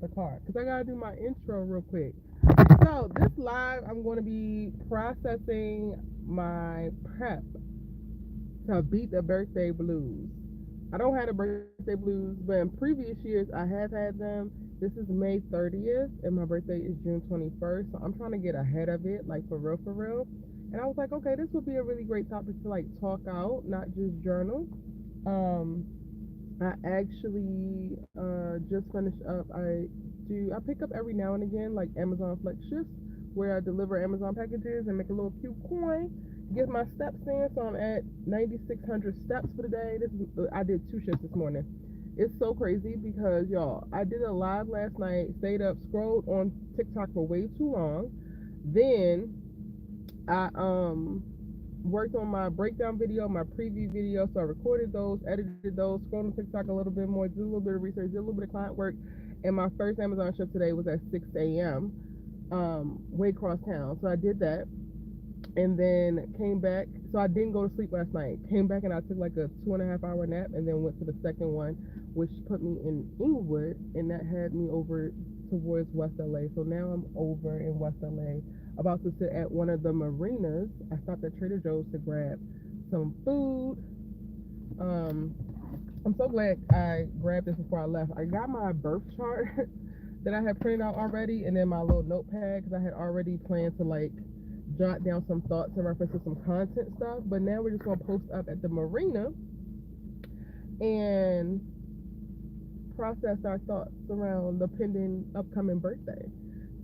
out the car because I gotta do my intro real quick. So this live, I'm going to be processing my prep to beat the birthday blues. I don't have the birthday blues, but in previous years I have had them. This is May 30th, and my birthday is June 21st. So I'm trying to get ahead of it, like for real, for real. And I was like, okay, this would be a really great topic to like talk out, not just journal. Um, I actually just finished up. I pick up every now and again like Amazon Flex shifts where I deliver Amazon packages and make a little cute coin. Get my steps in, so I'm at 9,600 steps for the day. I did 2 shifts this morning. It's so crazy because y'all, I did a live last night, stayed up, scrolled on TikTok for way too long. Then I worked on my breakdown video, my preview video. So I recorded those, edited those, scrolled on TikTok a little bit more, did a little bit of research, did a little bit of client work. And my first Amazon shift today was at 6 a.m. Way across town. So I did that and then came back. So I didn't go to sleep last night. Came back and I took like a 2.5 hour nap and then went to the second one, which put me in Inglewood, and that had me over towards West LA. So now I'm over in West LA, about to sit at one of the marinas. I stopped at Trader Joe's to grab some food. Um, I'm so glad I grabbed this before I left. I got my birth chart that I had printed out already, and then my little notepad because I had already planned to like jot down some thoughts in reference to some content stuff. But now we're just gonna post up at the marina and process our thoughts around the pending upcoming birthday.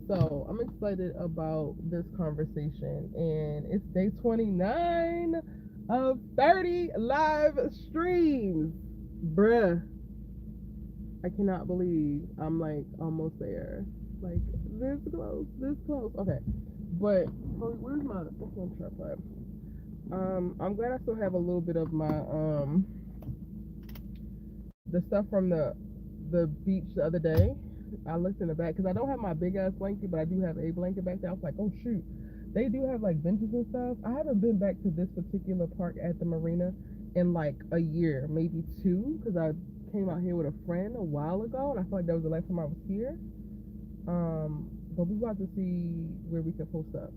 So I'm excited about this conversation, and it's day 29 of 30 live streams. Bruh, I cannot believe I'm like almost there. Like this close, this close. Okay, but where's my tripod? I'm glad I still have a little bit of my the stuff from the beach the other day. I looked in the back because I don't have my big ass blanket, but I do have a blanket back there. I was like, oh shoot, they do have like benches and stuff. I haven't been back to this particular park at the marina in like a year, maybe two, because I came out here with a friend a while ago, and I feel like that was the last time I was here. But we about to see where we can post up.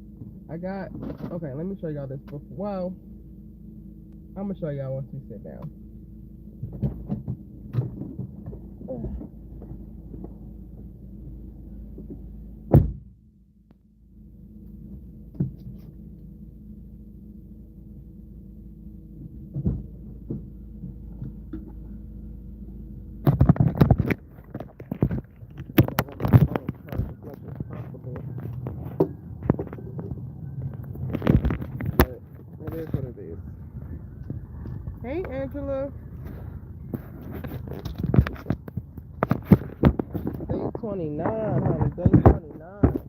Okay, let me show y'all this before. Well, I'm gonna show y'all once we sit down. Hey, Angela. Day 29, honey. Day 29.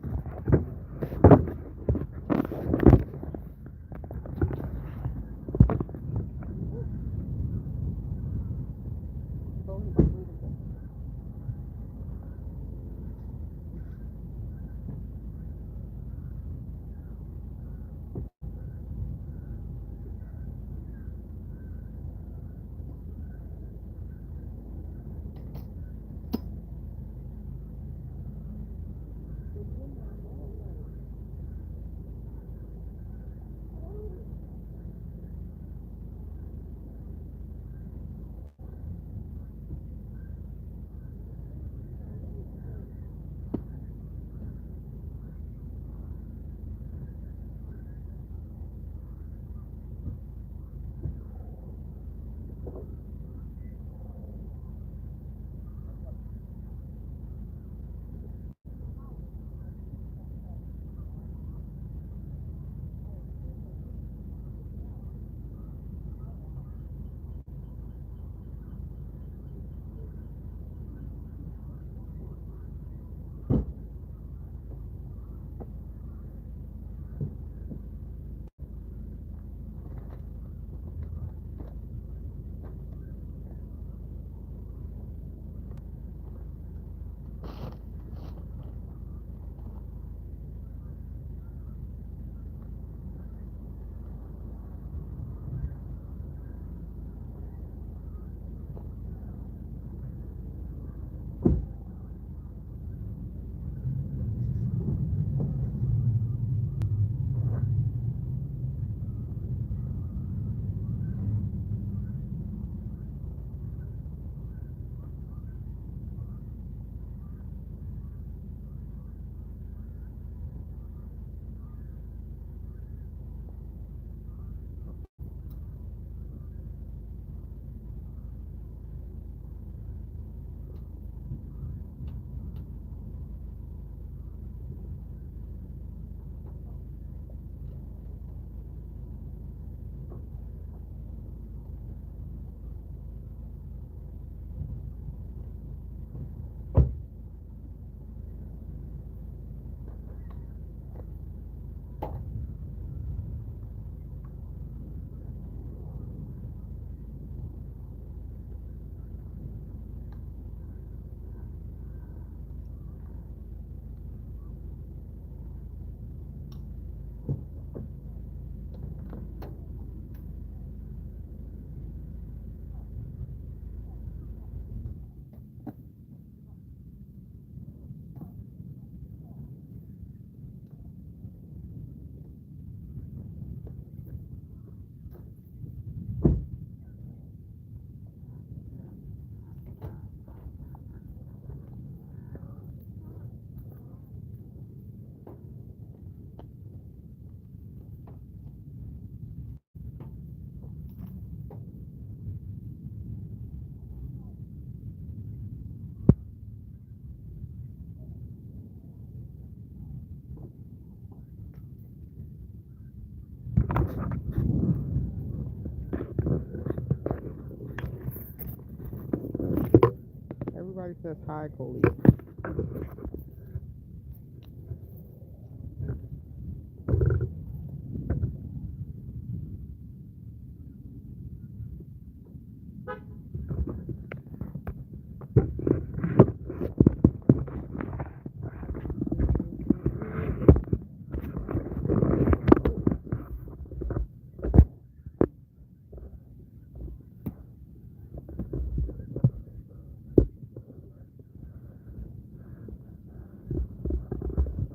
Somebody says hi, Coley.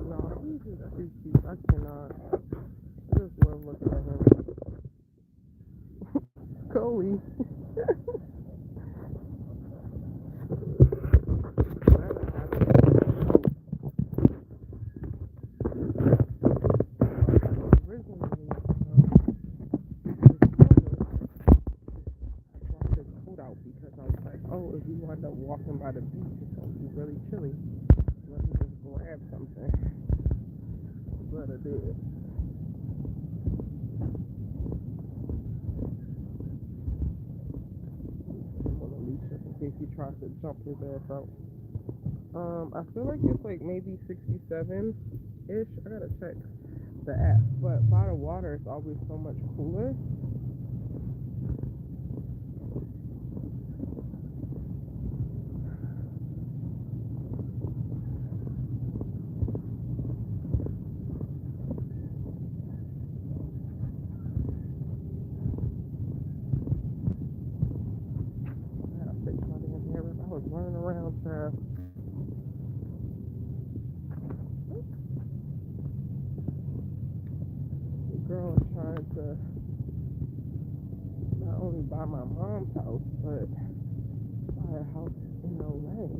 No, he's just too cute. I cannot. I just love looking at him. Coley. Because I was like, oh, if you wind up walking by the beach, it's going to be really chilly. Let me just grab something. But I did. I'm on a leash just in case he tries to jump his ass out. I feel like it's like maybe 67-ish. I gotta check the app. But by the water, it's always so much cooler. I was running around, child. The girl is trying to not only buy my mom's house, but buy a house in LA.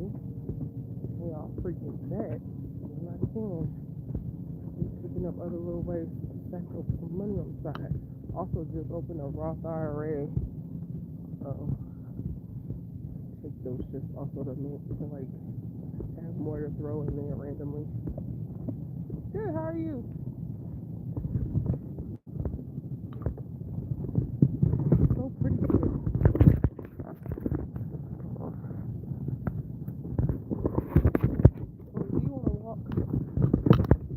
We all freaking set. And I can. He's picking up other little ways to stack up some money on the side. Also, just open a Roth IRA. Take those shits also to like have more to throw in there randomly. Good, how are you? So pretty good. Oh, do you want to walk? I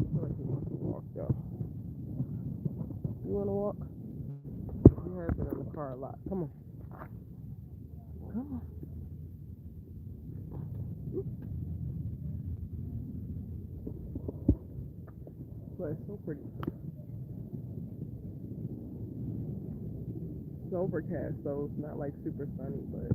feel like he wants to walk, y'all. You want to walk? He has it in the car a lot. Come on. Come on. But it's so pretty. It's overcast, so it's not like super sunny, but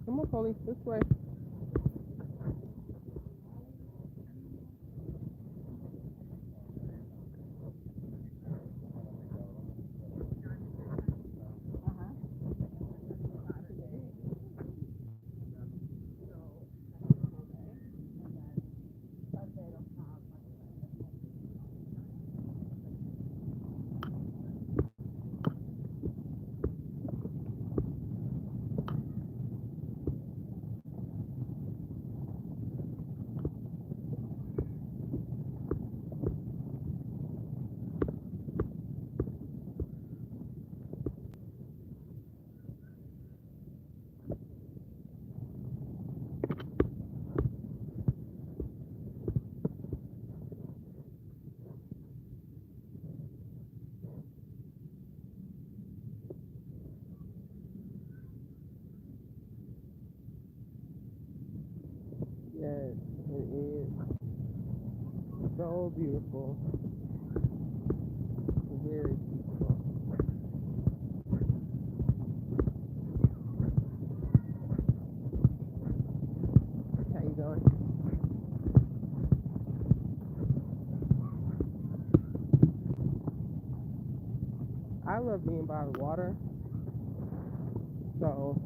come on, Coley, this way. Yes, it is so beautiful. Very beautiful. How you doing? I love being by the water, so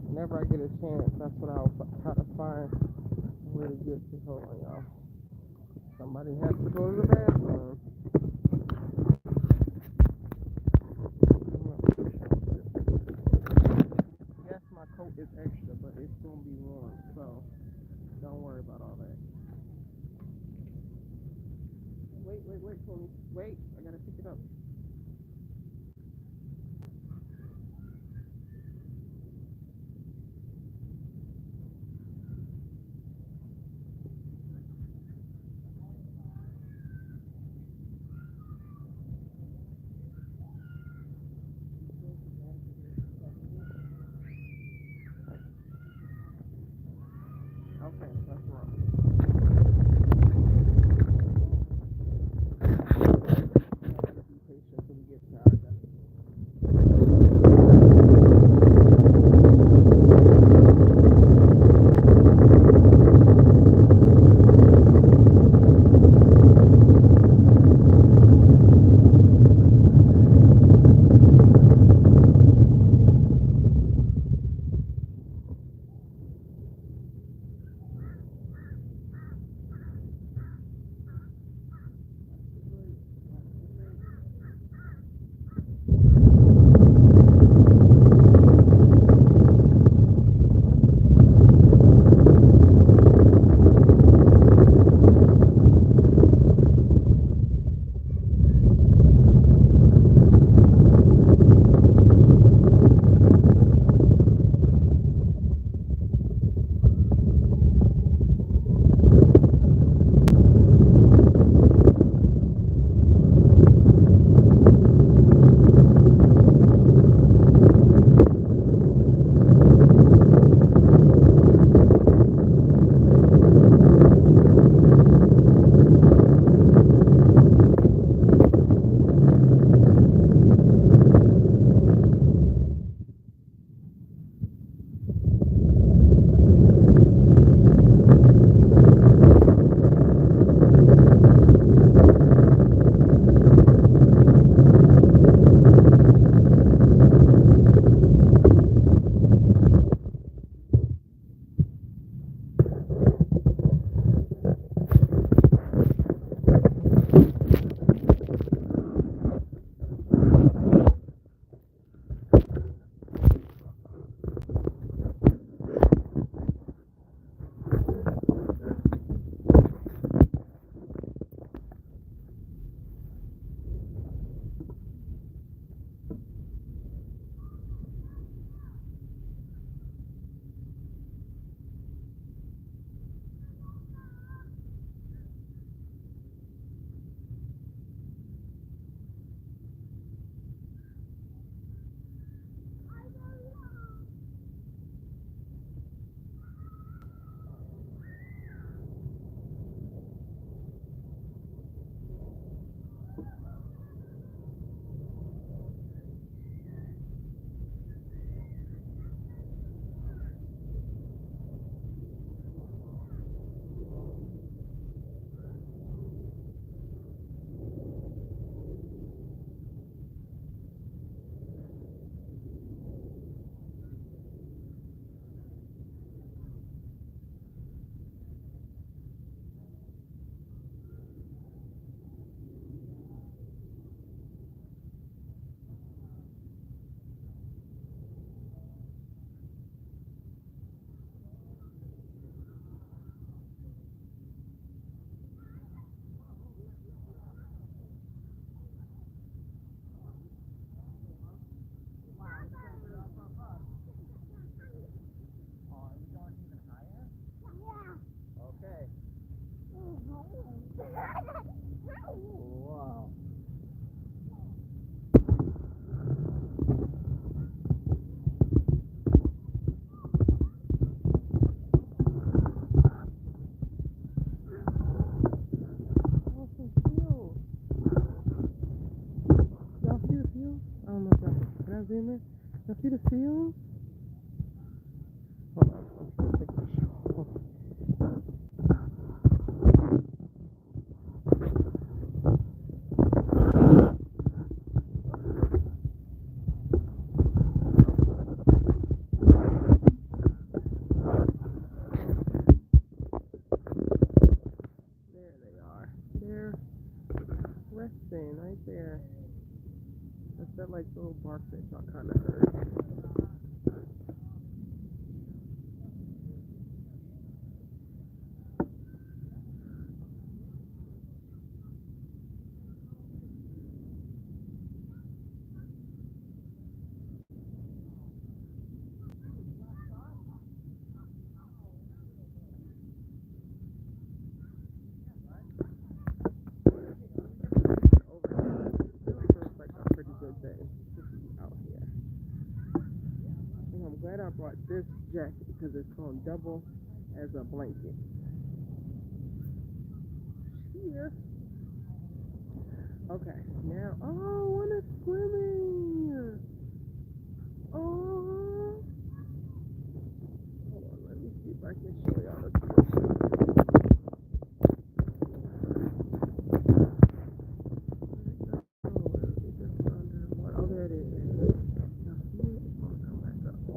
whenever I get a chance, that's what I'll try to find where to get to. Hold on, y'all. Somebody has to go to the bathroom. Wait, Tony. Wait, I gotta pick it up. Okay, that's wrong. Be patient till we get to our destination. Wow. Y'all see the field? I don't know if y'all can I zoom in? Y'all see the field? Hold on, I'm trying to take my show off. There they are. They're resting right there. That's that like little bark that y'all kind of heard. I brought this jacket because it's on double as a blanket. Here. Okay, now, oh, one is swimming. Oh. Hold on, let me see if I can show y'all the picture. Oh, there it is. Now, see it? It's gonna come back up. I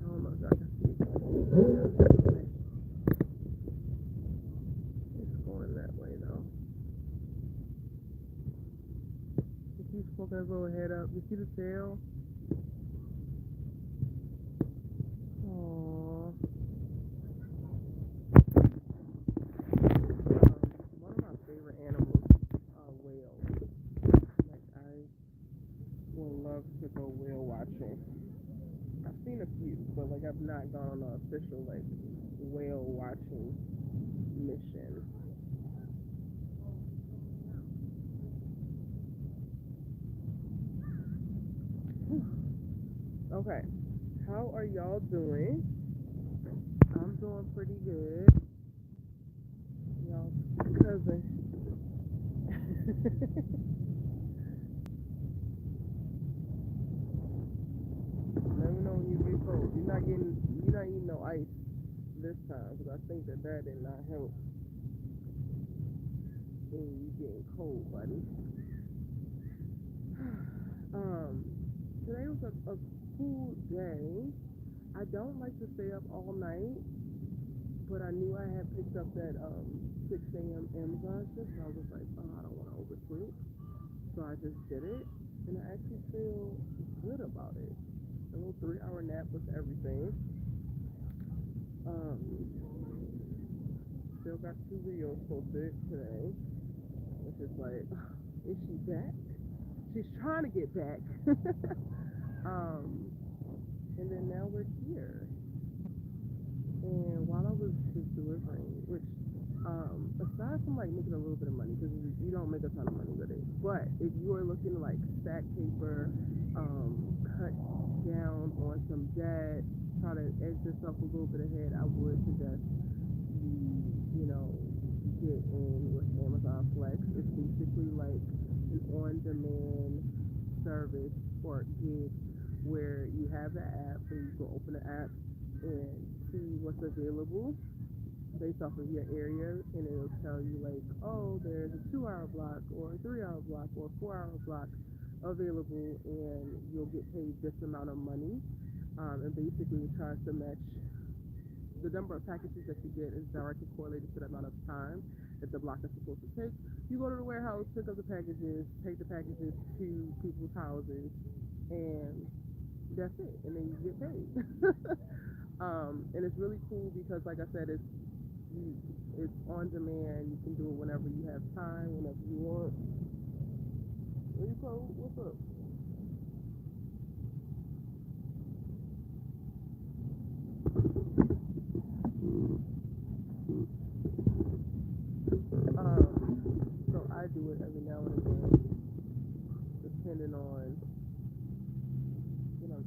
don't know if y'all can see it. It's going that way though. It keeps poking his little head up. You see the tail? Aww. One of my favorite animals are whales. Like, I would love to go whale watching. I've seen a few, but like I've not gone on an official like whale watching mission. Okay, how are y'all doing? I'm doing pretty good. Y'all cousin. Let me know when you get cold. You're not eating no ice this time because I think that did not help when you getting cold, buddy. Today was a cool day. I don't like to stay up all night, but I knew I had picked up that 6 a.m. Amazon shift, so I was like, oh, I don't want to oversleep. So I just did it, and I actually feel good about it. A little 3-hour nap with everything. Still got 2 videos posted today, which is like, is she back? She's trying to get back. And then now we're here. And while I was just delivering, which, aside from like making a little bit of money, because you don't make a ton of money with it, but if you are looking to like stack paper, cut down on some debt, try to edge yourself a little bit ahead, I would suggest you know, get in with Amazon Flex. It's basically like an on-demand service or gig where you have the app, so you can open the app and see what's available based off of your area, and it'll tell you like, oh, there's a 2-hour block or a 3-hour block or a 4-hour block available, and you'll get paid this amount of money. And basically it tries to match the number of packages that you get is directly correlated to the amount of time that the block is supposed to take. You go to the warehouse, pick up the packages, take the packages to people's houses, and that's it. And then you get paid. And it's really cool because, like I said, it's on demand. You can do it whenever you have time, whenever you want. Where you go? What's up? So I do it every now and again, depending on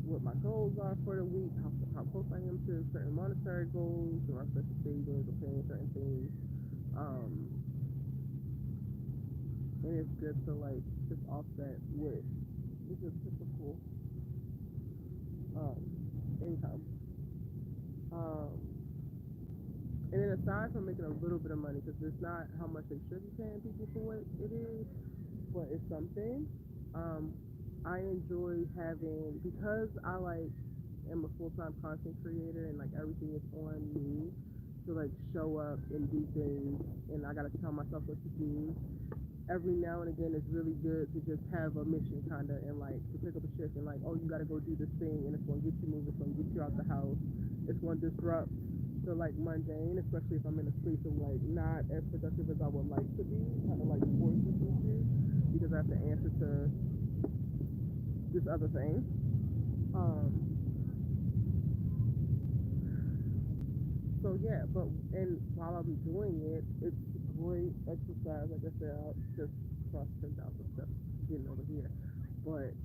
what my goals are for the week, how close I am to certain monetary goals, or my special savings, or paying certain things. And it's good to like just offset with just typical income. And then aside from making a little bit of money, because it's not how much they should be paying people for what it is, but it's something. I enjoy having, because I am a full-time content creator and like everything is on me to like show up and do things, and I gotta tell myself what to do. Every now and again, it's really good to just have a mission kind of, and like to pick up a shift and like, oh, you gotta go do this thing, and it's gonna get you moving, it's gonna get you out the house, it's gonna disrupt the like mundane, especially if I'm in a space of like not as productive as I would like to be, kind of like forces me to, because I have to answer to this other thing. So yeah, and while I'm doing it, it's great exercise. Like I said, I'll just cross 10,000 steps getting over here. But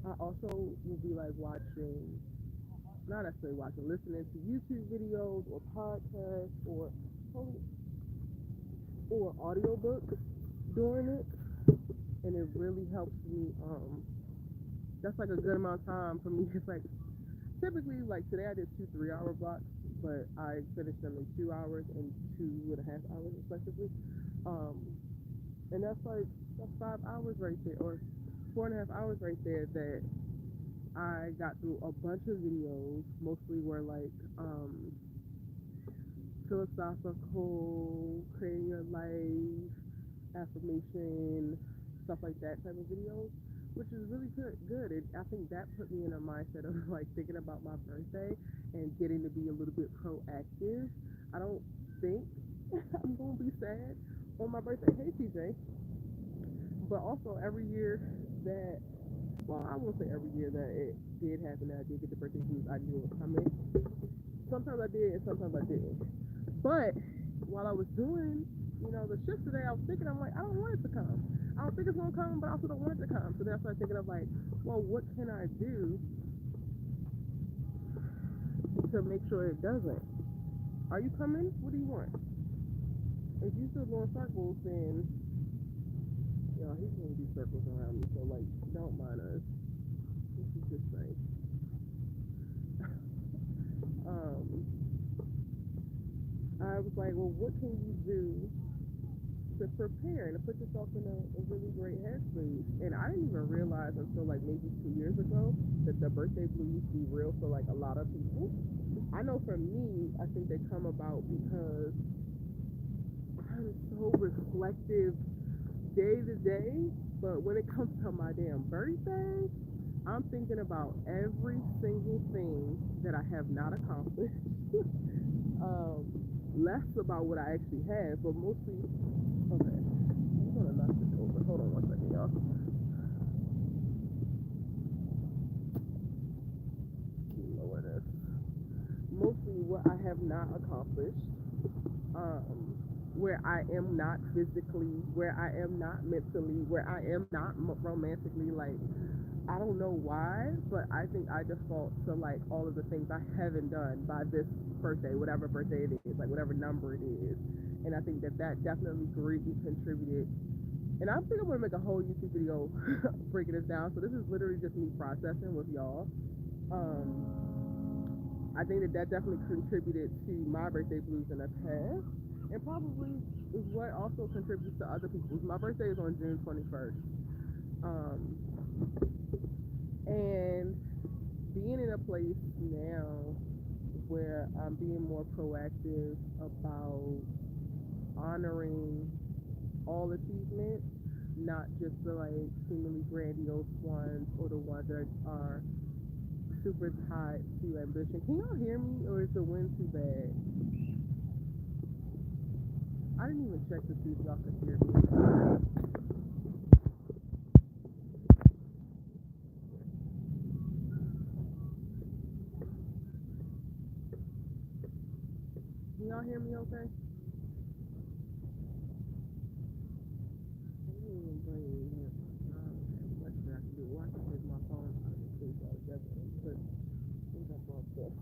I also will be like watching, not necessarily watching, listening to YouTube videos or podcasts or audiobooks during it, and it really helps me. That's like a good amount of time for me. It's like typically like today I did 2 3-hour blocks, but I finished them in 2 hours and 2.5 hours respectively. And that's 5 hours right there, or 4.5 hours right there that I got through a bunch of videos, mostly were like philosophical, creating your life, affirmation, stuff like that type of videos, which is really good. I think that put me in a mindset of like thinking about my birthday and getting to be a little bit proactive. I don't think I'm gonna be sad on my birthday. Hey TJ. But also every year that, well, I won't say every year that it did happen that I did get the birthday blues, I knew it was coming. Sometimes I did and sometimes I didn't. But while I was doing, the shift today, I was thinking, I'm like, I don't want it to come. I don't think it's gonna come, but I also don't want it to come. So then I started thinking of like, well, what can I do to make sure it doesn't? Are you coming? What do you want? If you still doing circles, then he's gonna do circles around me. So like, don't mind us. This is just nice. I was like, well, what can you do to prepare and to put yourself in a really great headspace? And I didn't even realize until like maybe 2 years ago that the birthday blues be real for like a lot of people. I know for me, I think they come about because I'm so reflective day to day, but when it comes to my damn birthday, I'm thinking about every single thing that I have not accomplished. Less about what I actually have, but mostly, okay, I'm gonna knock this over. Hold on one second, y'all. Lower this. Mostly what I have not accomplished, where I am not physically, where I am not mentally, where I am not romantically, like, I don't know why, but I think I default to like all of the things I haven't done by this birthday, whatever birthday it is, like whatever number it is. And I think that definitely greatly contributed. And I think I'm gonna make a whole YouTube video breaking this down. So this is literally just me processing with y'all. I think that definitely contributed to my birthday blues in the past, and probably is what also contributes to other people's. My birthday is on June 21st. And being in a place now where I'm being more proactive about honoring all achievements, not just the like seemingly grandiose ones or the ones that are super tied to ambition. Can y'all hear me, or is the wind too bad? I didn't even check to see if y'all could hear me. Can y'all hear me okay? I didn't even bring it in here. I don't have much that I can do. Or I can take my phone out of the case altogether and put things up on stuff.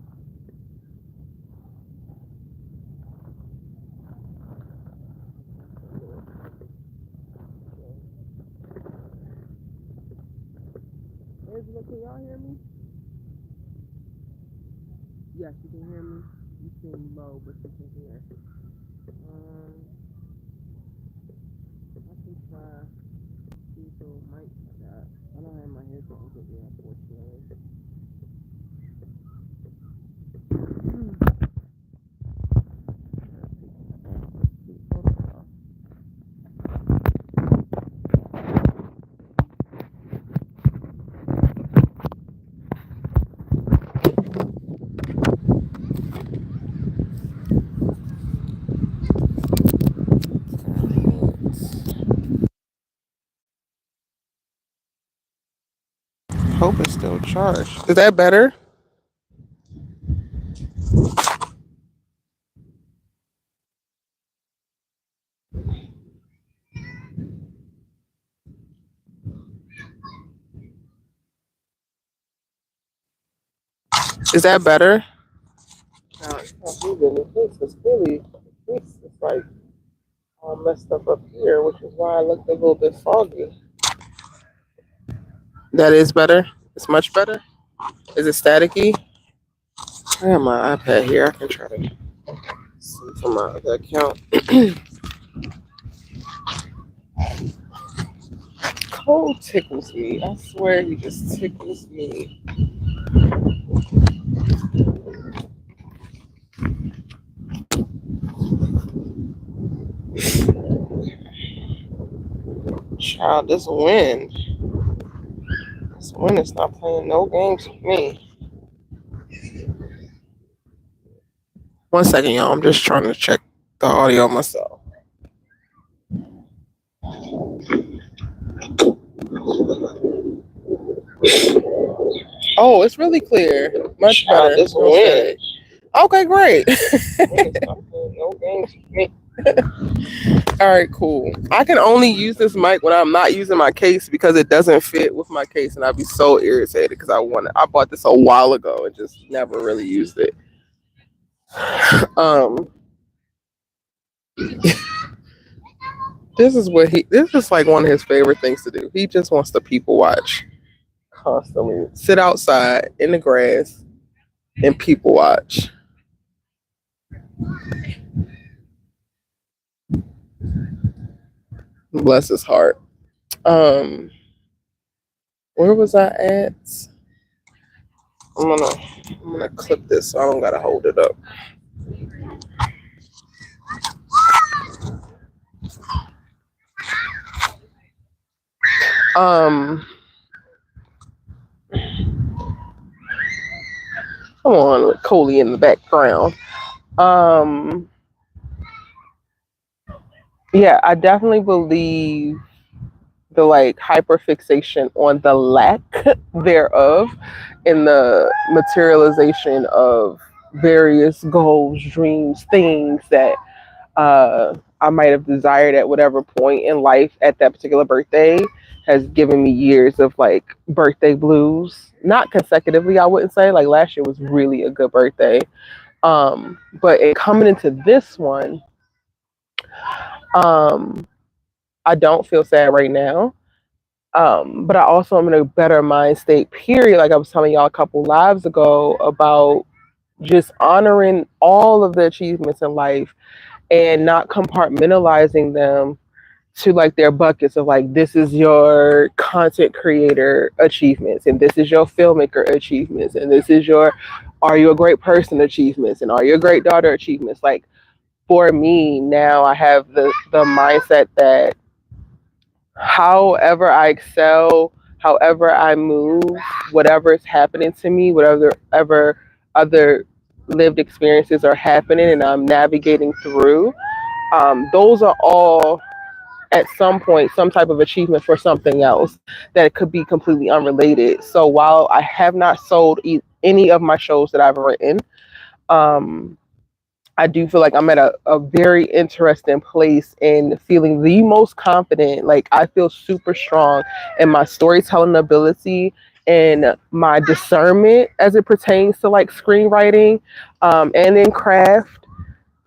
Angela, can y'all hear me? Yes, you can hear me. You seem low, but you can hear. I can try. People might. I don't have my headphones with me, unfortunately. Hope it's still charged. Is that better? Is that better? No, it's not moving. The face is really, it's like all messed up here, which is why I looked a little bit foggy. That is better? It's much better? Is it staticky? I have my iPad here. I can try to see from my other account. Cole tickles me. I swear he just tickles me. Child, this wind. This wind is not playing no games with me. 1 second, y'all. I'm just trying to check the audio myself. Oh, it's really clear. Much better. This wind. Okay, great. No games with me. All right, cool. I can only use this mic when I'm not using my case because it doesn't fit with my case, and I'd be so irritated because I bought this a while ago and just never really used it. This is like one of his favorite things to do. He just wants to people watch constantly. Sit outside in the grass and people watch. Bless his heart. Where was I at? I'm gonna clip this so I don't gotta hold it up. Come on, with Coley in the background. Yeah, I definitely believe the like hyperfixation on the lack thereof in the materialization of various goals, dreams, things that I might have desired at whatever point in life at that particular birthday has given me years of like birthday blues. Not consecutively, I wouldn't say. Like last year was really a good birthday. But in coming into this one, I don't feel sad right now. But I also am in a better mind state, period. Like I was telling y'all a couple lives ago about just honoring all of the achievements in life and not compartmentalizing them to like their buckets of like, this is your content creator achievements, and this is your filmmaker achievements, and this is your are you a great person achievements, and are you a great daughter achievements. Like for me now, I have the mindset that however I excel, however I move, whatever is happening to me, whatever other lived experiences are happening and I'm navigating through, those are all at some point some type of achievement for something else that could be completely unrelated. So while I have not sold any of my shows that I've written, I do feel like I'm at a very interesting place in feeling the most confident. Like I feel super strong in my storytelling ability and my discernment as it pertains to like screenwriting, and in craft.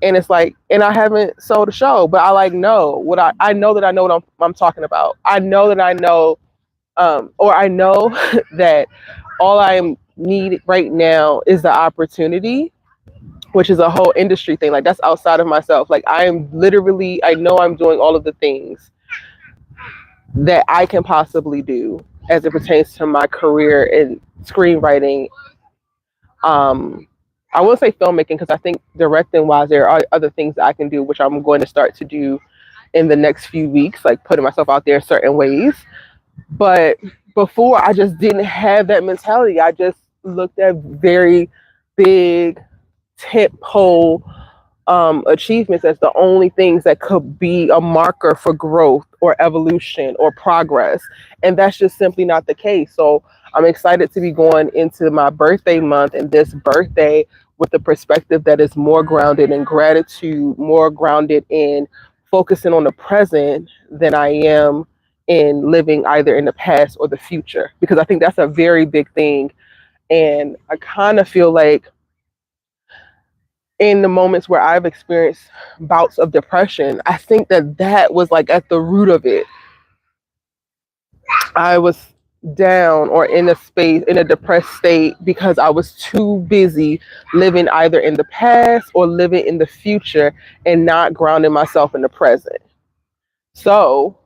And it's like, and I haven't sold a show, but I like know what I know that I know what I'm talking about. I know that I know, or I know that all I need right now is the opportunity, which is a whole industry thing. Like that's outside of myself. Like I am literally, I know I'm doing all of the things that I can possibly do as it pertains to my career in screenwriting. I will say filmmaking because I think directing wise, there are other things that I can do, which I'm going to start to do in the next few weeks, like putting myself out there certain ways. But before, I just didn't have that mentality. I just looked at very big tent pole achievements as the only things that could be a marker for growth or evolution or progress. And that's just simply not the case. So I'm excited to be going into my birthday month and this birthday with a perspective that is more grounded in gratitude, more grounded in focusing on the present than I am in living either in the past or the future. Because I think that's a very big thing And I kind of feel like in the moments where I've experienced bouts of depression, I think that that was like at the root of it. I was down or in a space, in a depressed state, because I was too busy living either in the past or living in the future and not grounding myself in the present. So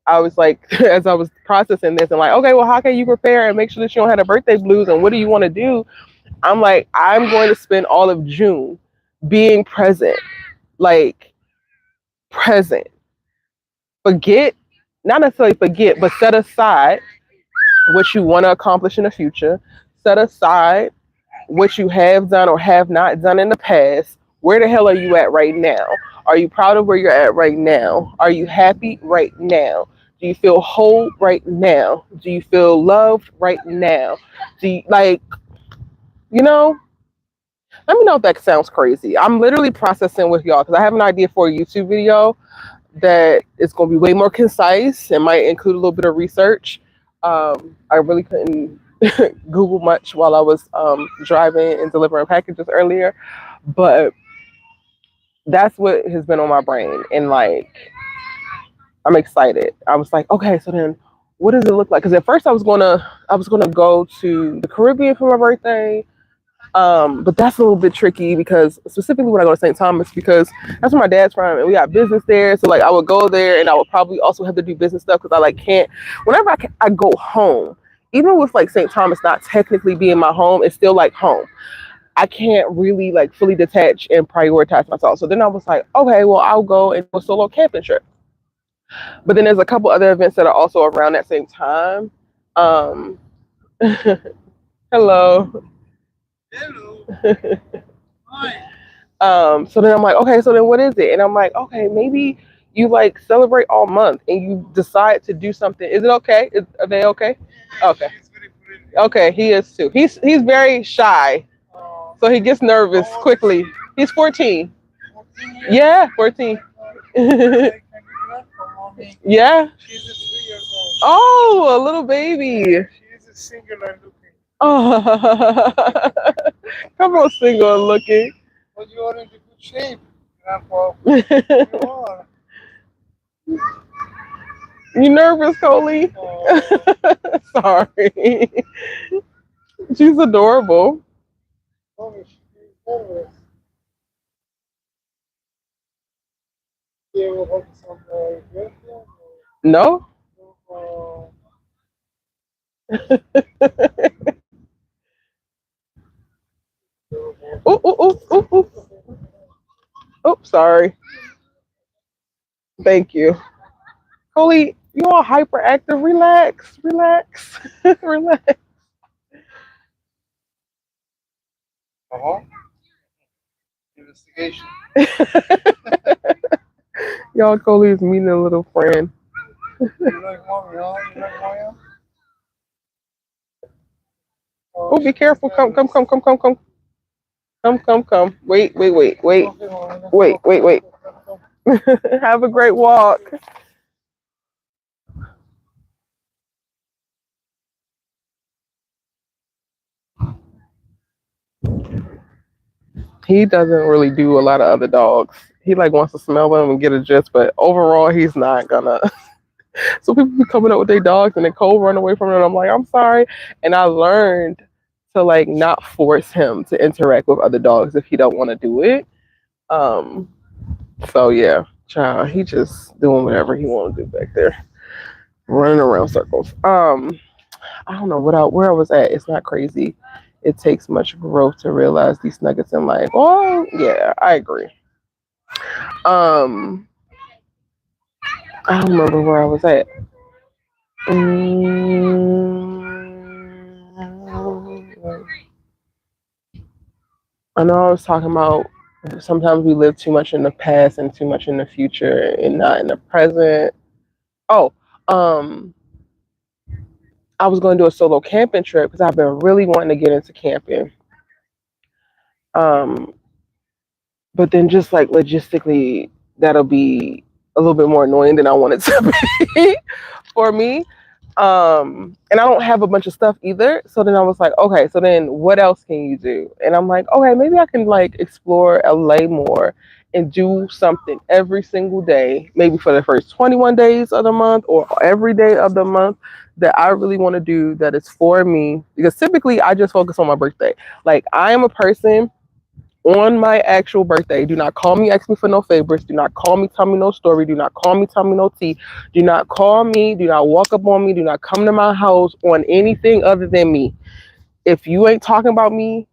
I was like, as I was processing this and like, okay, well, how can you prepare and make sure that you don't have the birthday blues, and what do you want to do? I'm like, I'm going to spend all of June being present, like present. Forget, not necessarily forget, but set aside what you want to accomplish in the future. Set aside what you have done or have not done in the past. Where the hell are you at right now? Are you proud of where you're at right now? Are you happy right now? Do you feel whole right now? Do you feel loved right now? Do you like, you know, let me know if that sounds crazy. I'm literally processing with y'all because I have an idea for a YouTube video that is going to be way more concise and might include a little bit of research. I really couldn't Google much while I was driving and delivering packages earlier, but that's what has been on my brain. And like, I'm excited. I was like, okay, so then what does it look like? Because at first I was gonna go to the Caribbean for my birthday. But that's a little bit tricky because specifically when I go to St. Thomas, because that's where my dad's from and we got business there. So like I would go there and I would probably also have to do business stuff because I like can't. Whenever I go home, even with like St. Thomas not technically being my home, it's still like home. I can't really like fully detach and prioritize myself. So then I was like, okay, well I'll go and do a solo camping trip. But then there's a couple other events that are also around that same time. Um, hello. Hello. Hi. So then I'm like, okay, so then what is it? And I'm like, okay, maybe you like celebrate all month and you decide to do something. Is it okay? Are they okay? Okay. Okay, he is too. He's very shy. So he gets nervous quickly. He's 14. Yeah, 14. Yeah. Oh, a little baby. Oh, come on, single and looking. But you are in good shape, Grandpa. You are. You nervous, Coley? Oh. Sorry. She's adorable. Oh, she's nervous. You ever hold some no? Ooh, ooh, ooh, ooh, ooh. Oh, sorry. Thank you. Coley, you all hyperactive. Relax, relax, relax. Uh-huh. Investigation. Y'all, Coley's meeting a little friend. You like mommy, huh? You like Maya? Oh, be careful. Come, come, come, come, come, come. Come, come, come. Wait, wait, wait, wait. Wait, wait, wait. Have a great walk. He doesn't really do a lot of other dogs. He like wants to smell them and get a gist, but overall he's not gonna. So people be coming up with their dogs and then Cole run away from them. And I'm like, I'm sorry. And I learned to like not force him to interact with other dogs if he don't want to do it. Um, so yeah, child, he just doing whatever he want to do back there, running around circles. I don't know where I was at. It's not crazy. It takes much growth to realize these nuggets in life. Oh yeah, I agree. Um, I don't remember where I was at. I know I was talking about sometimes we live too much in the past and too much in the future and not in the present. Oh, um, I was going to do a solo camping trip because I've been really wanting to get into camping. Um, but then just like logistically, that'll be a little bit more annoying than I want it to be for me. And I don't have a bunch of stuff either. So then I was like, okay, so then what else can you do? And I'm like, okay, maybe I can like explore LA more and do something every single day, maybe for the first 21 days of the month or every day of the month that I really want to do that is for me. Because typically I just focus on my birthday. Like I am a person on my actual birthday. Do not call me, ask me for no favors. Do not call me, tell me no story. Do not call me, tell me no tea. Do not call me. Do not walk up on me. Do not come to my house on anything other than me. If you ain't talking about me,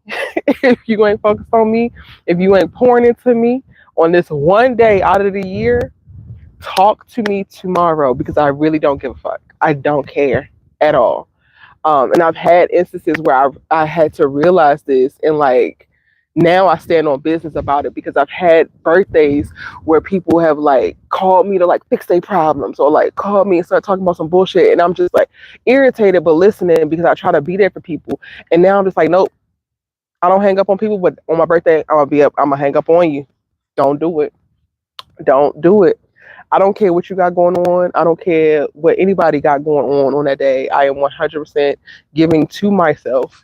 if you ain't focused on me, if you ain't pouring into me on this one day out of the year, talk to me tomorrow because I really don't give a fuck. I don't care at all. And I've had instances where I had to realize this and like now I stand on business about it because I've had birthdays where people have like called me to like fix their problems or like called me and start talking about some bullshit and I'm just like irritated but listening because I try to be there for people. And now I'm just like, nope, I don't hang up on people, but on my birthday I'm gonna hang up on you. Don't do it. Don't do it. I don't care what you got going on. I don't care what anybody got going on that day. I am 100% giving to myself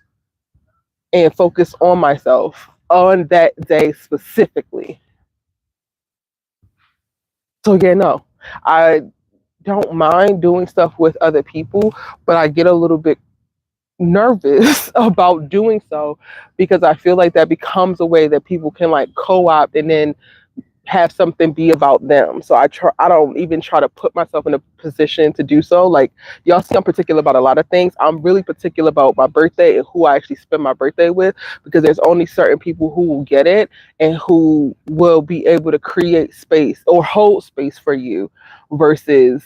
and focus on myself on that day specifically. So yeah, no, I don't mind doing stuff with other people, but I get a little bit nervous about doing so because I feel like that becomes a way that people can like co-opt and then have something be about them. So I don't even try to put myself in a position to do so. Like y'all see I'm particular about a lot of things. I'm really particular about my birthday and who I actually spend my birthday with because there's only certain people who will get it and who will be able to create space or hold space for you versus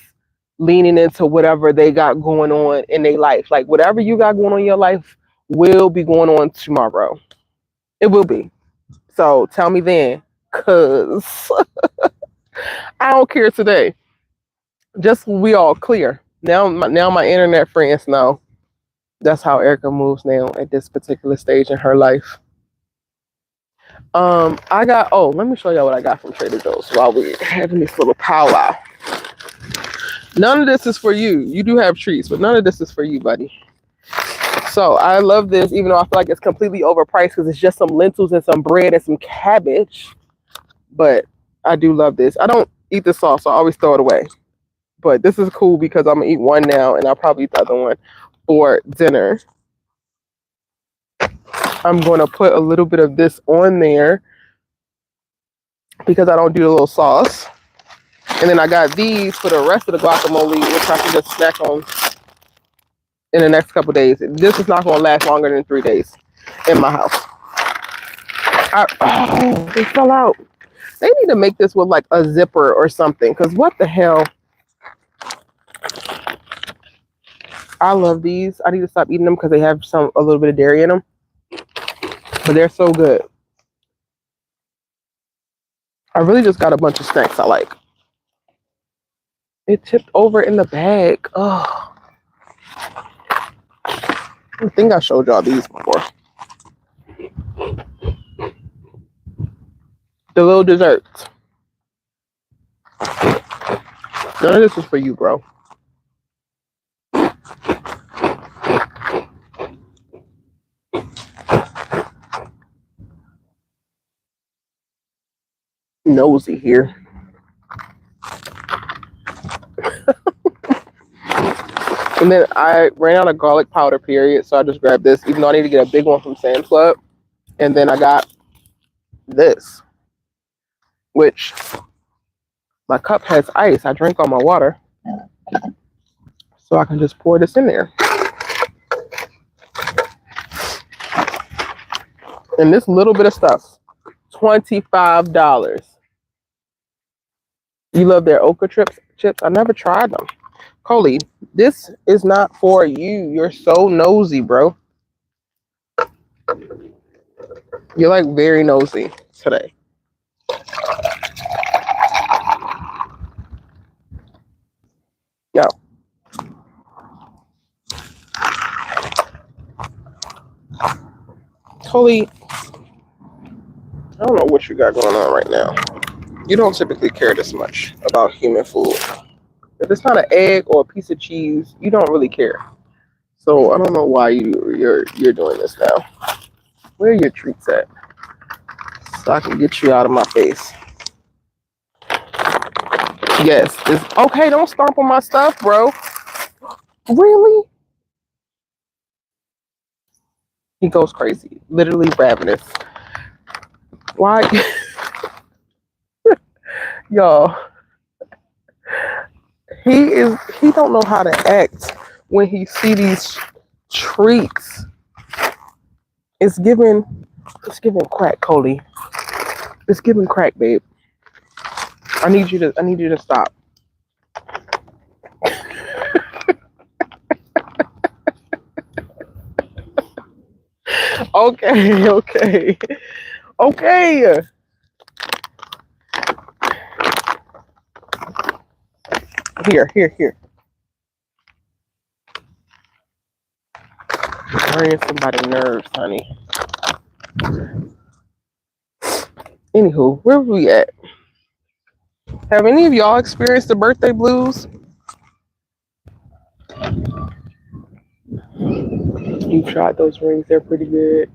leaning into whatever they got going on in their life. Like whatever you got going on in your life will be going on tomorrow. It will be. So tell me then, cause I don't care today. Just so we all clear. Now my internet friends know that's how Erica moves now at this particular stage in her life. I got. Oh, let me show y'all what I got from Trader Joe's while we're having this little powwow. None of this is for you. You do have treats, but none of this is for you, buddy. So I love this, even though I feel like it's completely overpriced because it's just some lentils and some bread and some cabbage. But I do love this. I don't eat the sauce, so I always throw it away. But this is cool because I'm gonna eat one now and I'll probably eat the other one for dinner. I'm gonna put a little bit of this on there because I don't do the little sauce. And then I got these for the rest of the guacamole, which I can just snack on in the next couple days. This is not gonna last longer than 3 days in my house. Oh, it fell out. They need to make this with like a zipper or something because what the hell? I love these. I need to stop eating them because they have a little bit of dairy in them. But they're so good. I really just got a bunch of snacks I like. It tipped over in the bag. Oh, I think I showed y'all these before. The little desserts. None of this is for you, bro. Nosy here. And then I ran out of garlic powder, period. So I just grabbed this, even though I need to get a big one from Sam's Club. And then I got this, which my cup has ice. I drank all my water. So I can just pour this in there. And this little bit of stuff, $25. You love their okra chips? I never tried them. Coley, this is not for you. You're so nosy, bro. You're like very nosy today. No. Coley, I don't know what you got going on right now. You don't typically care this much about human food. If it's not an egg or a piece of cheese, you don't really care. So I don't know why you're doing this now. Where are your treats at? So I can get you out of my face. Yes. It's okay, don't stomp on my stuff, bro. Really? He goes crazy. Literally ravenous. Why? Y'all, he don't know how to act when he see these treats. It's giving crack, Coley. It's giving crack, babe. I need you to stop. Okay, okay. Okay. Here. Worrying somebody's nerves, honey. Anywho, where were we at? Have any of y'all experienced the birthday blues? You've tried those rings, they're pretty good.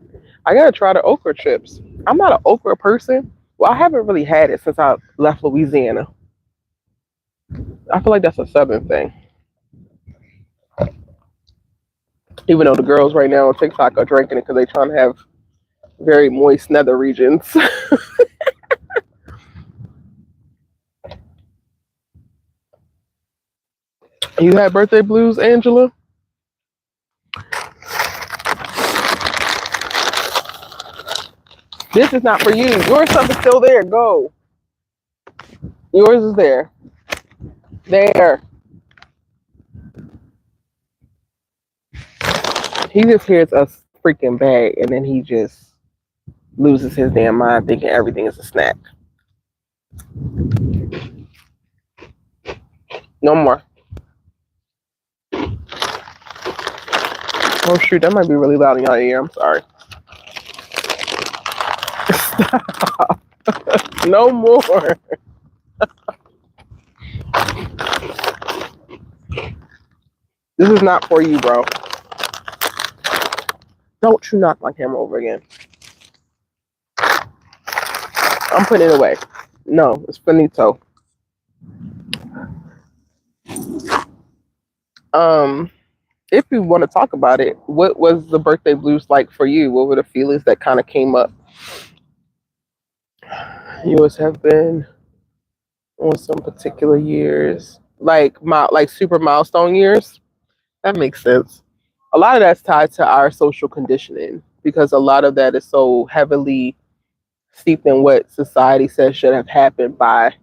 I gotta try the okra chips. I'm not an okra person. Well, I haven't really had it since I left Louisiana. I feel like that's a southern thing. Even though the girls right now on TikTok are drinking it because they're trying to have very moist nether regions. You had birthday blues, Angela? This is not for you. Your stuff is still there. Go. Yours is there. There. He just hears a freaking bag and then he just loses his damn mind thinking everything is a snack. No more. Oh shoot, that might be really loud in your ear. I'm sorry. Stop. No more. This is not for you, bro. Don't you knock my camera over again. I'm putting it away. No, it's finito. If you want to talk about it, what was the birthday blues like for you? What were the feelings that kind of came up? Yours have been on some particular years, like super milestone years. That makes sense. A lot of that's tied to our social conditioning because a lot of that is so heavily steeped in what society says should have happened by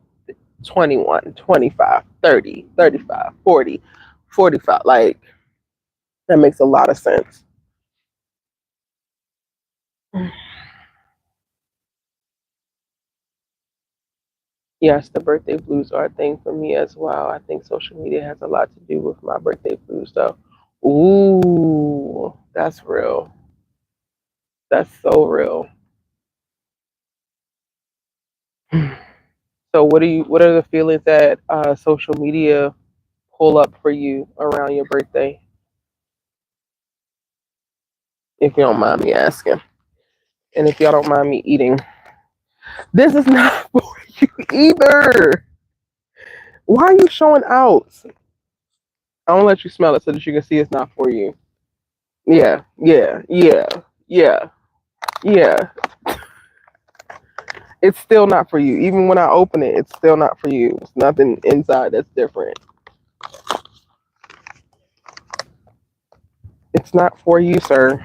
21, 25, 30, 35, 40, 45. Like, that makes a lot of sense. Yes, the birthday blues are a thing for me as well. I think social media has a lot to do with my birthday blues, though. Ooh, that's real. That's so real. So, what are the feelings that social media pull up for you around your birthday? If you don't mind me asking, and if y'all don't mind me eating, this is not for you either. Why are you showing out? I won't let you smell it so that you can see it's not for you. Yeah, yeah, yeah, yeah, yeah. It's still not for you. Even when I open it, it's still not for you. It's nothing inside that's different. It's not for you, sir.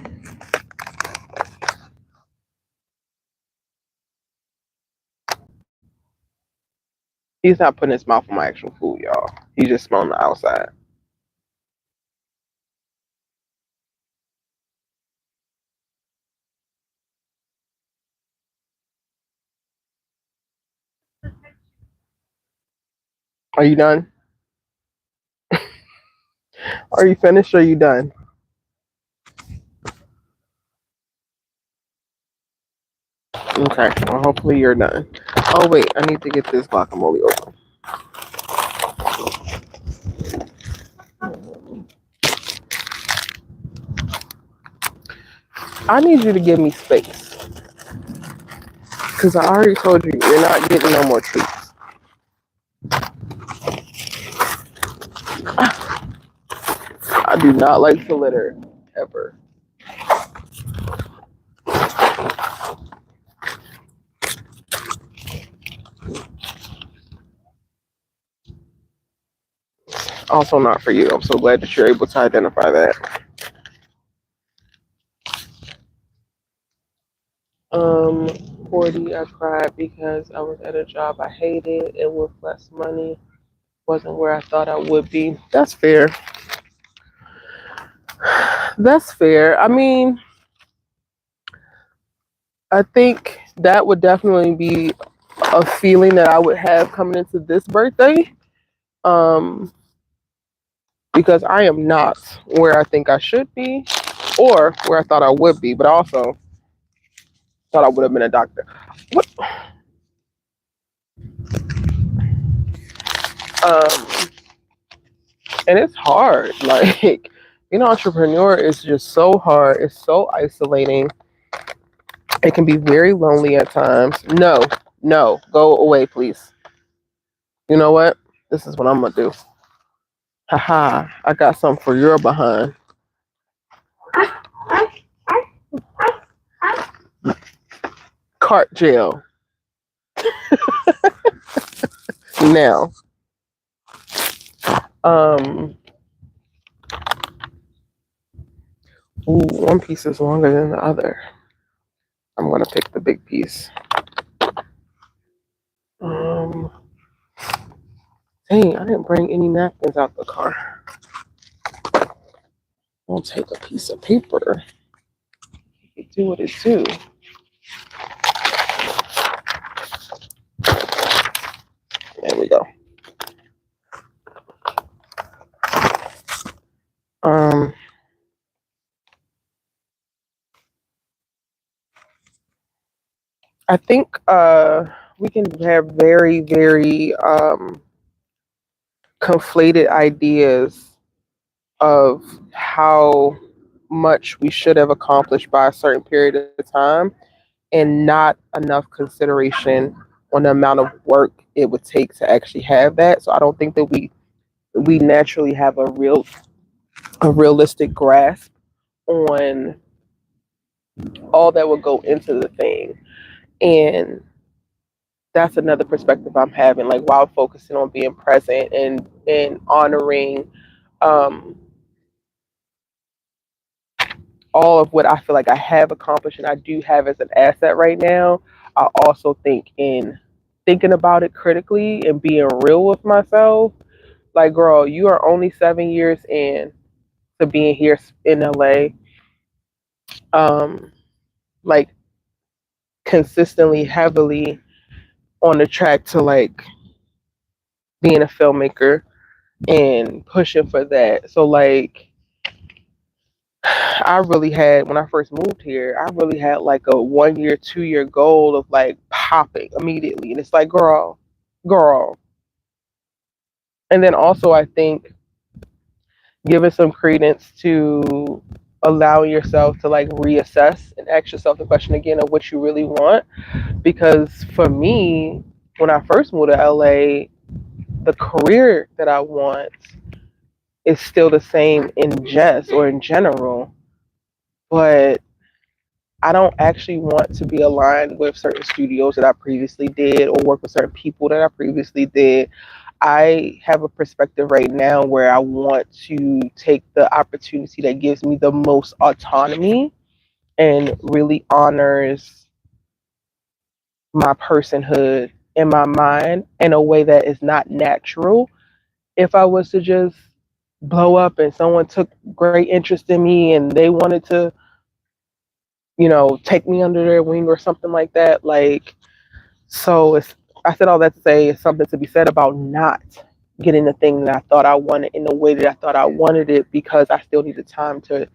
He's not putting his mouth on my actual food, y'all. He's just smelling the outside. Are you done? Are you finished or are you done? Okay, well, hopefully you're done. Oh, wait, I need to get this guacamole open. I need you to give me space. Because I already told you, you're not getting no more treats. I do not like to litter, ever. Also not for you. I'm so glad that you're able to identify that. 40, I cried because I was at a job I hated and with less money. Wasn't where I thought I would be. That's fair. That's fair. I mean, I think that would definitely be a feeling that I would have coming into this birthday. Um, because I am not where I think I should be or where I thought I would be, but I also thought I would have been a doctor. What? Um, and it's hard. Like, being an entrepreneur is just so hard. It's so isolating. It can be very lonely at times. No, no, go away, please. You know what? This is what I'm gonna do. Haha, I got something for your behind. Cart jail. Now, um, ooh, one piece is longer than the other. I'm gonna pick the big piece. Um, dang, I didn't bring any napkins out the car. I'll take a piece of paper. It do what it do. There we go. Um, I think we can have very, very conflated ideas of how much we should have accomplished by a certain period of time and not enough consideration on the amount of work it would take to actually have that. So I don't think that we naturally have a realistic grasp on all that would go into the thing. And that's another perspective I'm having, like while focusing on being present and honoring um, all of what I feel like I have accomplished and I do have as an asset right now. I also think in thinking about it critically and being real with myself. Like, girl, you are only 7 years in to being here in LA. Like consistently, heavily on the track to like being a filmmaker and pushing for that. So like I really had when I first moved here, I really had like a 1 year, 2 year goal of like popping immediately. And it's like, girl. And then also I think giving some credence to allowing yourself to like reassess and ask yourself the question again of what you really want. Because for me, when I first moved to LA, the career that I want is still the same in jest or in general, but I don't actually want to be aligned with certain studios that I previously did or work with certain people that I previously did. I have a perspective right now where I want to take the opportunity that gives me the most autonomy and really honors my personhood and my mind in a way that is not natural. If I was to just blow up and someone took great interest in me and they wanted to, take me under their wing or something like that, like, so I said all that to say it's something to be said about not getting the thing that I thought I wanted in the way that I thought I wanted it because I still needed time to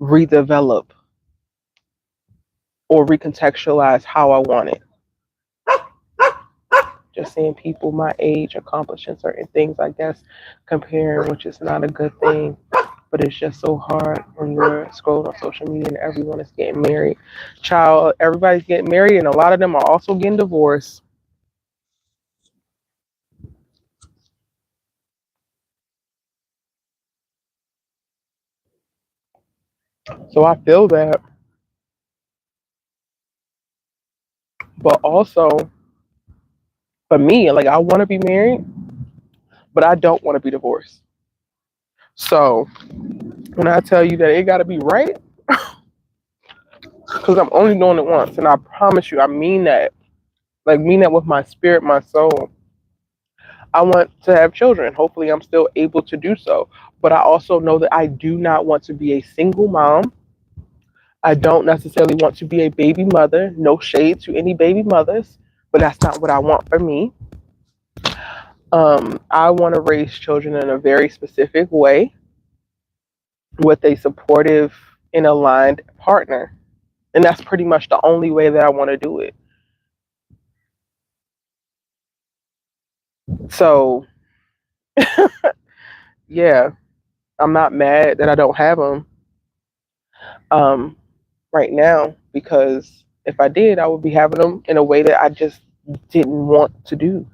redevelop or recontextualize how I want it. Just seeing people my age accomplishing certain things, I guess, comparing, which is not a good thing. But it's just so hard when you're scrolling on social media and everyone is getting married. Child, everybody's getting married, and a lot of them are also getting divorced. So I feel that. But also, for me, like, I want to be married, but I don't want to be divorced. So when I tell you that it got to be right, because I'm only doing it once, and I promise you, I mean that. Like, mean that with my spirit, my soul. I want to have children. Hopefully, I'm still able to do so. But I also know that I do not want to be a single mom. I don't necessarily want to be a baby mother. No shade to any baby mothers, but that's not what I want for me. I want to raise children in a very specific way with a supportive and aligned partner. And that's pretty much the only way that I want to do it. So, yeah, I'm not mad that I don't have them um, right now, because if I did, I would be having them in a way that I just didn't want to do.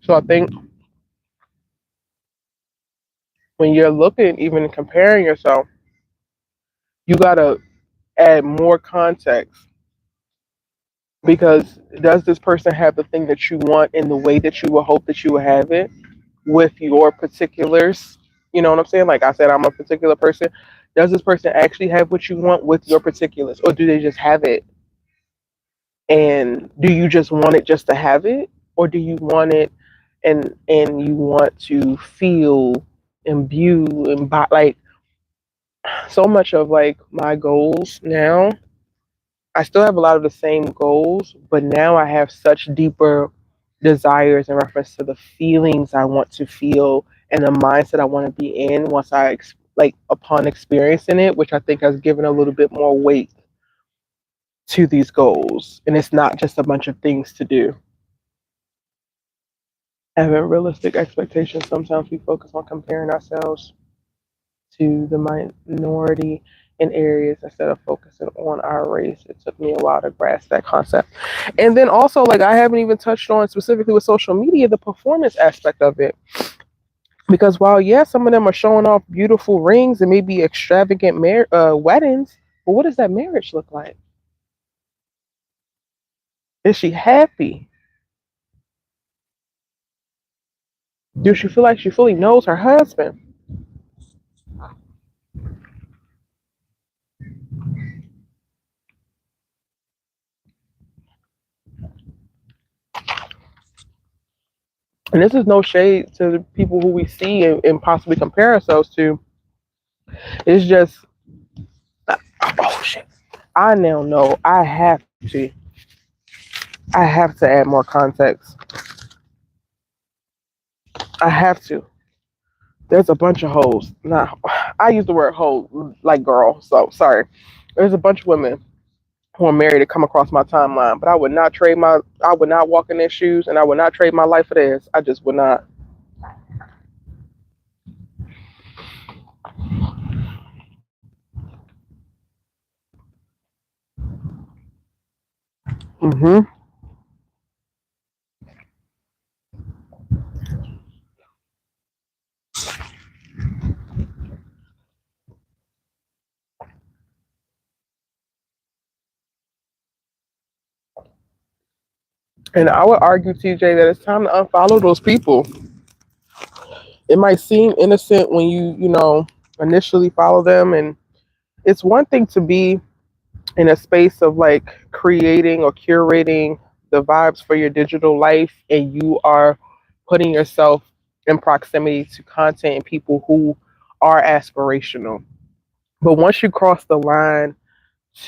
So I think when you're looking, even comparing yourself, you got to add more context, because does this person have the thing that you want in the way that you would hope that you would have it with your particulars? You know what I'm saying? Like I said, I'm a particular person. Does this person actually have what you want with your particulars, or do they just have it? And do you just want it just to have it, or do you want it and you want to feel, imbue, and like, so much of like my goals now, I still have a lot of the same goals, but now I have such deeper desires in reference to the feelings I want to feel and the mindset I want to be in once like upon experiencing it, which I think has given a little bit more weight to these goals. And it's not just a bunch of things to do. Having realistic expectations, sometimes we focus on comparing ourselves to the minority in areas instead of focusing on our race. It took me a while to grasp that concept. And then also, like, I haven't even touched on specifically with social media, the performance aspect of it. Because while, yeah, some of them are showing off beautiful rings and maybe extravagant weddings, but what does that marriage look like? Is she happy? Does she feel like she fully knows her husband? And this is no shade to the people who we see and possibly compare ourselves to. It's just, oh shit. I now know to, I have to add more context. I have to. There's a bunch of hoes. Now, I use the word hoe like girl, so sorry. There's a bunch of women who are married to come across my timeline, but I would not walk in their shoes, and I would not trade my life for theirs. I just would not. hmm And I would argue, TJ, that it's time to unfollow those people. It might seem innocent when you initially follow them, and it's one thing to be in a space of like creating or curating the vibes for your digital life, and you are putting yourself in proximity to content and people who are aspirational. But once you cross the line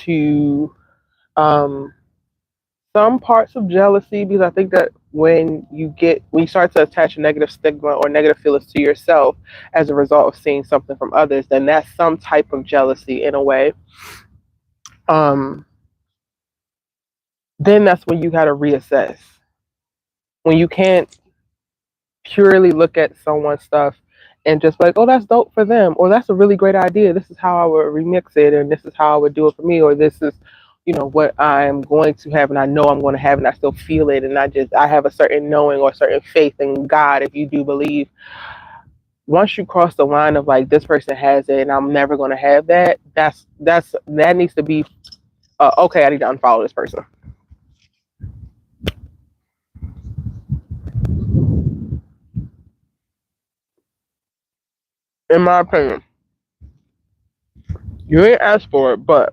to um, some parts of jealousy, because I think that when you start to attach a negative stigma or negative feelings to yourself as a result of seeing something from others, then that's some type of jealousy in a way. Um, then that's when you got to reassess. When you can't purely look at someone's stuff and just like, oh, that's dope for them, or that's a really great idea. This is how I would remix it, and this is how I would do it for me, or this is, what I'm going to have, and I know I'm going to have, and I still feel it, and I have a certain knowing or certain faith in God. If you do believe, once you cross the line of like this person has it, and I'm never going to have that, that needs to be okay. I need to unfollow this person. In my opinion, you ain't asked for it, but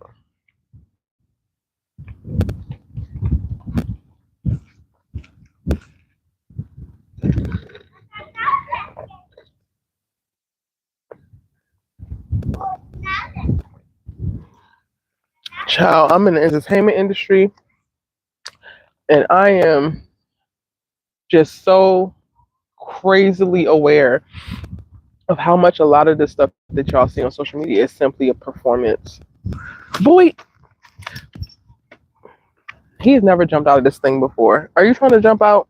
child, I'm in the entertainment industry, and I am just so crazily aware of how much a lot of this stuff that y'all see on social media is simply a performance. Boy, he's never jumped out of this thing before. Are you trying to jump out?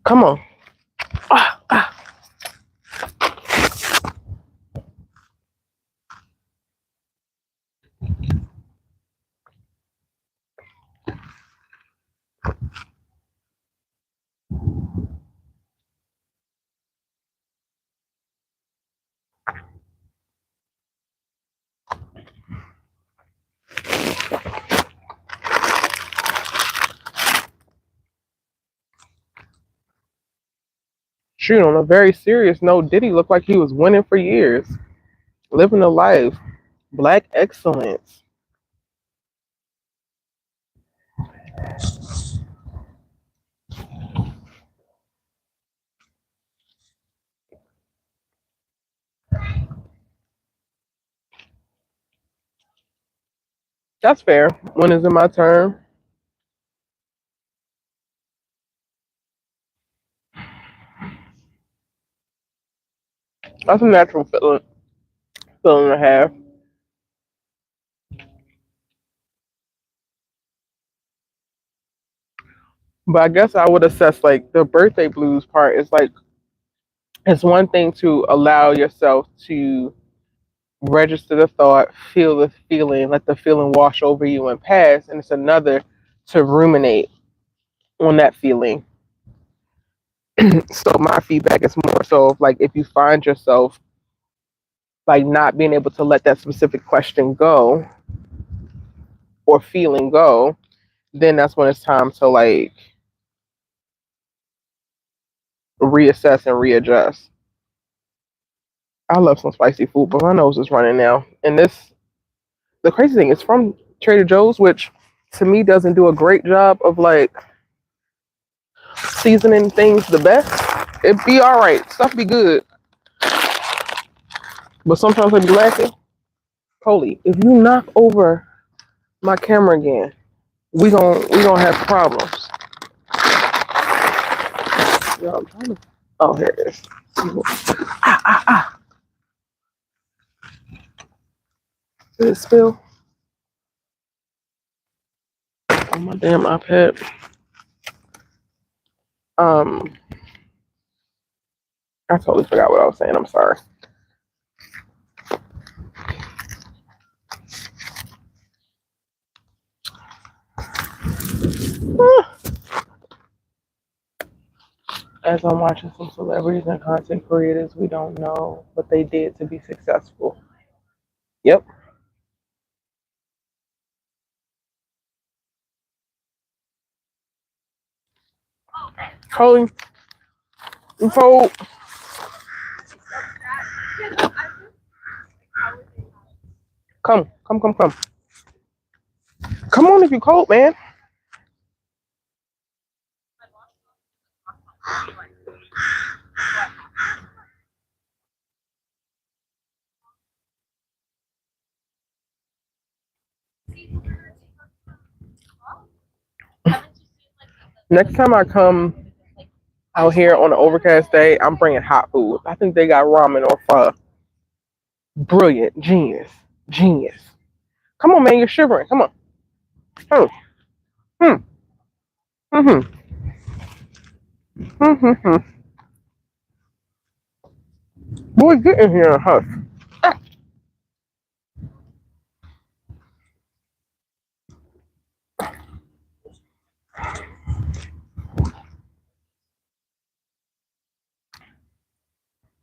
Come on. Ah, ah. Shoot, on a very serious note, Diddy looked like he was winning for years, living a life, black excellence. That's fair. When is it my turn? That's a natural feeling to have. But I guess I would assess like the birthday blues part is like it's one thing to allow yourself to register the thought, feel the feeling, let the feeling wash over you and pass, and it's another to ruminate on that feeling. So my feedback is more so of like if you find yourself like not being able to let that specific question go or feeling go, then that's when it's time to like reassess and readjust. I love some spicy food, but my nose is running now. And the crazy thing is from Trader Joe's, which to me doesn't do a great job of like seasoning things the best. It be all right, stuff be good, but sometimes I be lacking. Holy, if you knock over my camera again, we gonna have problems. Yo, I'm trying to. Oh, here it is. Ah ah ah! Did it spill on my damn iPad? Um, I totally forgot what I was saying. I'm sorry. As I'm watching some celebrities and content creators, we don't know what they did to be successful. Yep. Holy, so come. Come on if you cold, man. Next time I come out here on an overcast day, I'm bringing hot food. I think they got ramen or pho. Brilliant. Genius. Genius. Come on, man. You're shivering. Come on. Hmm. Hmm. Hmm. Hmm. Hmm. Boy, get in here and hush.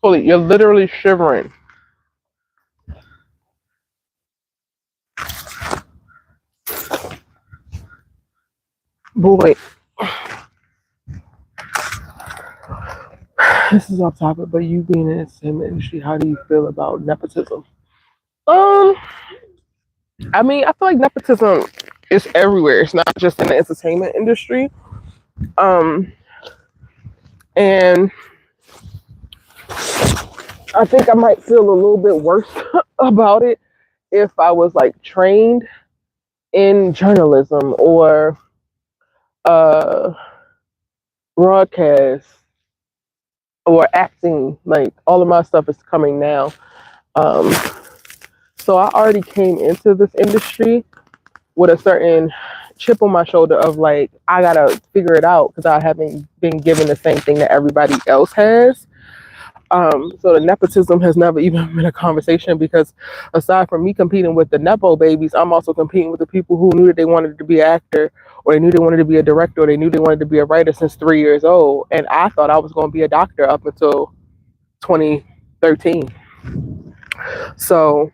Holy, you're literally shivering. Boy, this is off topic, but you being in the same industry, how do you feel about nepotism? Um, I mean, I feel like nepotism is everywhere. It's not just in the entertainment industry. Um, and I think I might feel a little bit worse about it if I was like trained in journalism or uh broadcast or acting. Like all of my stuff is coming now. Um, so I already came into this industry with a certain chip on my shoulder of like I gotta figure it out because I haven't been given the same thing that everybody else has. So the nepotism has never even been a conversation because aside from me competing with the nepo babies, I'm also competing with the people who knew that they wanted to be an actor or they knew they wanted to be a director or they knew they wanted to be a writer since 3 years old. And I thought I was going to be a doctor up until 2013. So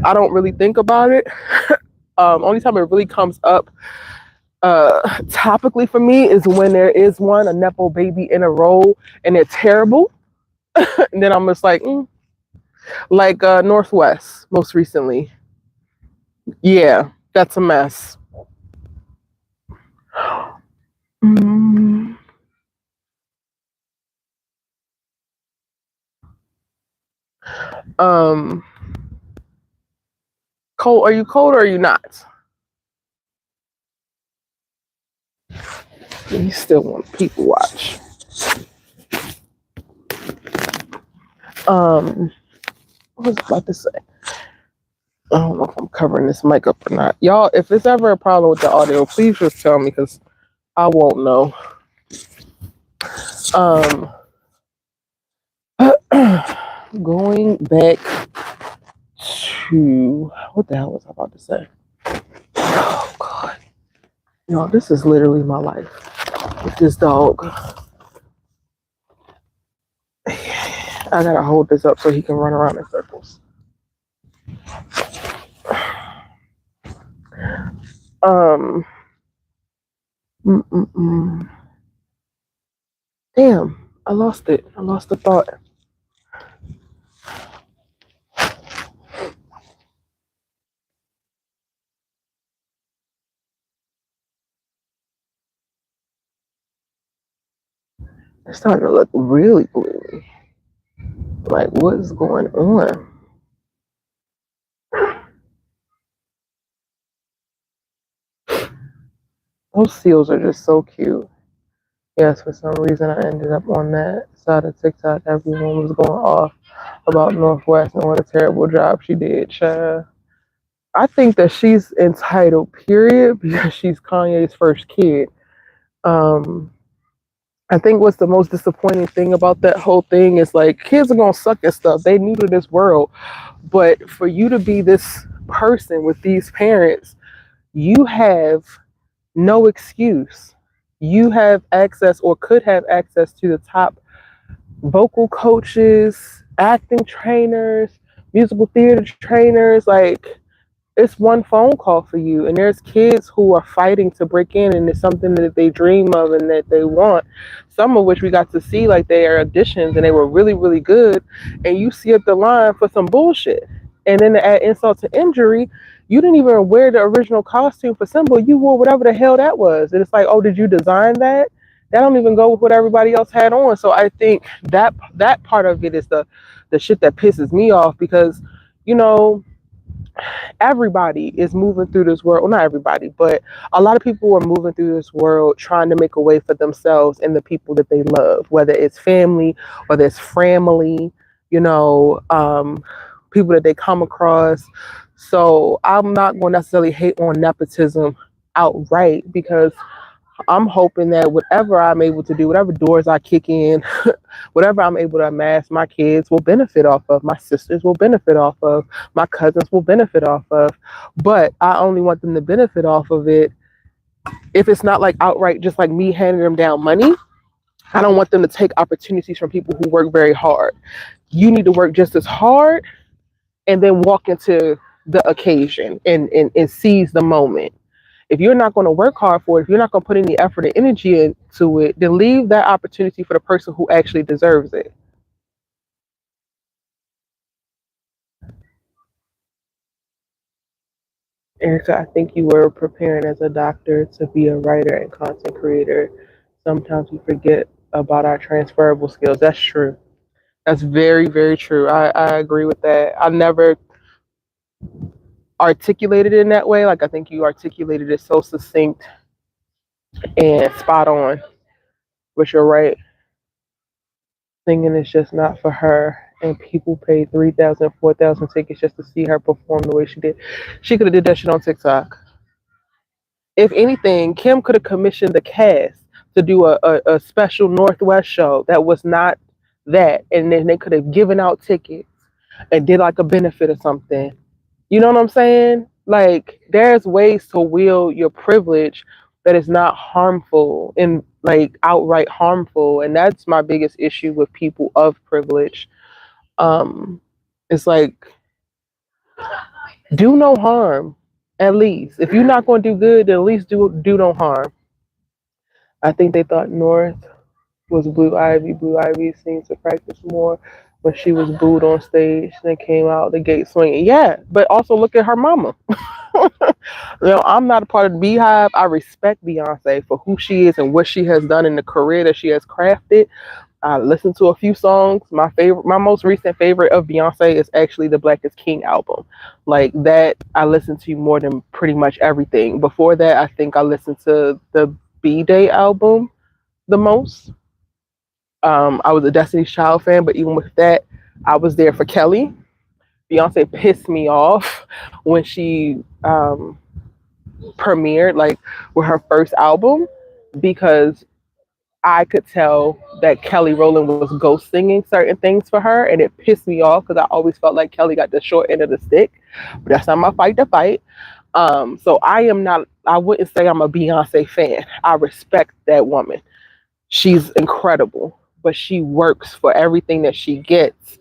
I don't really think about it. Only time it really comes up topically for me is when there is a nepo baby in a role and they're terrible. And then I'm just like, like Northwest most recently. Yeah, that's a mess. Mm, um, cold? Are you cold or are you not? You still want people watch. What was I about to say? I don't know if I'm covering this mic up or not. Y'all, if there's ever a problem with the audio, please just tell me because I won't know. Um, going back to what the hell was I about to say? Oh God, this is literally my life with this dog. I gotta hold this up so he can run around in circles. Um, Damn, I lost it. I lost the thought. It's starting to look really gloomy. Like, what is going on? Those seals are just so cute. Yes, for some reason I ended up on that side of TikTok. Everyone was going off about Northwest and what a terrible job she did, child. I think that she's entitled, period, because she's Kanye's first kid. Um, I think what's the most disappointing thing about that whole thing is like kids are gonna suck at stuff. They new to this world. But for you to be this person with these parents, you have no excuse. You have access or could have access to the top vocal coaches, acting trainers, musical theater trainers. Like, it's one phone call for you, and there's kids who are fighting to break in, and it's something that they dream of and that they want, some of which we got to see like they are auditions and they were really really good, and you see at the line for some bullshit, and then to add insult to injury, you didn't even wear the original costume for Symbol. You wore whatever the hell that was, and it's like, oh, did you design that? That don't even go with what everybody else had on. So I think that part of it is the shit that pisses me off, because you know everybody is moving through this world. Well, not everybody, but a lot of people are moving through this world trying to make a way for themselves and the people that they love, whether it's family, whether it's family, you know, people that they come across. So I'm not going to necessarily hate on nepotism outright, because I'm hoping that whatever I'm able to do, whatever doors I kick in, whatever I'm able to amass, my kids will benefit off of, my sisters will benefit off of, my cousins will benefit off of. But I only want them to benefit off of it if it's not like outright just like me handing them down money. I don't want them to take opportunities from people who work very hard. You need to work just as hard and then walk into the occasion and seize the moment. If you're not going to work hard for it, if you're not going to put any effort and energy into it, then leave that opportunity for the person who actually deserves it. Erica, I think you were preparing as a doctor to be a writer and content creator. Sometimes we forget about our transferable skills. That's true. That's very, very true. I agree with that. I never articulated it in that way. Like, I think you articulated it so succinct and spot on. But you're right. Singing is just not for her. And people paid 3,000, 4,000 tickets just to see her perform the way she did. She could have did that shit on TikTok. If anything, Kim could have commissioned the cast to do a special Northwest show that was not that. And then they could have given out tickets and did like a benefit or something. You know what I'm saying? Like, there's ways to wield your privilege that is not harmful and like outright harmful. And that's my biggest issue with people of privilege. Um, it's like, do no harm. At least, if you're not going to do good, then at least do no harm. I think they thought North was Blue Ivy. Blue Ivy seemed to practice more when she was booed on stage. Then came out the gate swinging. Yeah, but also look at her mama. I'm not a part of the Beehive. I respect Beyonce for who she is and what she has done in the career that she has crafted. I listened to a few songs. My most recent favorite of Beyonce is actually the Black is King album. Like that, I listened to more than pretty much everything. Before that, I think I listened to the B Day album the most. I was a Destiny's Child fan, but even with that, I was there for Kelly. Beyonce pissed me off when she premiered, like with her first album, because I could tell that Kelly Rowland was ghost singing certain things for her, and it pissed me off because I always felt like Kelly got the short end of the stick. But that's not my fight to fight. So I am not. I wouldn't say I'm a Beyonce fan. I respect that woman. She's incredible, but she works for everything that she gets,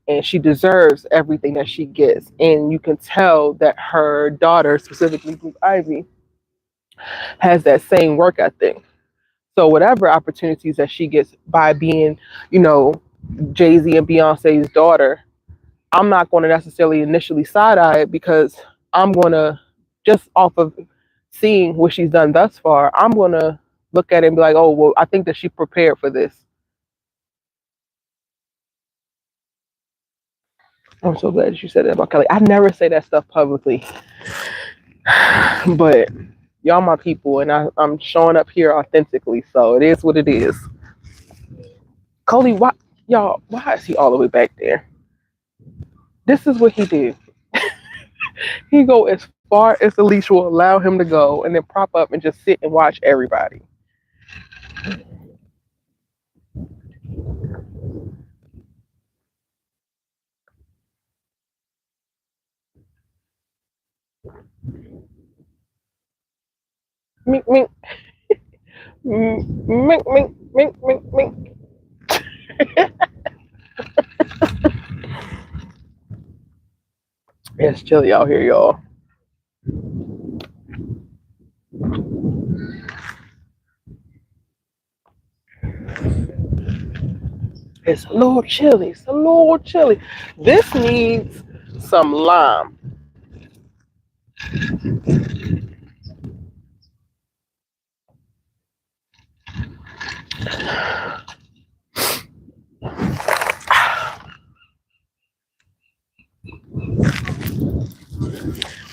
and she deserves everything that she gets. And you can tell that her daughter, specifically Blue Ivy, has that same work ethic. So whatever opportunities that she gets by being, you know, Jay-Z and Beyonce's daughter, I'm not going to necessarily initially side eye it, because I'm going to, just off of seeing what she's done thus far, I'm going to look at it and be like, oh, well, I think that she prepared for this. I'm so glad that you said that about Kelly. I never say that stuff publicly, but y'all my people, and I'm showing up here authentically, so it is what it is. Cody, why, y'all, why is he all the way back there? This is what he did. He go as far as the leash will allow him to go, and then prop up and just sit and watch everybody. Mink, mink, mink, mink, mink, mink, mink. It's chilly out here, y'all. It's a little chilly. It's a little chilly. This needs some lime.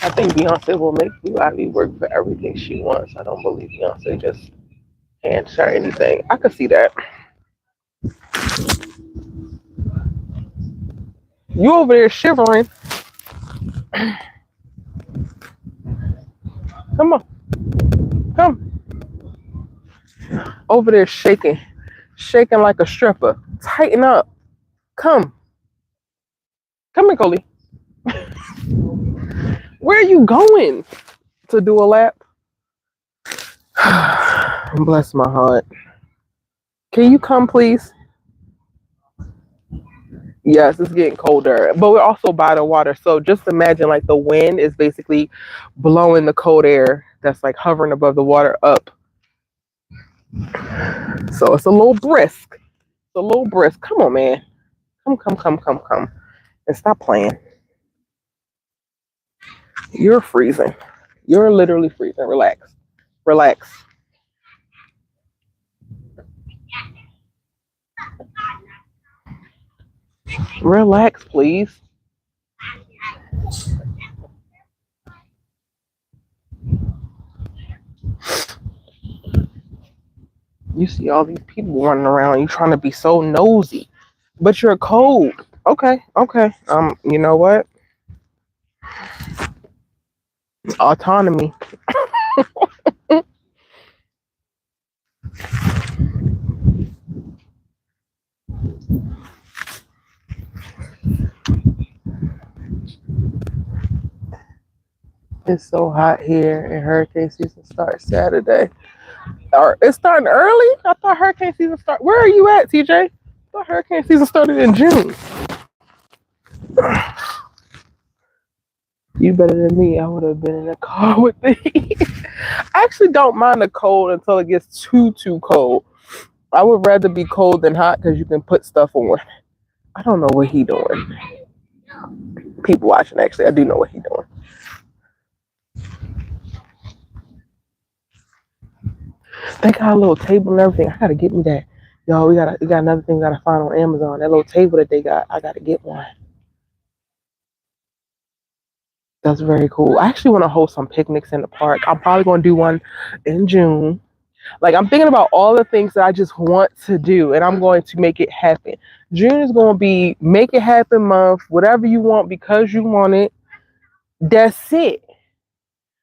I think Beyonce will make Ivy work for everything she wants. I don't believe Beyonce just can't share anything. I could see that. You over there shivering. Come on. Come. Over there shaking. Shaking like a stripper. Tighten up. Come. Come here, Coley. Where are you going? To do a lap? Bless my heart. Can you come, please? Yes, it's getting colder, but we're also by the water. So just imagine like the wind is basically blowing the cold air that's like hovering above the water up. So it's a little brisk. It's a little brisk. Come on, man. Come. And stop playing. You're freezing. You're literally freezing. Relax. Relax. Relax, please. You see all these people running around. You trying to be so nosy, but you're cold. Okay. You know what? Autonomy. It's so hot here, and hurricane season starts Saturday. Or it's starting early. I thought hurricane season start. Where are you at, TJ? I thought hurricane season started in June. You better than me. I would have been in a car with me. I actually don't mind the cold until it gets too cold. I would rather be cold than hot because you can put stuff on. I don't know what he doing. People watching, actually, I do know what he doing. They got a little table and everything. I gotta get me that. Yo, we got another thing we gotta find on Amazon. That little table that they got. I gotta get one. That's very cool. I actually want to host some picnics in the park. I'm probably going to do one in June. Like, I'm thinking about all the things that I just want to do, and I'm going to make it happen. June is going to be make it happen month, whatever you want because you want it. That's it.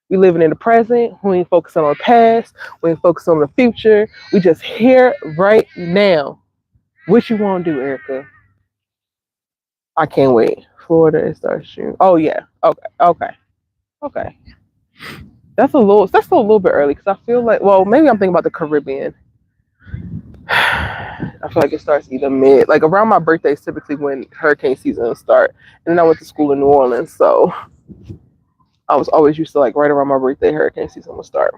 We living in the present. We ain't focusing on the past. We ain't focusing on the future. We just here right now. What you want to do, Erica? I can't wait. Florida, it starts June. Oh, yeah. Okay. That's a little bit early because I feel like, well, maybe I'm thinking about the Caribbean. I feel like it starts either mid, like around my birthday is typically when hurricane season will start. And then I went to school in New Orleans, so I was always used to like right around my birthday, hurricane season will start.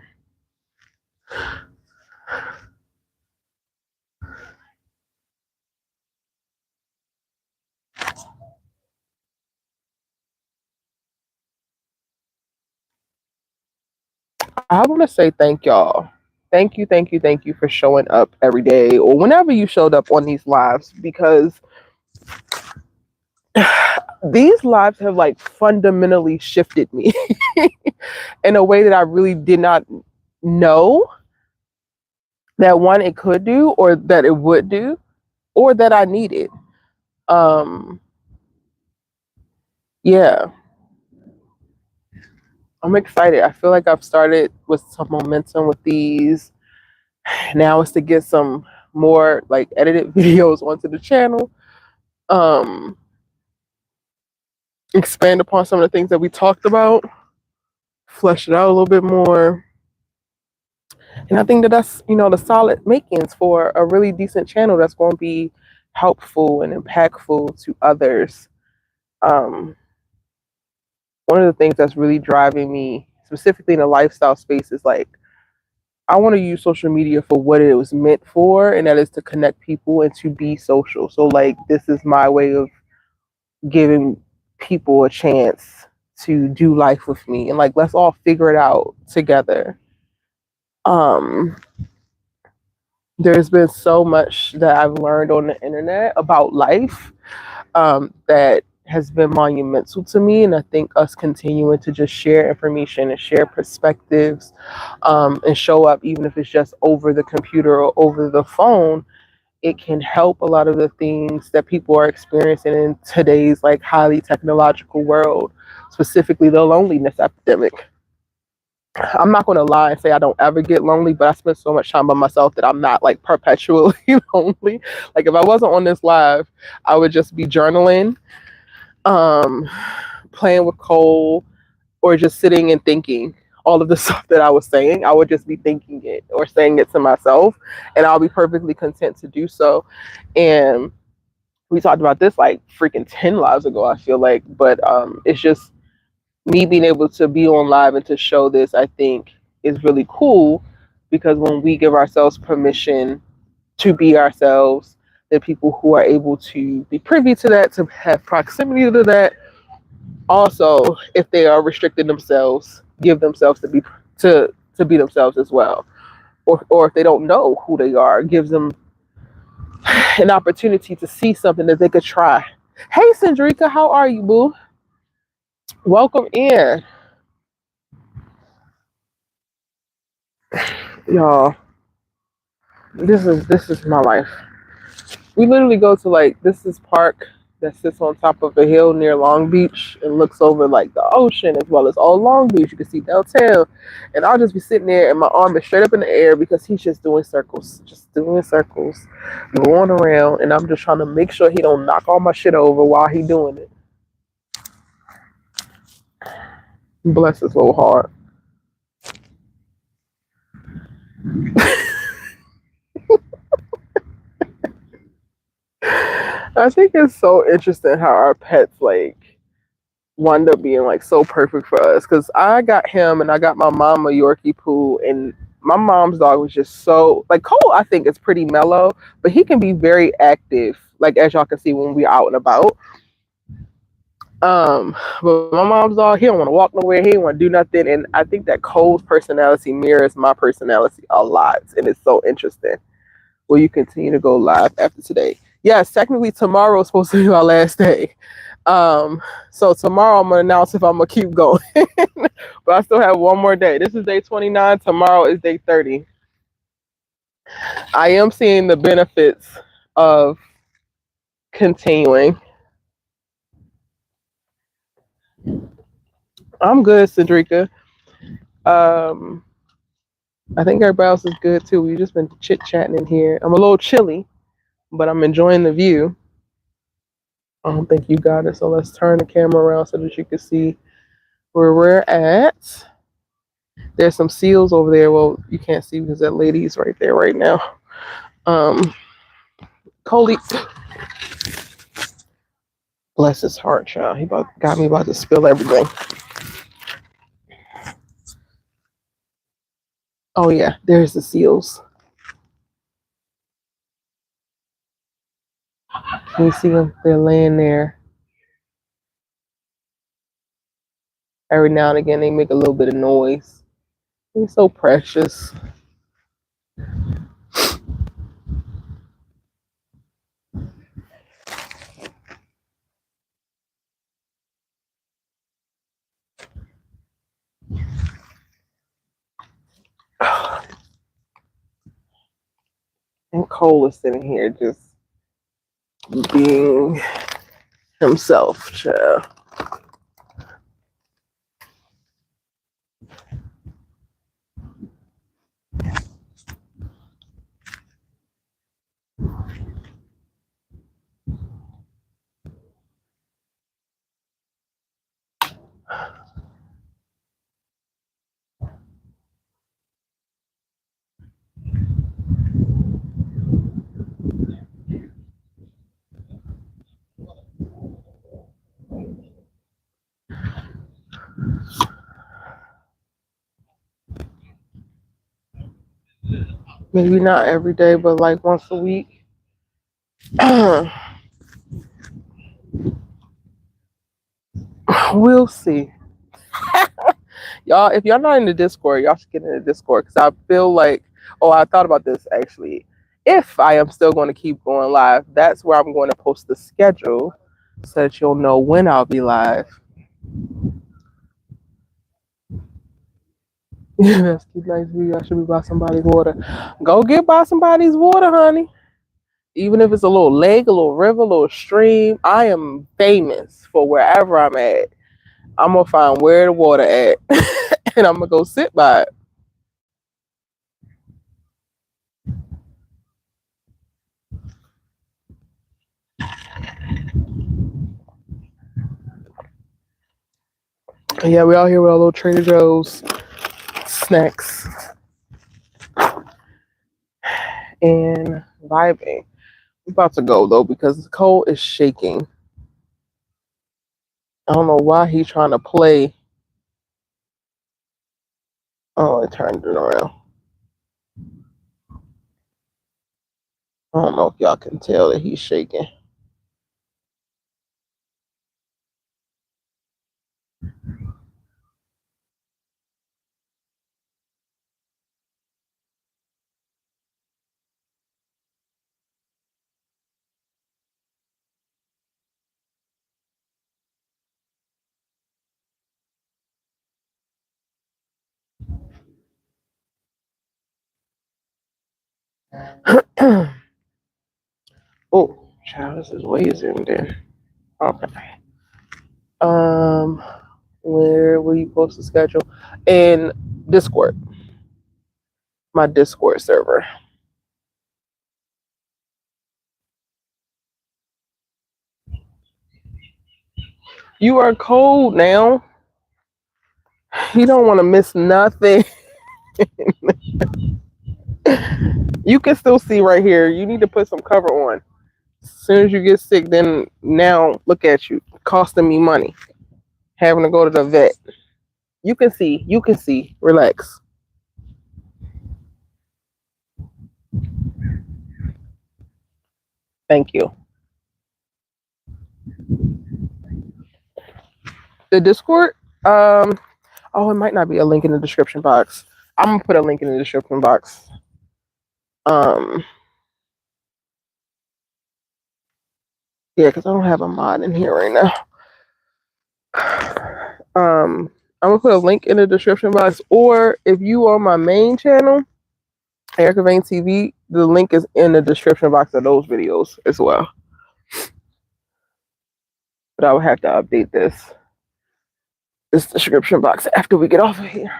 I want to say thank y'all. Thank you for showing up every day or whenever you showed up on these lives because these lives have like fundamentally shifted me in a way that I really did not know that one it could do or that it would do or that I needed. Um yeah, I'm excited. I feel like I've started with some momentum with these. Now it's to get some more like edited videos onto the channel. Um Expand upon some of the things that we talked about, flesh it out a little bit more. And I think that that's, the solid makings for a really decent channel that's going to be helpful and impactful to others. Um, One of the things that's really driving me, specifically in the lifestyle space, is like, I want to use social media for what it was meant for, and that is to connect people and to be social. So, like, this is my way of giving people a chance to do life with me, and like, let's all figure it out together. Um, there's been so much that I've learned on the internet about life that has been monumental to me. And I think us continuing to just share information and share perspectives, and show up, even if it's just over the computer or over the phone, it can help a lot of the things that people are experiencing in today's like highly technological world, specifically the loneliness epidemic. I'm not going to lie and say I don't ever get lonely, but I spend so much time by myself that I'm not like perpetually lonely. Like if I wasn't on this live, I would just be journaling, um, playing with Cole, or just sitting and thinking all of the stuff that I was saying. I would just be thinking it or saying it to myself, and I'll be perfectly content to do so. And we talked about this like freaking 10 lives ago, I feel like, but it's just me being able to be on live and to show this, I think, is really cool, because when we give ourselves permission to be ourselves, the people who are able to be privy to that, to have proximity to that, also, if they are restricting themselves, give themselves to be themselves as well. Or if they don't know who they are, gives them an opportunity to see something that they could try. Hey, Sandrika, how are you, boo? Welcome in, y'all. This is my life. We literally go to like this is park that sits on top of a hill near Long Beach and looks over like the ocean as well as all Long Beach. You can see downtown, and I'll just be sitting there and my arm is straight up in the air because he's just doing circles, going around, and I'm just trying to make sure he don't knock all my shit over while he doing it. Bless his little heart. I think it's so interesting how our pets like wound up being like so perfect for us, because I got him and I got my mom a Yorkie poo, and my mom's dog was just so like Cole. I think is pretty mellow, but he can be very active. Like as y'all can see when we out and about. But my mom's dog, he don't want to walk nowhere. He don't want to do nothing, and I think that Cole's personality mirrors my personality a lot, and it's so interesting. Will you continue to go live after today? Yes, technically tomorrow is supposed to be my last day. So tomorrow I'm gonna announce if I'm gonna keep going. But I still have one more day. This is day 29. Tomorrow is day 30. I am seeing the benefits of continuing. I'm good, Cedrica. Um, I think everybody else is good too. We've just been chit chatting in here. I'm a little chilly, but I'm enjoying the view. I don't think you got it, so let's turn the camera around so that you can see where we're at. There's some seals over there. Well, you can't see because that lady's right there right now. Coley, bless his heart, child. Got me about to spill everything. Oh yeah, there's the seals. Can you see them? They're laying there. Every now and again, they make a little bit of noise. They're so precious. And Cole is sitting here just being himself, child. Maybe not every day, but like once a week. We'll see. Y'all, if y'all not in the Discord, y'all should get in the Discord, because I feel like, oh, I thought about this actually. If I am still going to keep going live, that's where I'm going to post the schedule so that you'll know when I'll be live. That's a nice video. I should be by somebody's water. Go get by somebody's water, honey. Even if it's a little lake, a little river, a little stream. I am famous for wherever I'm at. I'm gonna find where the water at, and I'm gonna go sit by it. Yeah, we all here with our little Trader Joe's snacks and vibing. I'm about to go though because Cole is shaking. I don't know why he's trying to play. Oh, it turned it around. I don't know if y'all can tell that he's shaking. Oh, child, this is way zoomed in. Okay. Where will you post the schedule? In Discord. My Discord server. You are cold now. You don't want to miss nothing. You can still see right here. You need to put some cover on. As soon as you get sick, then now look at you, costing me money, having to go to the vet. You can see. You can see. Relax. Thank you. The Discord. Oh, it might not be a link in the description box. I'm gonna put a link in the description box. Yeah, because I don't have a mod in here right now. I'm gonna put a link in the description box, or if you are on my main channel, Erica Vane TV, the link is in the description box of those videos as well. But I would have to update this description box after we get off of here.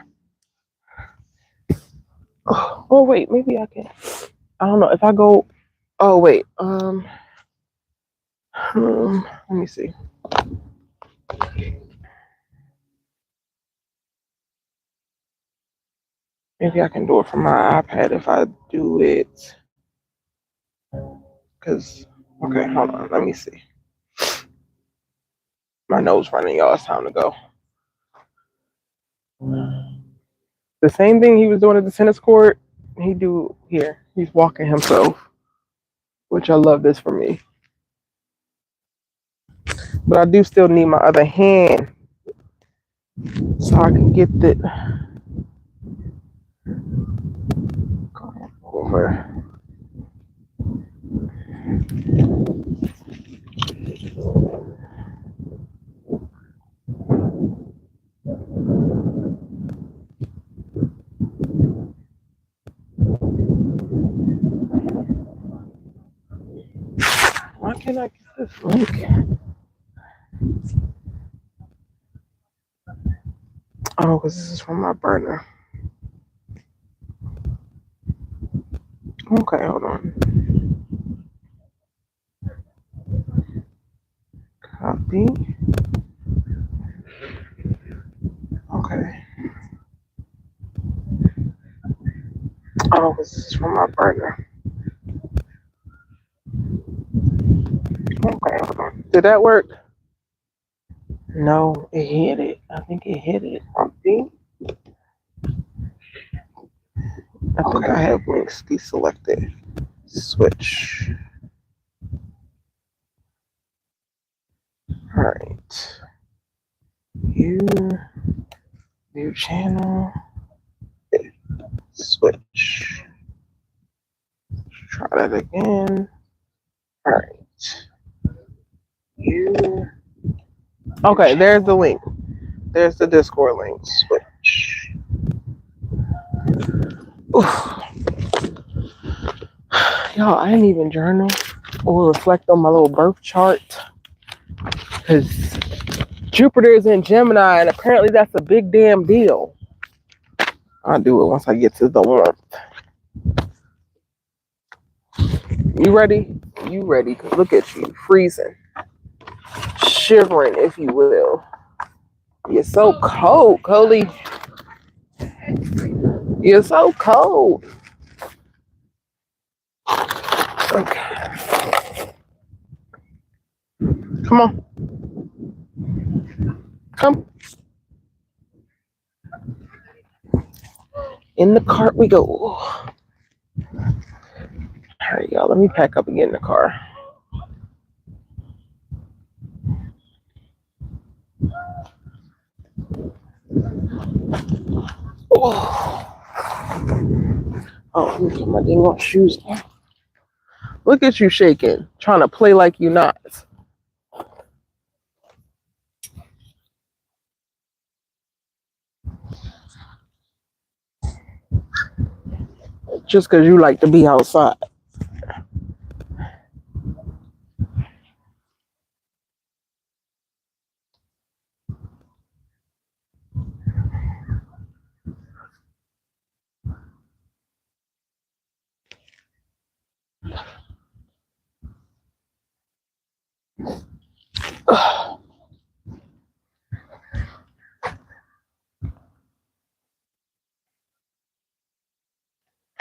Oh wait, maybe I can. I don't know if I go. Oh wait, let me see. Maybe I can do it from my iPad if I do it. Cause okay, hold on, let me see. My nose running, y'all. It's time to go. The same thing he was doing at the tennis court, he do here. He's walking himself, which I love this for me. But I do still need my other hand so I can get the over. Why can't I get this link? Oh, because this is from my burner. Okay, hold on. Copy. Okay. Oh, because this is from my burner. Okay, hold on. Did that work? No, it hit it. I think it hit it. Copy. I think I have links deselected. Switch. All right. View channel. Switch. Try that again. All right. Okay, there's the link. There's the Discord link. Oof. Y'all, I didn't even journal or reflect on my little birth chart because Jupiter is in Gemini and apparently that's a big damn deal. I'll do it once I get to the warmth. You ready? You ready? Cause look at you, freezing, shivering, if you will. You're so cold, Coley. You're so cold. Okay. Come on. Come. In the cart we go. All right, y'all. Let me pack up and get in the car. Oh, let me put my dang on shoes on. Look at you shaking, trying to play like you not. Just because you like to be outside.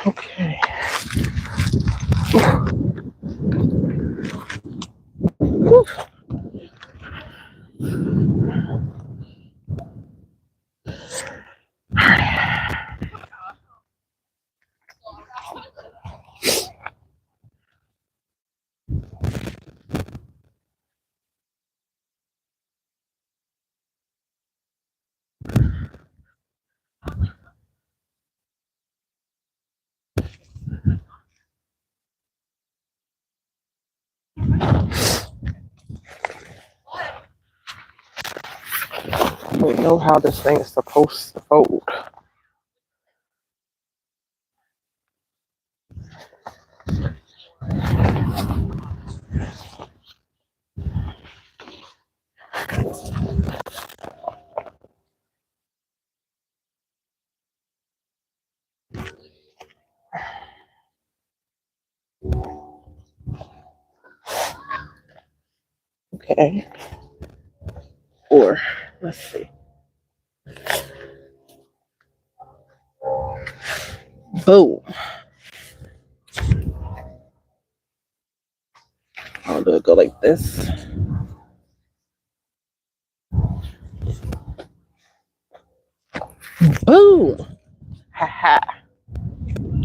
Okay. I don't know how this thing is supposed to fold. Okay. Or, let's see. Boom. I'll do it go like this. Boom. Haha.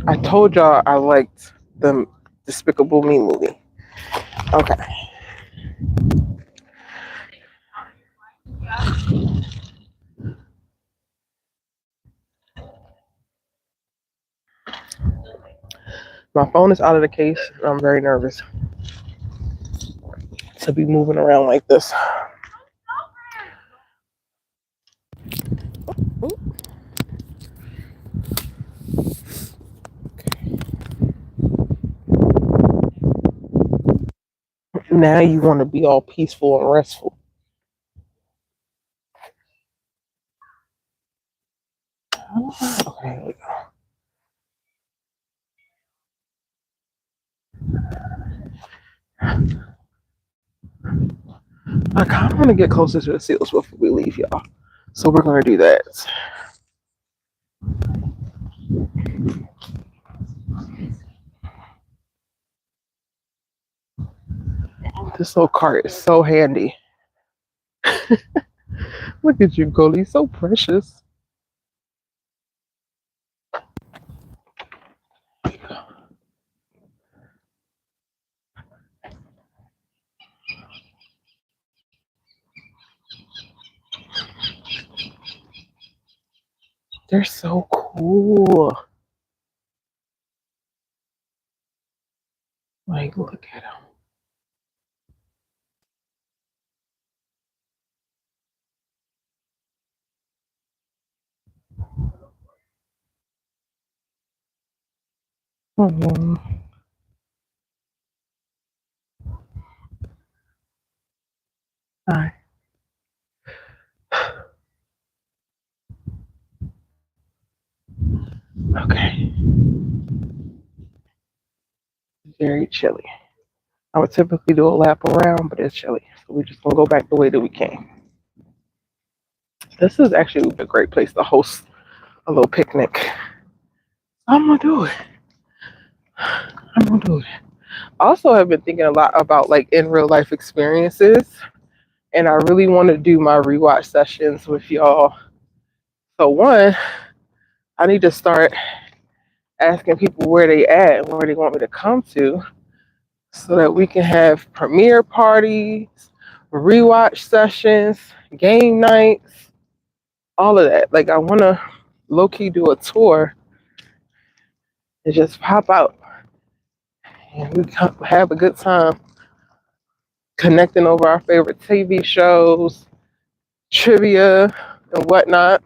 I told y'all I liked the Despicable Me movie. Okay. My phone is out of the case and I'm very nervous to be moving around like this. Now you want to be all peaceful and restful. Okay, here we go. I kind of want to get closer to the seals before we leave, y'all. So we're going to do that. This little cart is so handy. Look at you, Goldie. So precious. They're so cool. Like, look at them. Hmm. Hi. Okay. Very chilly. I would typically do a lap around, but it's chilly. So we're just gonna go back the way that we came. This is actually a great place to host a little picnic. I'm gonna do it. I'm gonna do it. Also, I've been thinking a lot about like in real life experiences, and I really want to do my rewatch sessions with y'all. So one, I need to start asking people where they at and where they want me to come to, so that we can have premiere parties, rewatch sessions, game nights, all of that. Like I want to low key do a tour and just pop out and we have a good time connecting over our favorite TV shows, trivia, and whatnot.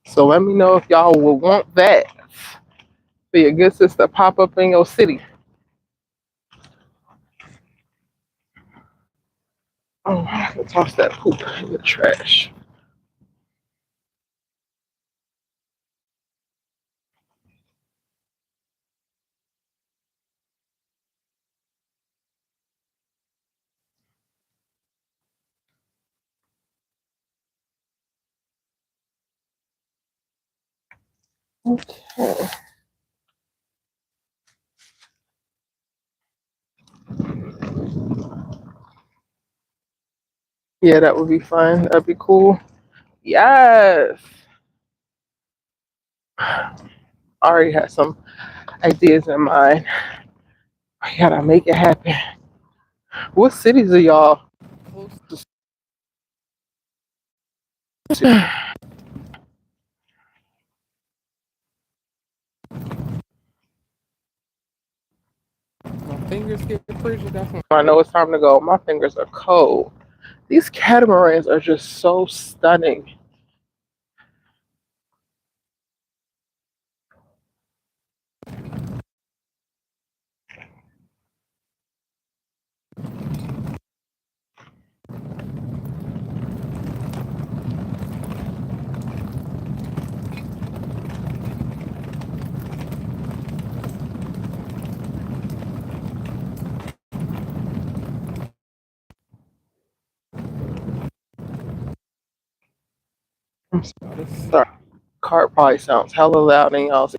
So let me know if y'all will want that for your good sister pop up in your city. Oh, I can toss that poop in the trash. Okay. Yeah, that would be fun. That'd be cool. Yes. I already had some ideas in mind. I gotta make it happen. What cities are y'all close to? My fingers get frigid. That's when I know it's time to go. My fingers are cold. These catamarans are just so stunning. I'm sorry. Car probably sounds hella loud in y'all's.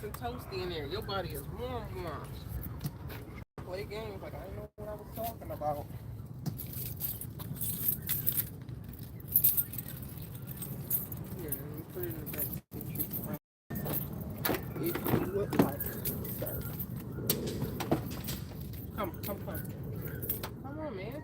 and toasty in there. Your body is warm. Play games like I didn't know what I was talking about. Here, let me put it in the back seat. If you would like, sir. Come. Come on, man.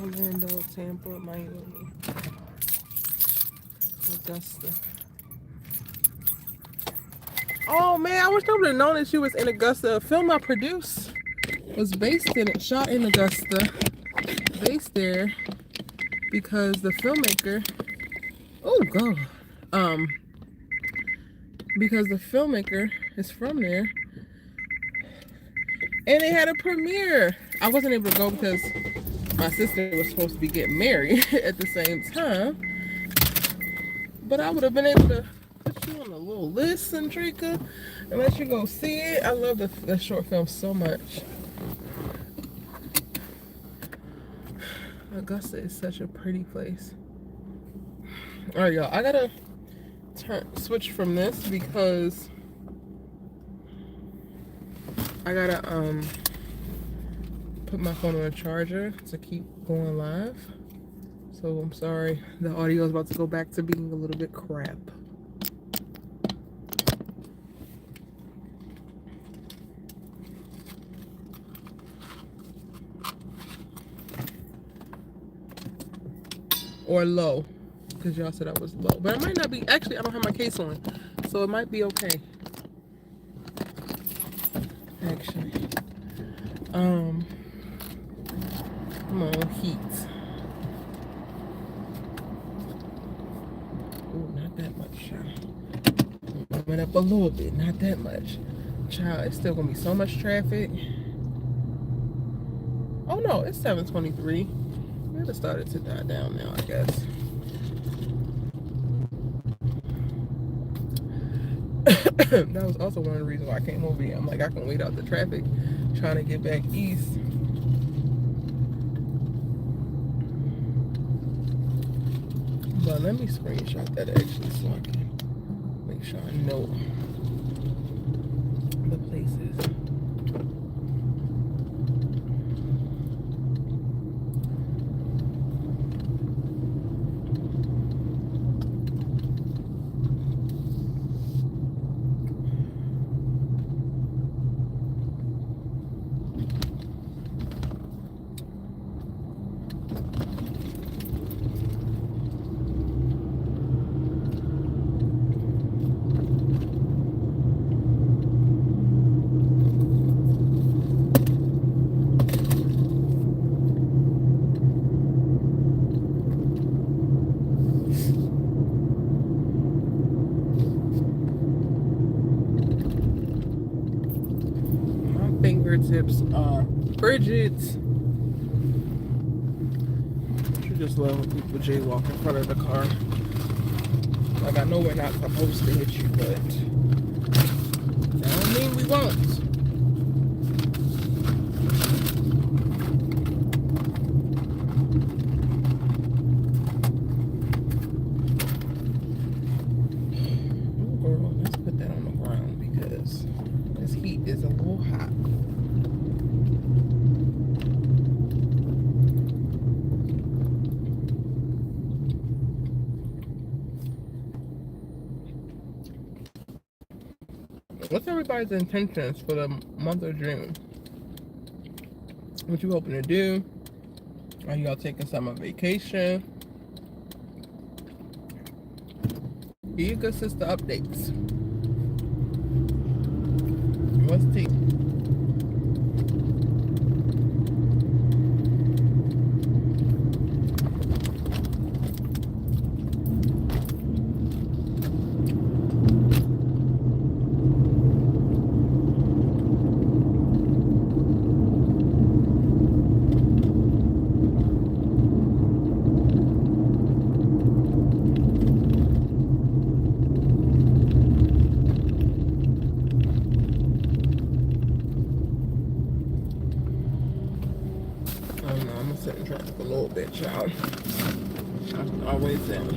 Orlando, Tampa, Miami, Augusta. Oh man, I wish I would have known that she was in Augusta. A film I produced was shot in Augusta, based there, because the filmmaker, because the filmmaker is from there, and they had a premiere. I wasn't able to go because my sister was supposed to be getting married at the same time, but I would have been able to put you on a little list, Centrica, and let you go see it. I love the short film so much. Augusta is such a pretty place. All right, y'all, I gotta switch from this because I gotta put my phone on a charger to keep going live. So I'm sorry, the audio is about to go back to being a little bit crap. Or low, because y'all said I was low. But it might not be. Actually, I don't have my case on, so it might be okay. Actually. Come on, heat. Ooh, not that much, child. Went up a little bit, not that much. Child, it's still gonna be so much traffic. Oh no, it's 7:23. It have started to die down now, I guess. That was also one of the reasons why I came over here. I'm like, I can wait out the traffic trying to get back east. But let me screenshot that actually so I can make sure I know the places. fingertips are frigid. You just love when people jaywalk in front of the car. Like, I know we're not supposed to hit you, but that don't mean we won't. Girl, let's put that on the ground because this heat is a little hot. What's everybody's intentions for the month of June? What you hoping to do? Are y'all taking summer vacation? Give your good sister updates. What's tea? Sit in traffic a little bit, child. I always am.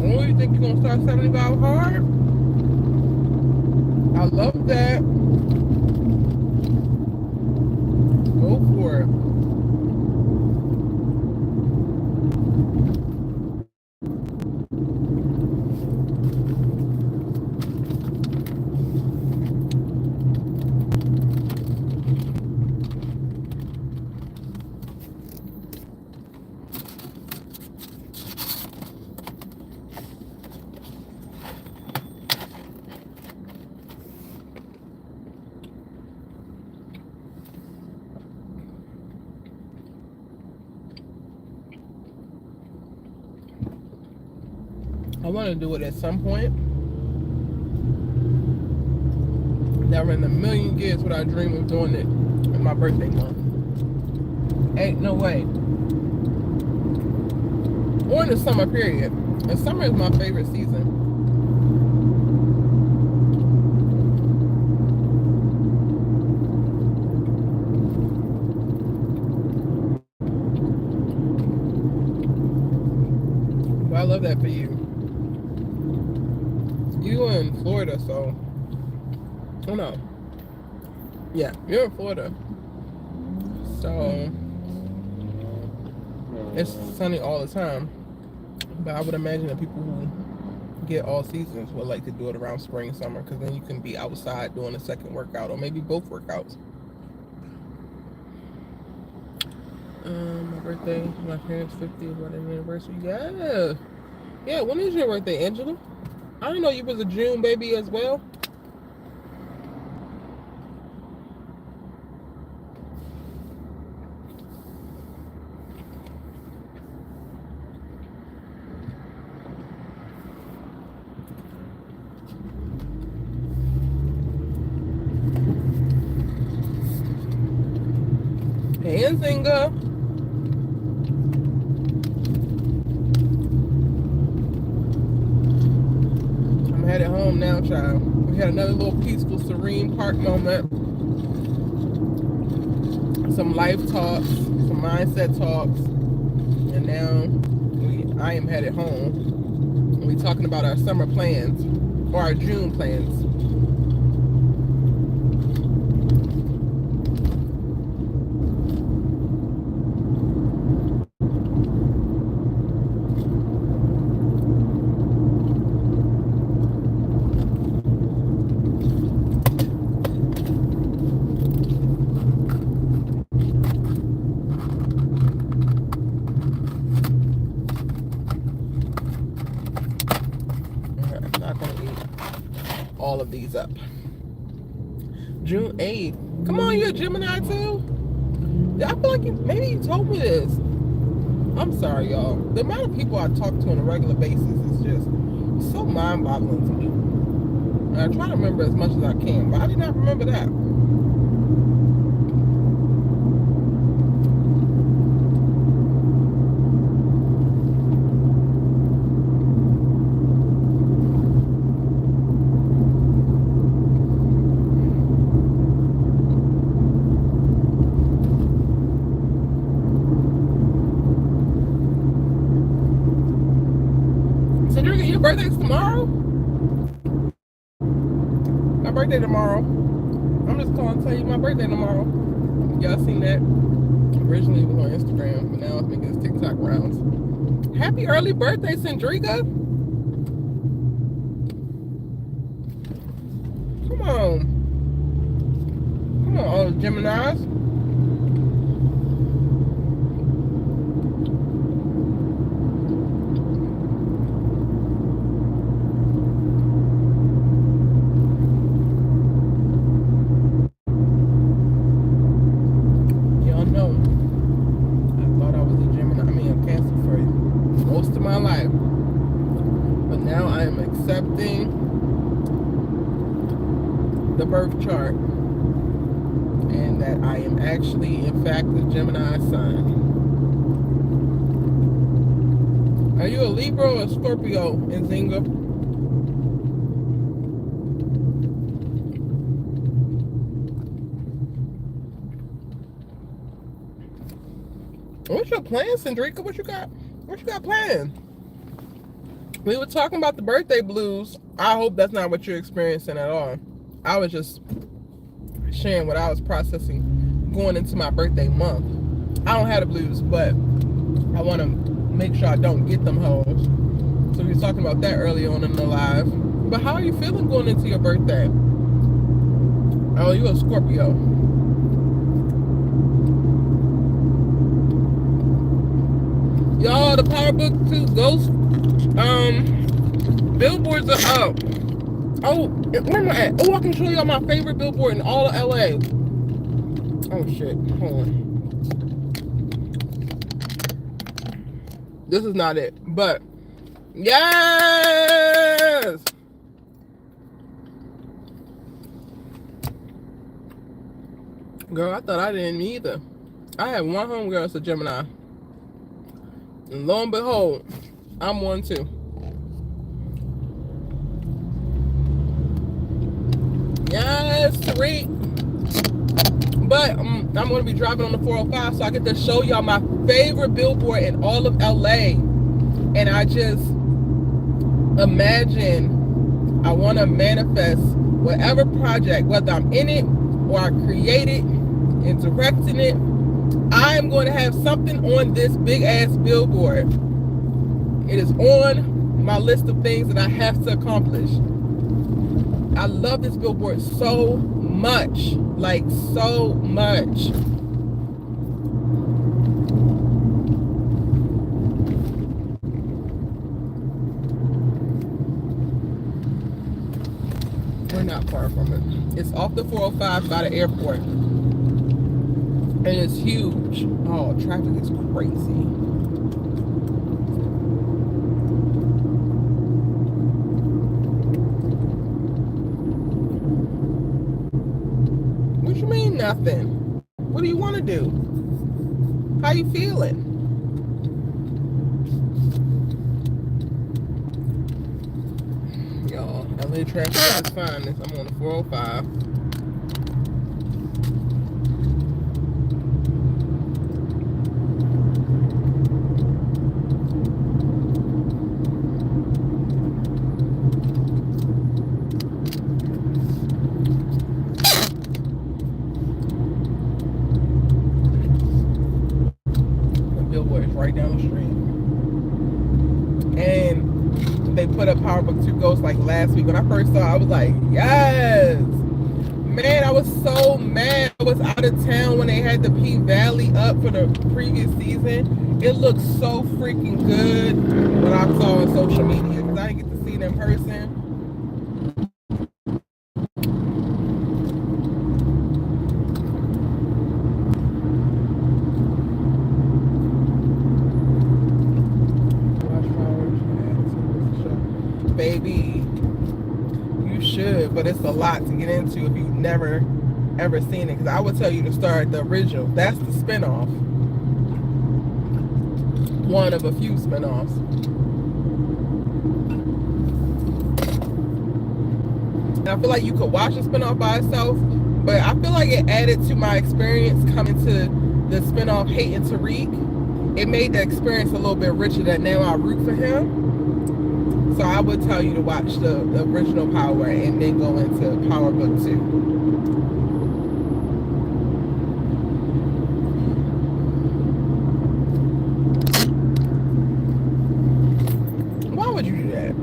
Oh, you think you're gonna start 75 hard? I love that. Go for it. I want to do it at some point. Never in a million years would I dream of doing it in my birthday month. Ain't no way. Or in the summer period. And summer is my favorite season. But I love that for you. You in Florida, so oh no. Yeah, you're in Florida. So it's sunny all the time. But I would imagine that people who get all seasons would like to do it around spring, summer, because then you can be outside doing a second workout or maybe both workouts. My birthday, my parents' 50th wedding anniversary. Yeah. Yeah, when is your birthday, Angela? I didn't know you was a June baby as well. Hey, Nzinga. I'm headed home now, child. We had another little peaceful, serene park moment. Some life talks, some mindset talks. And now I am headed home. We're talking about our summer plans or our June plans. I'm not going to eat all of these up. June 8th. Come on, you're a Gemini too? I feel like maybe you told me this. I'm sorry, y'all. The amount of people I talk to on a regular basis is just so mind-boggling to me. And I try to remember as much as I can, but I did not remember that. Cedrica, your birthday's tomorrow? My birthday tomorrow. I'm just calling to tell you my birthday tomorrow. Y'all seen that? Originally it was on Instagram, but now it's making its TikTok rounds. Happy early birthday, Cedrica. Come on. Come on, all the Geminis. The birth chart, and that I am actually, in fact, the Gemini sun. Are you a Libra or a Scorpio, Nzinga? What's your plan, Cendrika? What you got? What you got planned? We were talking about the birthday blues. I hope that's not what you're experiencing at all. I was just sharing what I was processing going into my birthday month. I don't have the blues, but I want to make sure I don't get them hoes. So we were talking about that early on in the live. But how are you feeling going into your birthday? Oh, you a Scorpio. Y'all, the Power Book 2 Ghost billboards are up. Oh, where am I at? Oh, I can show y'all my favorite billboard in all of LA. Oh shit, hold on. This is not it, but yes! Girl, I thought I didn't either. I have one homegirl that's a Gemini. And lo and behold, I'm one too. Yes, Tariq. But I'm going to be driving on the 405, so I get to show y'all my favorite billboard in all of LA. And I just imagine I want to manifest whatever project, whether I'm in it or I create it and directing it. I am going to have something on this big ass billboard. It is on my list of things that I have to accomplish. I love this billboard so much, like so much. We're not far from it. It's off the 405 by the airport. And it's huge. Oh, traffic is crazy. What you mean nothing? What do you want to do? How you feeling? Y'all, LA traffic is fine. I'm on the 405. Right down the street. And they put up Power Book 2 Ghost like last week. When I first saw it, I was like, yes! Man, I was so mad. I was out of town when they had the P Valley up for the previous season. It looked so freaking good when I saw on social media because I didn't get to see it in person. baby, you should, but it's a lot to get into if you've never ever seen it. Because I would tell you to start the original. That's the spinoff. One of a few spinoffs. And I feel like you could watch a spinoff by itself, but I feel like it added to my experience coming to the spinoff Hating Tariq. It made the experience a little bit richer that now I root for him. So I would tell you to watch the original Power and then go into Power Book 2. Why would you do that?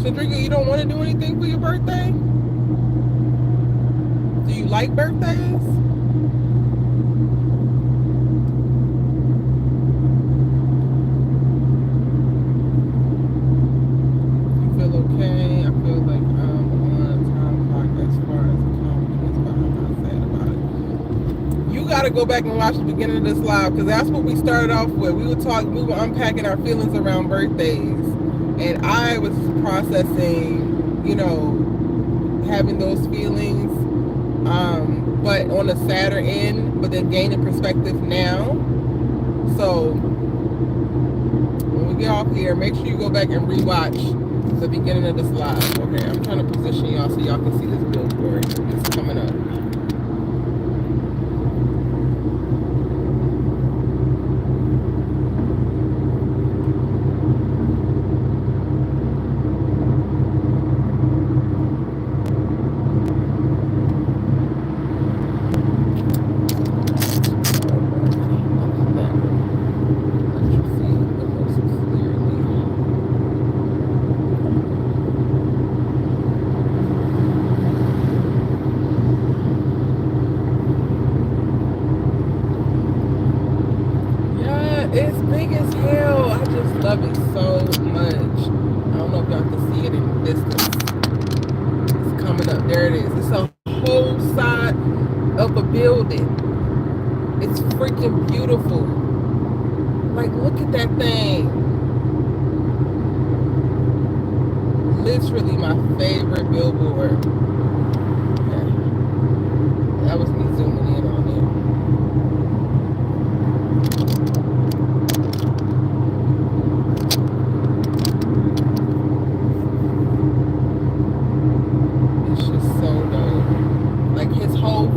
Cedrica, you don't want to do anything for your birthday? Do you like birthdays? You feel okay? I feel like I'm on a time clock as far as accomplishments, but I'm not sad about it. You gotta go back and watch the beginning of this live, because that's what we started off with. We were unpacking our feelings around birthdays. And I was processing, you know, having those feelings, but on a sadder end, but then gaining perspective now. So when we get off here, make sure you go back and rewatch the beginning of this live. Okay, I'm trying to position y'all so y'all can see this billboard. It's coming up. It's big as hell. I just love it so much. I don't know if y'all can see it in the distance. It's coming up. There it is. It's a whole side of a building. It's freaking beautiful. Like, look at that thing. Literally my favorite billboard. Okay. That was me zooming in on it.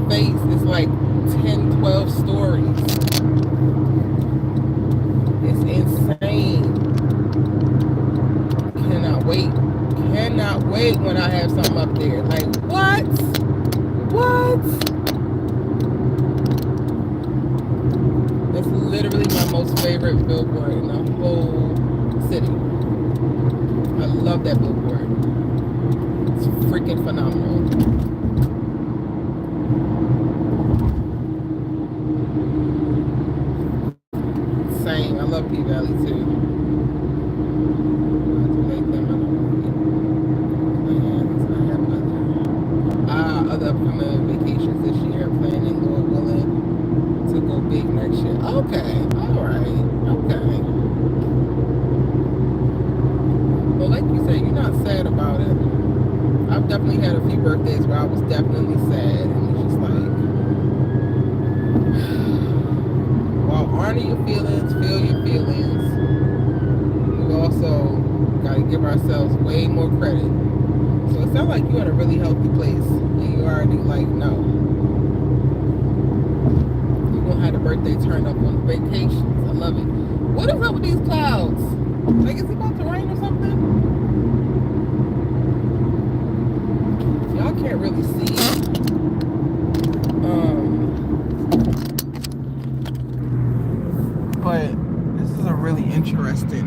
Face is like 10, 12 stories. It's insane. Cannot wait. Cannot wait when I have something up there. Like, what? What? That's literally my most favorite billboard in the whole city. I love that billboard. It's freaking phenomenal. Same. I love P-Valley too. Other upcoming vacations this year, planning, Lord willing, to go big next year. Okay. Alright. Okay. Well, like you said, you're not sad about it. I've definitely had a few birthdays where I was definitely sad, and it's just like, while honor your feelings, feel your feelings, we also got to give ourselves way more credit. So it sounds like you're in a really healthy place, and you already like, no, you're going to have the birthday turned up on vacations. I love it. What is up with these clouds? Like, is it about to rain or something? Y'all can't really see. But this is a really interesting,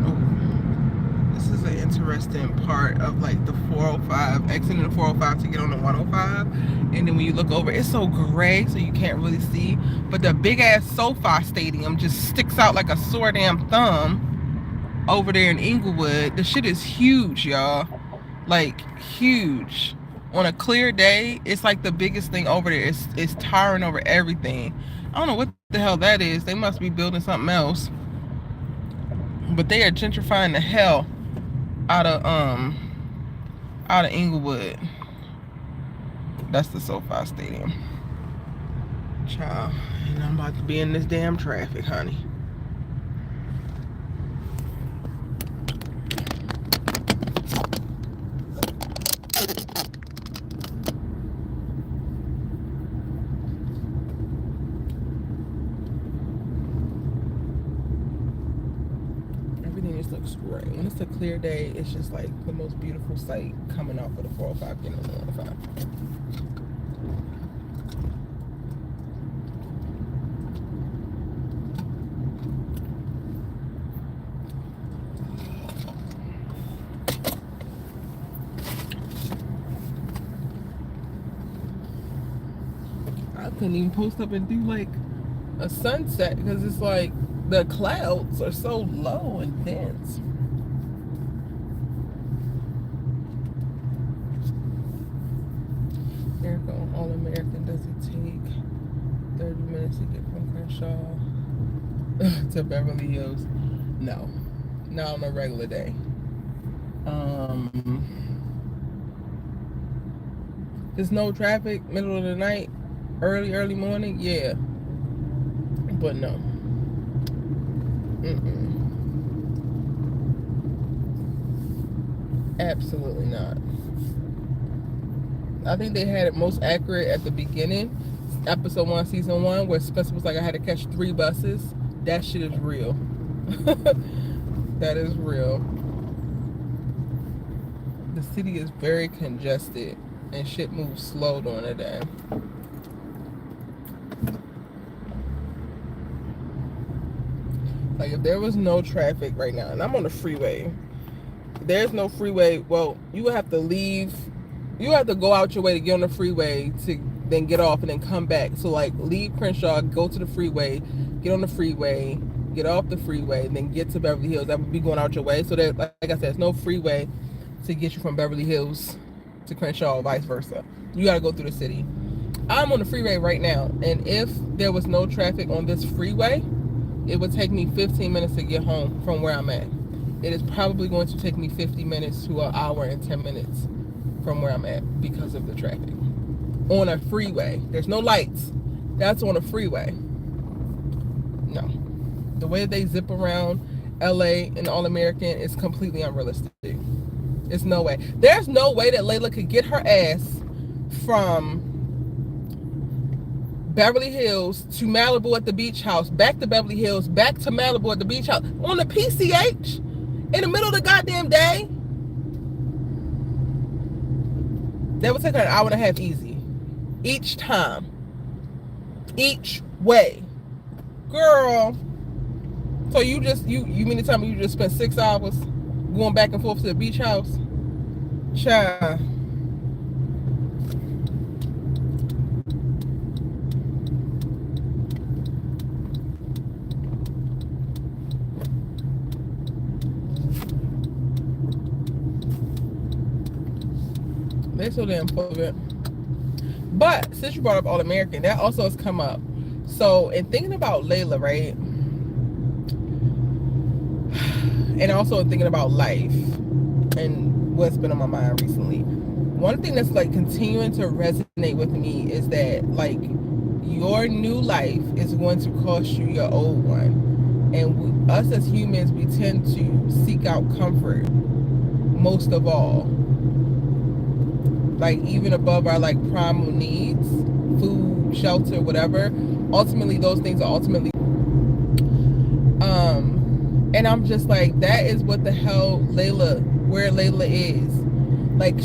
part of like the 405, exiting the 405 to get on the 105. And then when you look over, it's so gray, so you can't really see. But the big ass SoFi Stadium just sticks out like a sore damn thumb over there in Inglewood. The shit is huge, y'all. Like, huge. On a clear day, it's like the biggest thing over there. It's towering over everything. I don't know what the hell that is. They must be building something else. But they are gentrifying the hell out of Inglewood. That's the SoFi Stadium. Child, and I'm about to be in this damn traffic, honey. Everything just looks great. When it's a clear day, it's just like the most beautiful sight coming off of the 405, getting on the 105. I couldn't even post up and do like a sunset because it's like the clouds are so low and dense. There you go. All American. Does it take 30 minutes to get from Crenshaw to Beverly Hills? No. Not on a regular day. There's no traffic, middle of the night, early morning, yeah. But no. Absolutely not. I think they had it most accurate at the beginning, episode 1, season 1, where Spencer was like, I had to catch 3 buses. That shit is real. That is real. The city is very congested and shit moves slow during the day. Like if there was no traffic right now, and I'm on the freeway, if there's no freeway, well, you would have to leave. You have to go out your way to get on the freeway to then get off and then come back. So like leave Crenshaw, go to the freeway, get on the freeway, get off the freeway, and then get to Beverly Hills. That would be going out your way. So that, like I said, there's no freeway to get you from Beverly Hills to Crenshaw or vice versa. You got to go through the city. I'm on the freeway right now, and if there was no traffic on this freeway, it would take me 15 minutes to get home from where I'm at. It is probably going to take me 50 minutes to an hour and 10 minutes from where I'm at because of the traffic. On a freeway. There's no lights. That's on a freeway. No. The way they zip around LA and All American is completely unrealistic. It's no way. There's no way that Layla could get her ass from Beverly Hills to Malibu at the beach house, back to Beverly Hills, back to Malibu at the beach house on the PCH in the middle of the goddamn day. That would take her an hour and a half easy. Each time. Each way. Girl. So you mean to tell me you just spent 6 hours going back and forth to the beach house? Child. They're so damn full of it. But since you brought up All American, that also has come up. So in thinking about Layla, right? And also thinking about life and what's been on my mind recently. One thing that's like continuing to resonate with me is that like your new life is going to cost you your old one. And us as humans, we tend to seek out comfort most of all. Like even above our like primal needs, food, shelter, whatever. Ultimately, those things are ultimately. And I'm just like, that is what the hell where Layla is. Like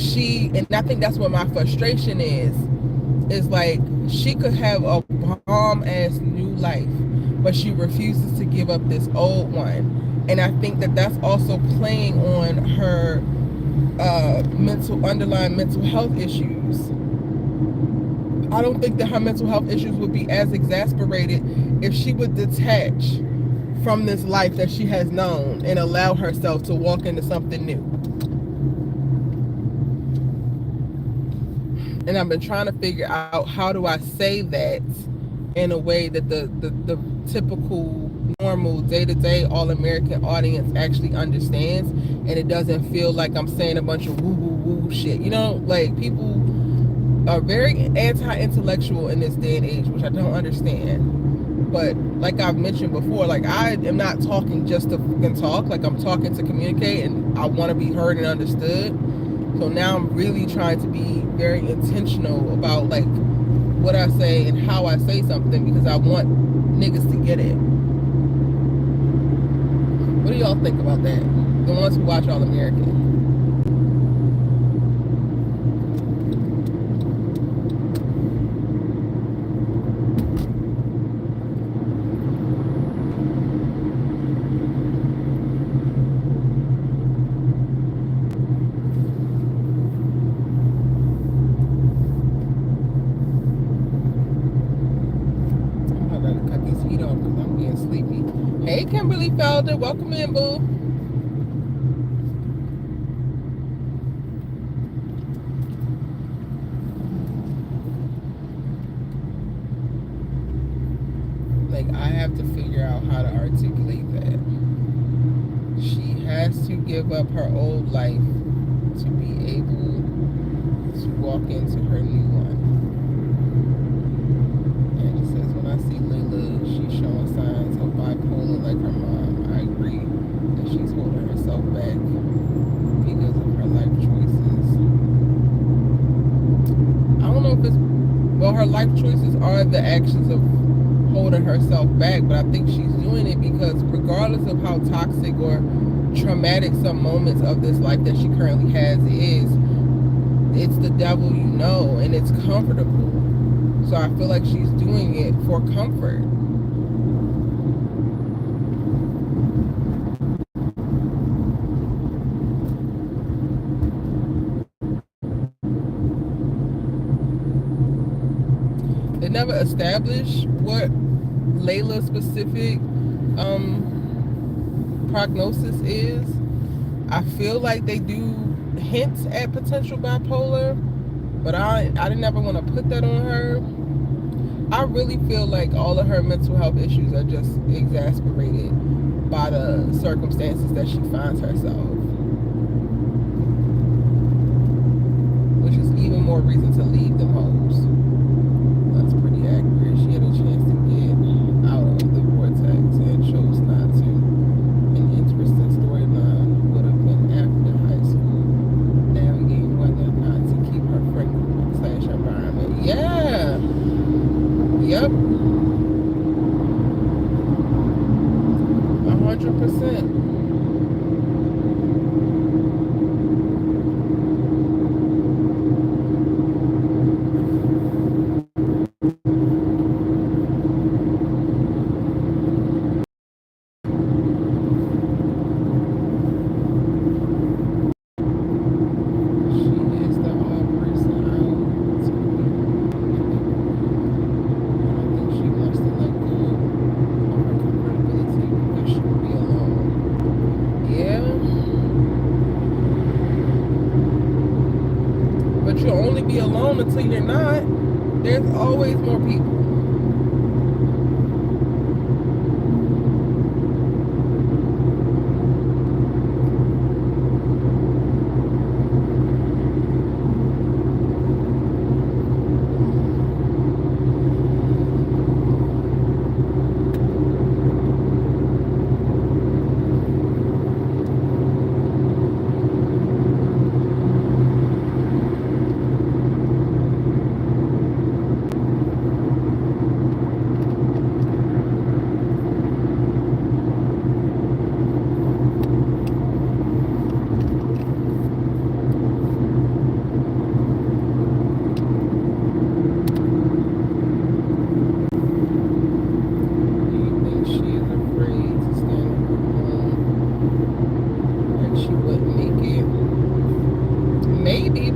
and I think that's what my frustration is like she could have a bomb ass new life, but she refuses to give up this old one. And I think that that's also playing on her underlying mental health issues. I don't think that her mental health issues would be as exasperated if she would detach from this life that she has known and allow herself to walk into something new. And I've been trying to figure out, how do I say that in a way that the typical, normal, day-to-day, all-American audience actually understands, and it doesn't feel like I'm saying a bunch of woo-woo-woo shit. You know, like, people are very anti-intellectual in this day and age, which I don't understand. But like I've mentioned before, like, I am not talking just to fucking talk. Like, I'm talking to communicate, and I want to be heard and understood. So now I'm really trying to be very intentional about, like, what I say and how I say something, because I want niggas to get it. What do y'all think about that? The ones who watch All American. Hey, Kimberly Felder, welcome in, boo. Like, I have to figure out how to articulate that. She has to give up her old life to be able to walk into her new one. And it says, when I see Layla, she's showing signs of bipolar like her mom. I agree that she's holding herself back because of her life choices. I don't know if it's, well, her life choices are the actions of holding herself back, but I think she's doing it because regardless of how toxic or traumatic some moments of this life that she currently has is, it's the devil, you know, and it's comfortable. So I feel like she's doing it for comfort. They never established what Layla's specific prognosis is. I feel like they do hints at potential bipolar, but I didn't ever want to put that on her. I really feel like all of her mental health issues are just exasperated by the circumstances that she finds herself, which is even more reason to leave them hoes. That's pretty accurate. She had a chance to get out of the vortex and chose not to. An interesting storyline would have been after high school, navigating whether or not to keep her friend group / environment. Yeah. Yep. 100%. Be alone until you're not. There's always more people.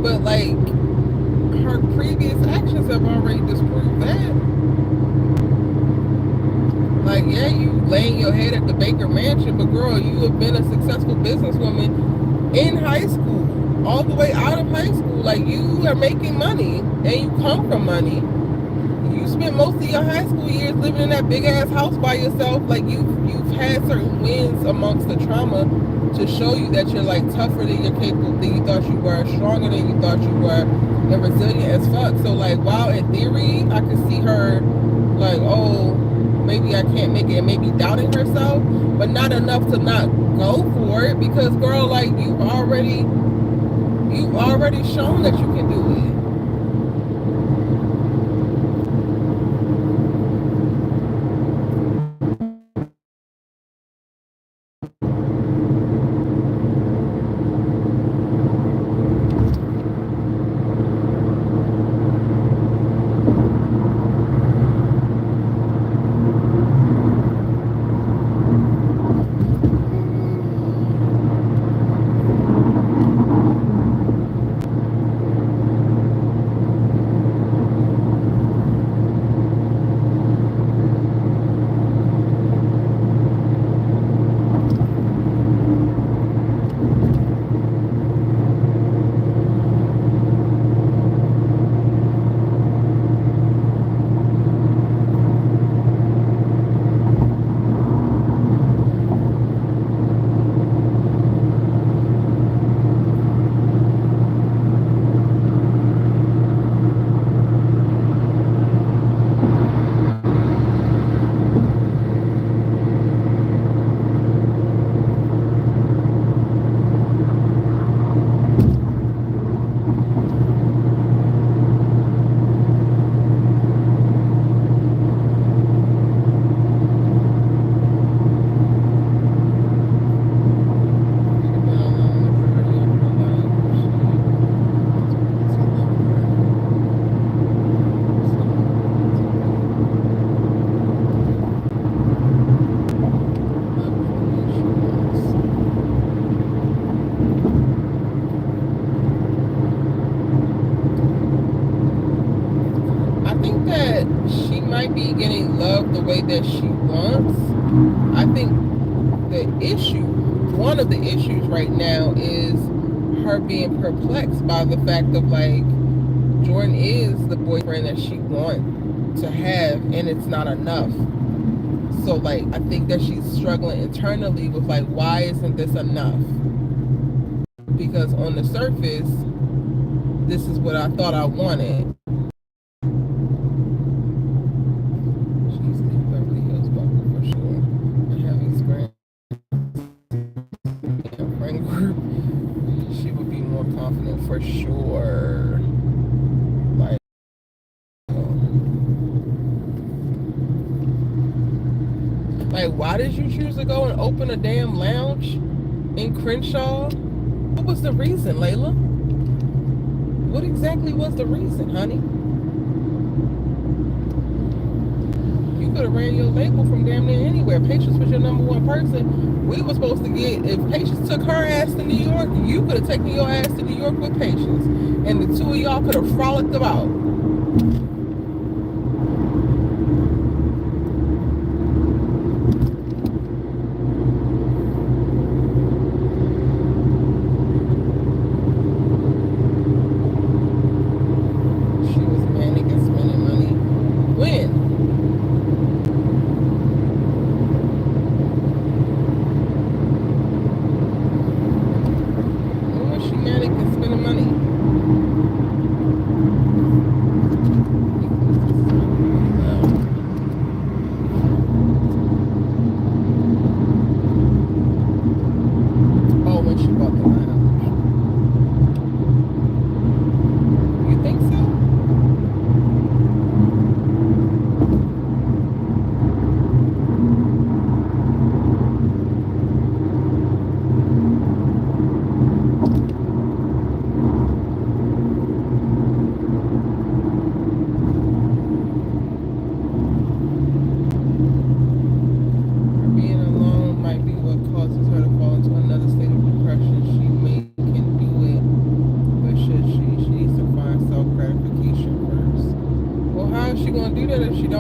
But like, her previous actions have already disproved that. Like, yeah, you laying your head at the Baker Mansion, but girl, you have been a successful businesswoman in high school. all the way out of high school. Like, you are making money and you come from money. You spent most of your high school years living in that big ass house by yourself. Like, you've had certain wins amongst the trauma to show you that you're like tougher than you're capable than you thought you were, stronger than you thought you were, and resilient as fuck. So like, while in theory I could see her like, oh, maybe I can't make it, and maybe doubting herself, but not enough to not go for it, because girl, like, you've already shown that you can do it. Might be getting love the way that she wants. I think one of the issues right now is her being perplexed by the fact of like, Jordan is the boyfriend that she wants to have, and it's not enough. So like, I think that she's struggling internally with like, why isn't this enough? Because on the surface, this is what I thought I wanted. She would be more confident for sure. Like, why did you choose to go and open a damn lounge in Crenshaw? What was the reason, Layla? What exactly was the reason, honey? You could have ran your label from damn near anywhere. Patience was your number one person. We were supposed to get, if Patience took her ass to New York, you could have taken your ass to New York with Patience. And the two of y'all could have frolicked about. She was manic and spending money. When?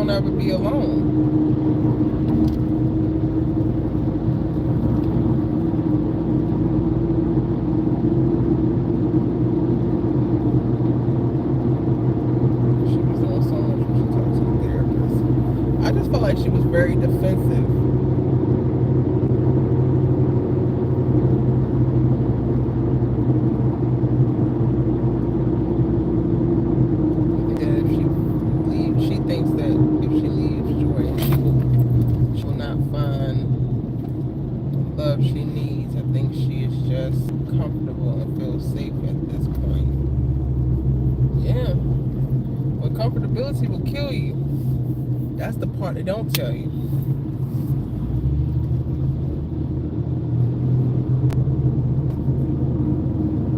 Ever be alone. comfortable and feel safe at this point. Yeah. But comfortability will kill you. That's the part they don't tell you.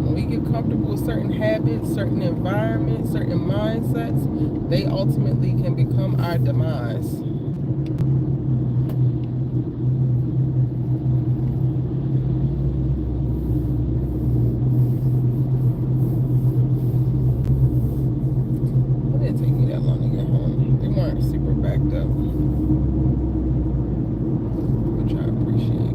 When we get comfortable with certain habits, certain environments, certain mindsets, they ultimately can become our demise. It didn't take me that long to get home. They weren't super backed up, which I appreciate.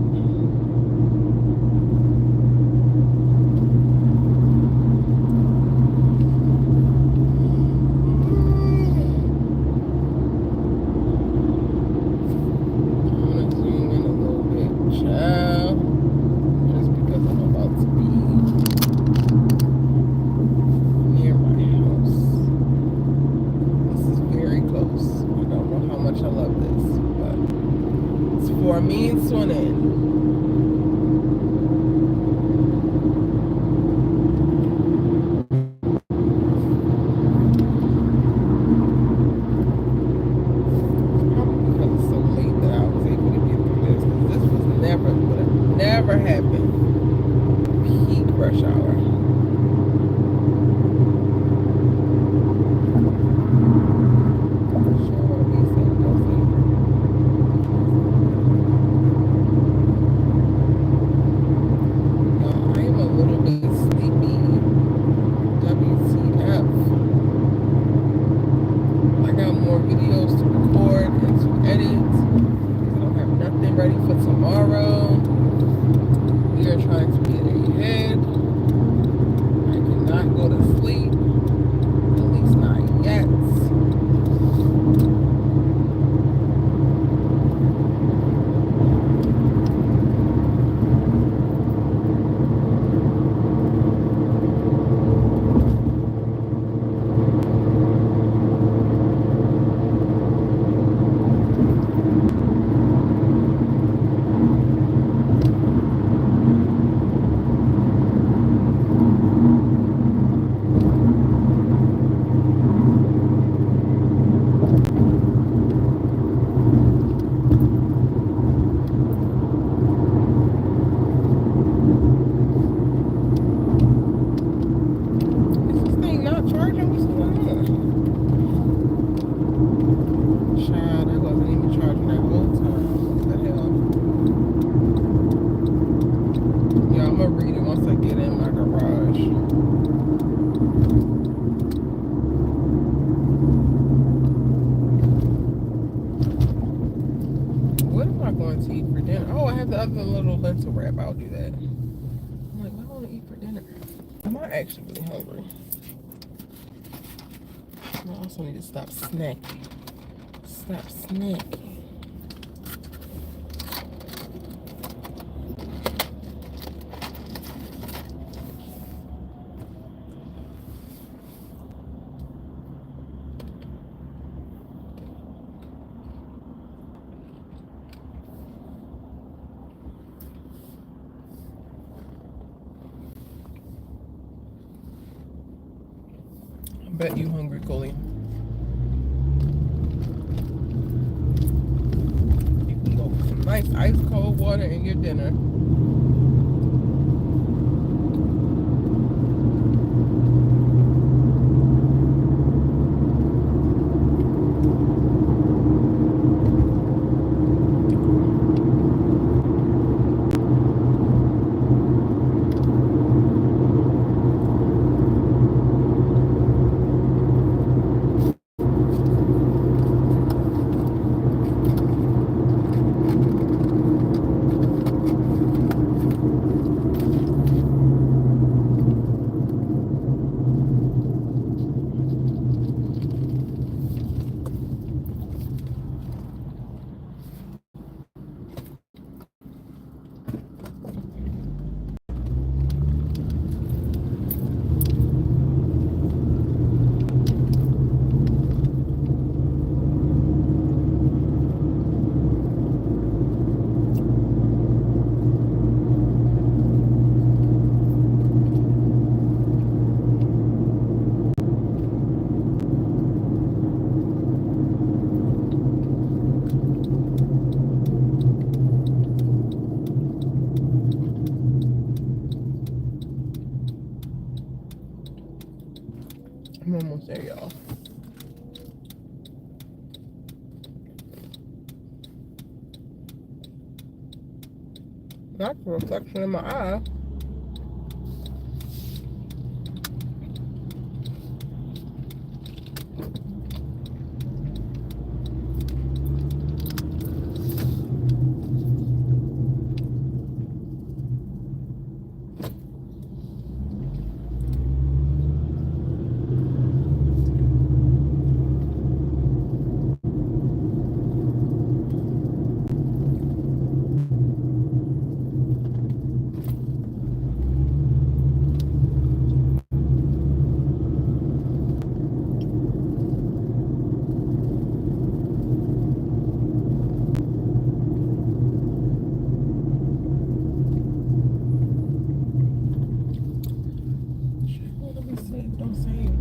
For a means to an end. Probably because it's so late that I was able to get through this, because this would have never happened. Peak rush hour. Lentil wrap, I'll do that. I'm like, what do I want to eat for dinner? I'm actually really hungry. I also need to stop snacking. Stop snacking. Bet you hungry, Coley. You can go with some nice ice cold water in your dinner. almost there, y'all. That's a reflection in my eye. Don't say it.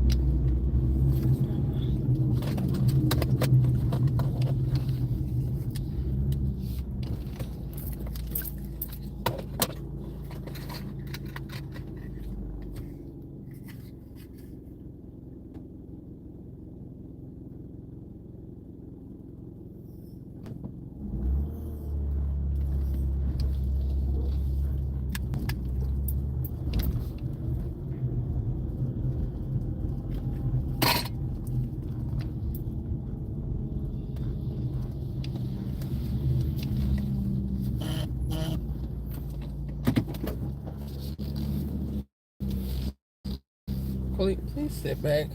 Please sit back.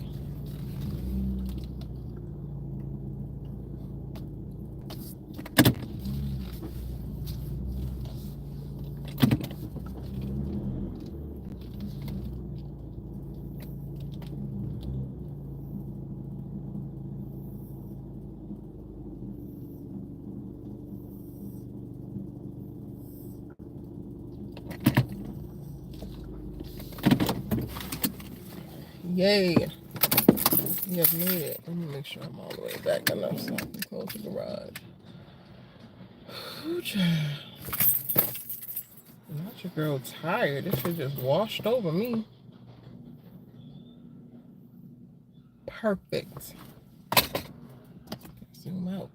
Yay. You have made it. Let me make sure I'm all the way back enough so I can close the garage. Ooh, child. Not your girl tired. This shit just washed over me. Perfect. Zoom out.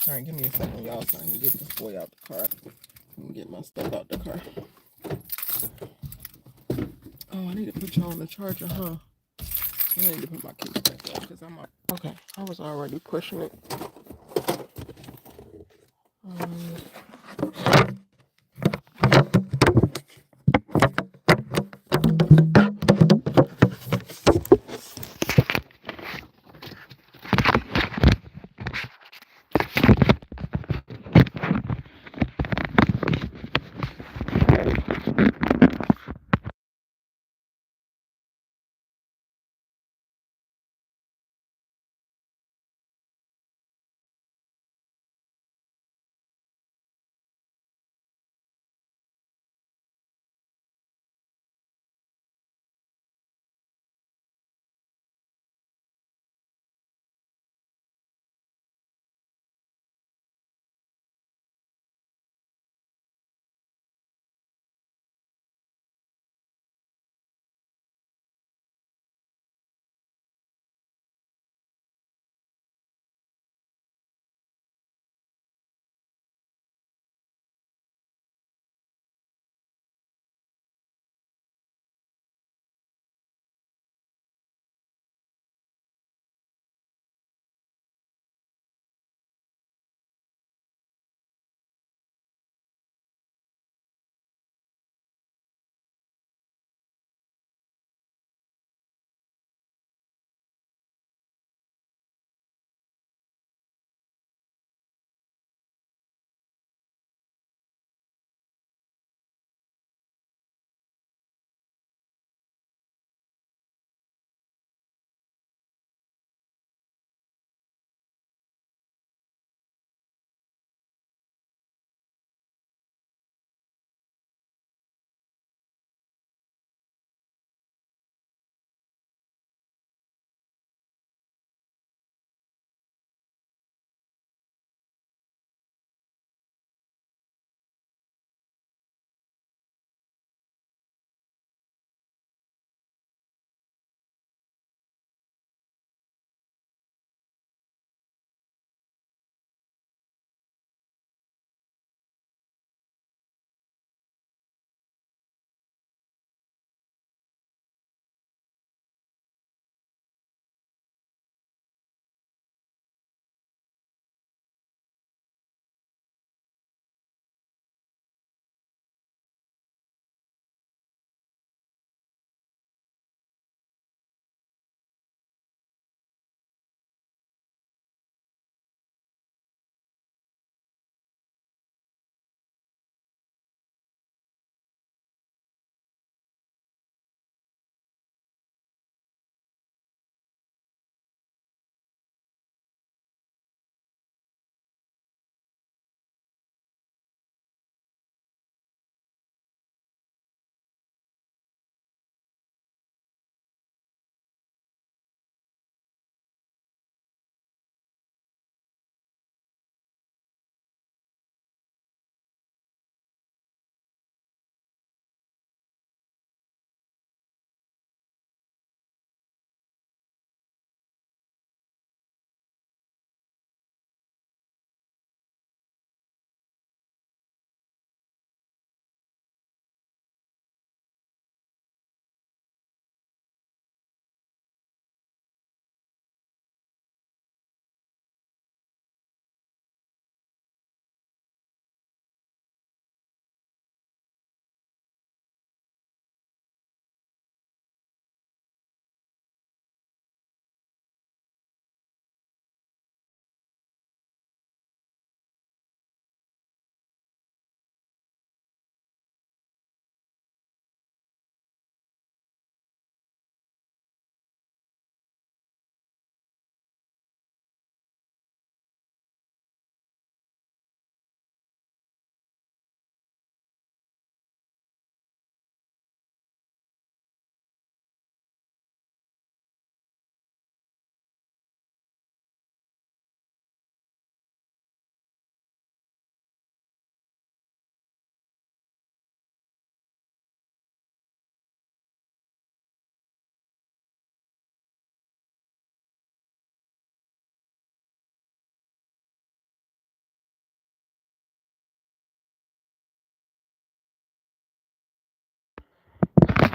Alright, give me a second, y'all, so I can get this boy out the car. And get my stuff out the car. Oh, I need to put y'all on the charger, huh? I need to put my case back on because I'm up. Okay, I was already pushing it.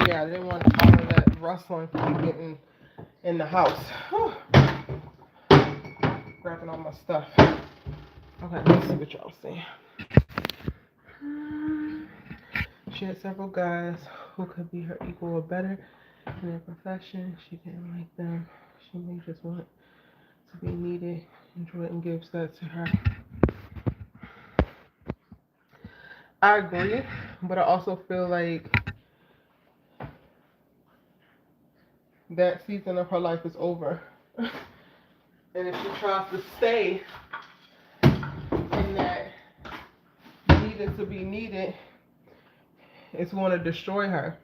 Yeah, I didn't want all of that rustling keep getting in the house. Whew. Grabbing all my stuff. Okay, let's see what y'all see. She had several guys who could be her equal or better in their profession. She didn't like them. She may just want to be needed, and Jordan gives that to her. I agree, but I also feel like that season of her life is over. And if she tries to stay in that needed to be needed, it's going to destroy her.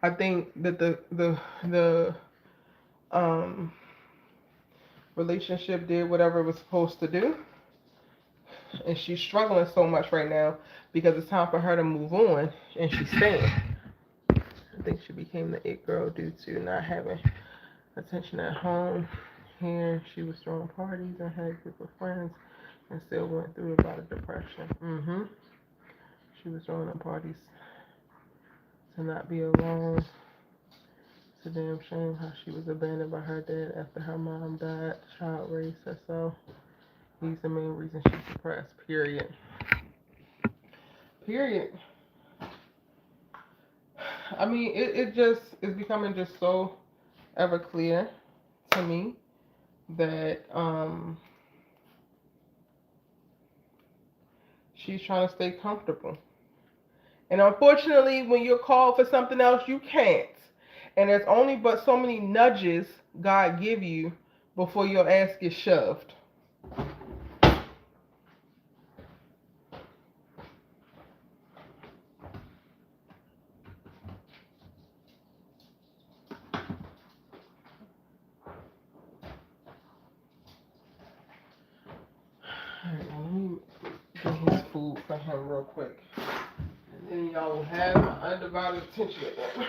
I think that the relationship did whatever it was supposed to do, and she's struggling so much right now because it's time for her to move on, and she's staying. I think she became the it girl due to not having attention at home. Here, she was throwing parties and had a group of friends, and still went through a lot of depression. She was throwing up parties to not be alone. It's a damn shame how she was abandoned by her dad after her mom died. Child raised her, so he's the main reason she's depressed. Period. I mean, it just is becoming just so ever clear to me that she's trying to stay comfortable. And unfortunately, when you're called for something else, you can't. And there's only but so many nudges God give you before your ass gets shoved. Alright, now let me get his food for him real quick. And then y'all will have my undivided attention again.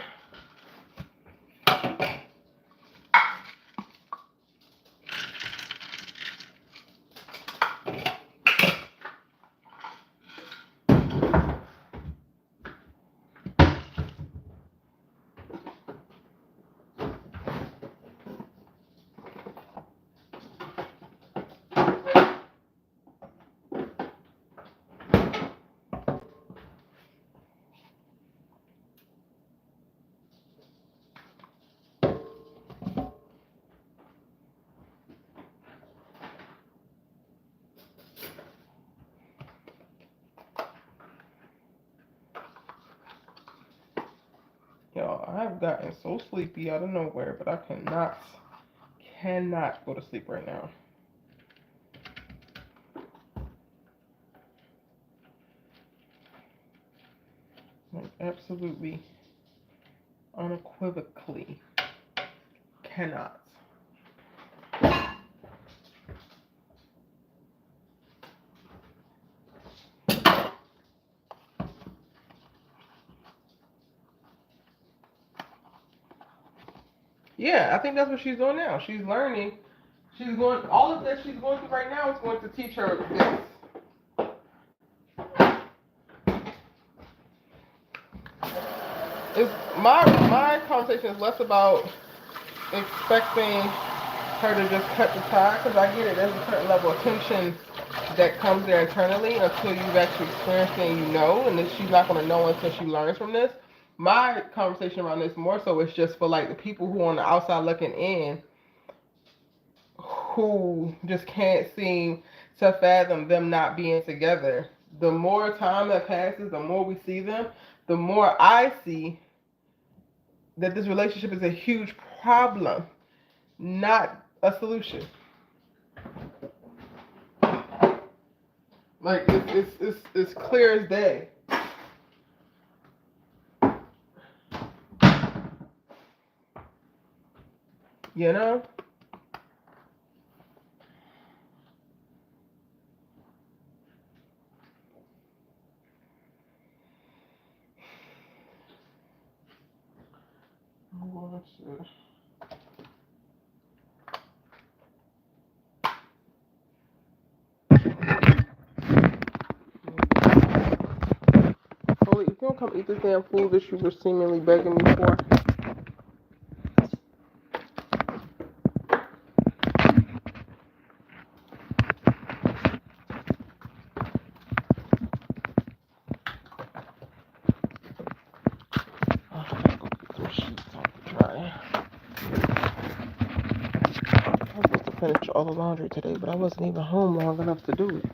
Y'all, I've gotten so sleepy out of nowhere, but I cannot go to sleep right now. Like, absolutely, unequivocally cannot. Yeah, I think that's what she's doing now. She's learning. She's going. All of that she's going through right now is going to teach her this. It's my conversation is less about expecting her to just cut the tie, because I get it. There's a certain level of tension that comes there internally until you've actually experienced it and you know, and then she's not going to know until she learns from this. My conversation around this more so is just for like the people who are on the outside looking in, who just can't seem to fathom them not being together. The more time that passes, the more we see them, the more I see that this relationship is a huge problem, not a solution. Like it's clear as day. You know? Foley, if you don't gonna come eat this damn food that you were seemingly begging me for? Oh, I gotta go get some sheets off the dryer. I was supposed to finish all the laundry today, but I wasn't even home long enough to do it.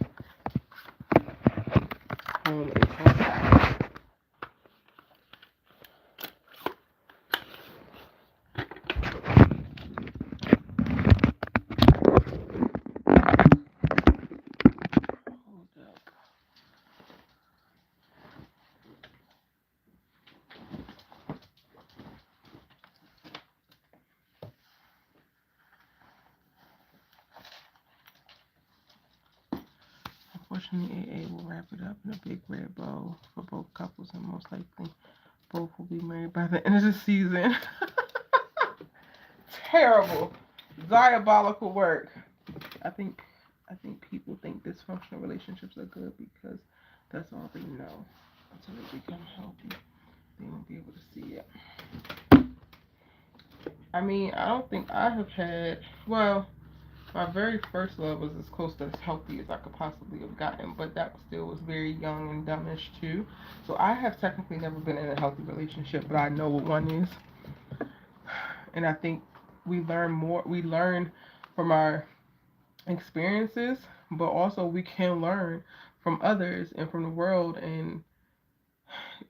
Unfortunately, AA will wrap it up in a big red bow for both couples, and most likely both will be married by the end of the season. Terrible, diabolical work. I think people think dysfunctional relationships are good because that's all they know. Until they become healthy, they won't be able to see it. I mean, I don't think I have had, well, my very first love was as close to as healthy as I could possibly have gotten, but that still was very young and dumbish too. So I have technically never been in a healthy relationship, but I know what one is. And I think we learn from our experiences, but also we can learn from others and from the world. And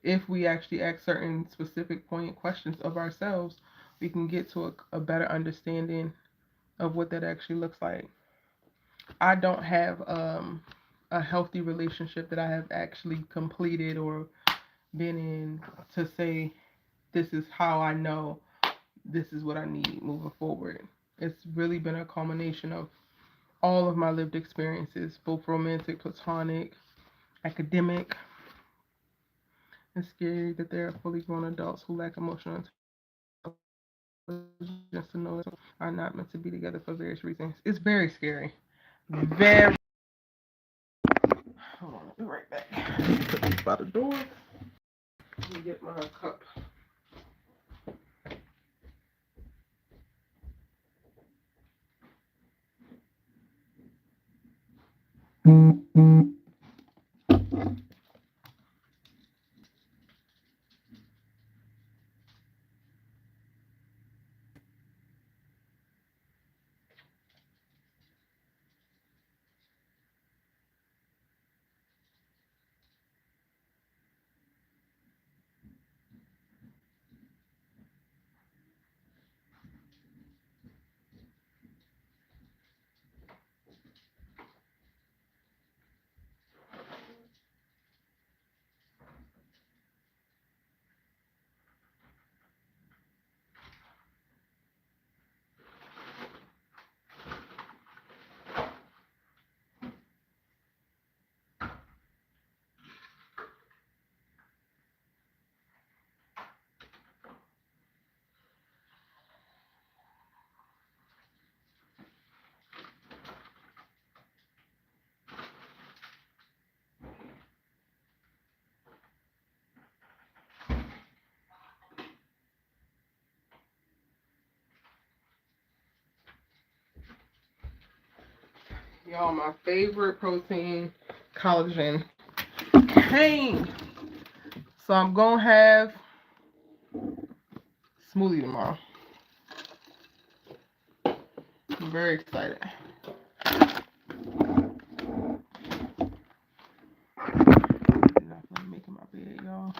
if we actually ask certain specific poignant questions of ourselves, we can get to a better understanding of what that actually looks like. I don't have a healthy relationship that I have actually completed or been in to say this is how I know this is what I need moving forward. It's really been a culmination of all of my lived experiences, both romantic, platonic, academic. It's scary that there are fully grown adults who lack emotional intelligence to know that are not meant to be together for various reasons. It's very scary. Very. Hold on, I'll be right back. Put this by the door. Let me get my cup. Y'all, my favorite protein, collagen, came. So I'm gonna have smoothie tomorrow. I'm very excited. I'm making my bed, y'all.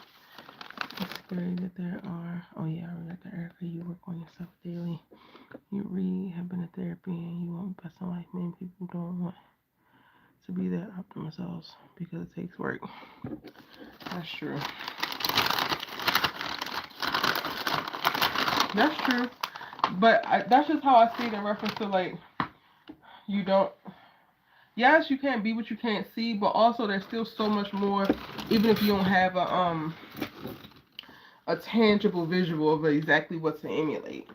It's scary that there are. Oh yeah, I read that, Erica. You work on yourself daily. You read, have been in therapy, and you want the best in life. Many people don't want to be that up to themselves because it takes work. That's true. That's true. But that's just how I see it in reference to, like, you don't. Yes, you can't be what you can't see, but also there's still so much more. Even if you don't have a tangible visual of exactly what to emulate,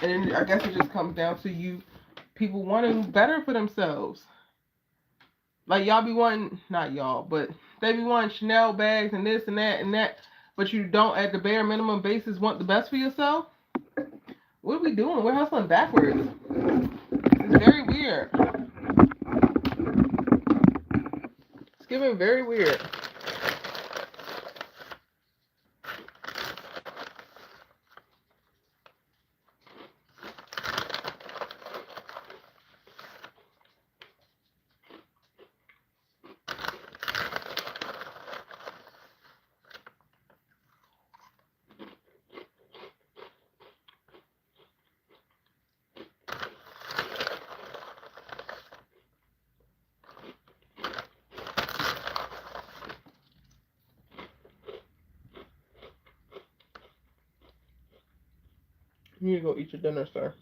and I guess it just comes down to people wanting better for themselves. Like, y'all be wanting, not y'all, but They be wanting Chanel bags and this and that, but you don't at the bare minimum basis want the best for yourself. What are we doing? We're hustling backwards. It's very weird. It's giving very weird. You need to go eat your dinner, sir.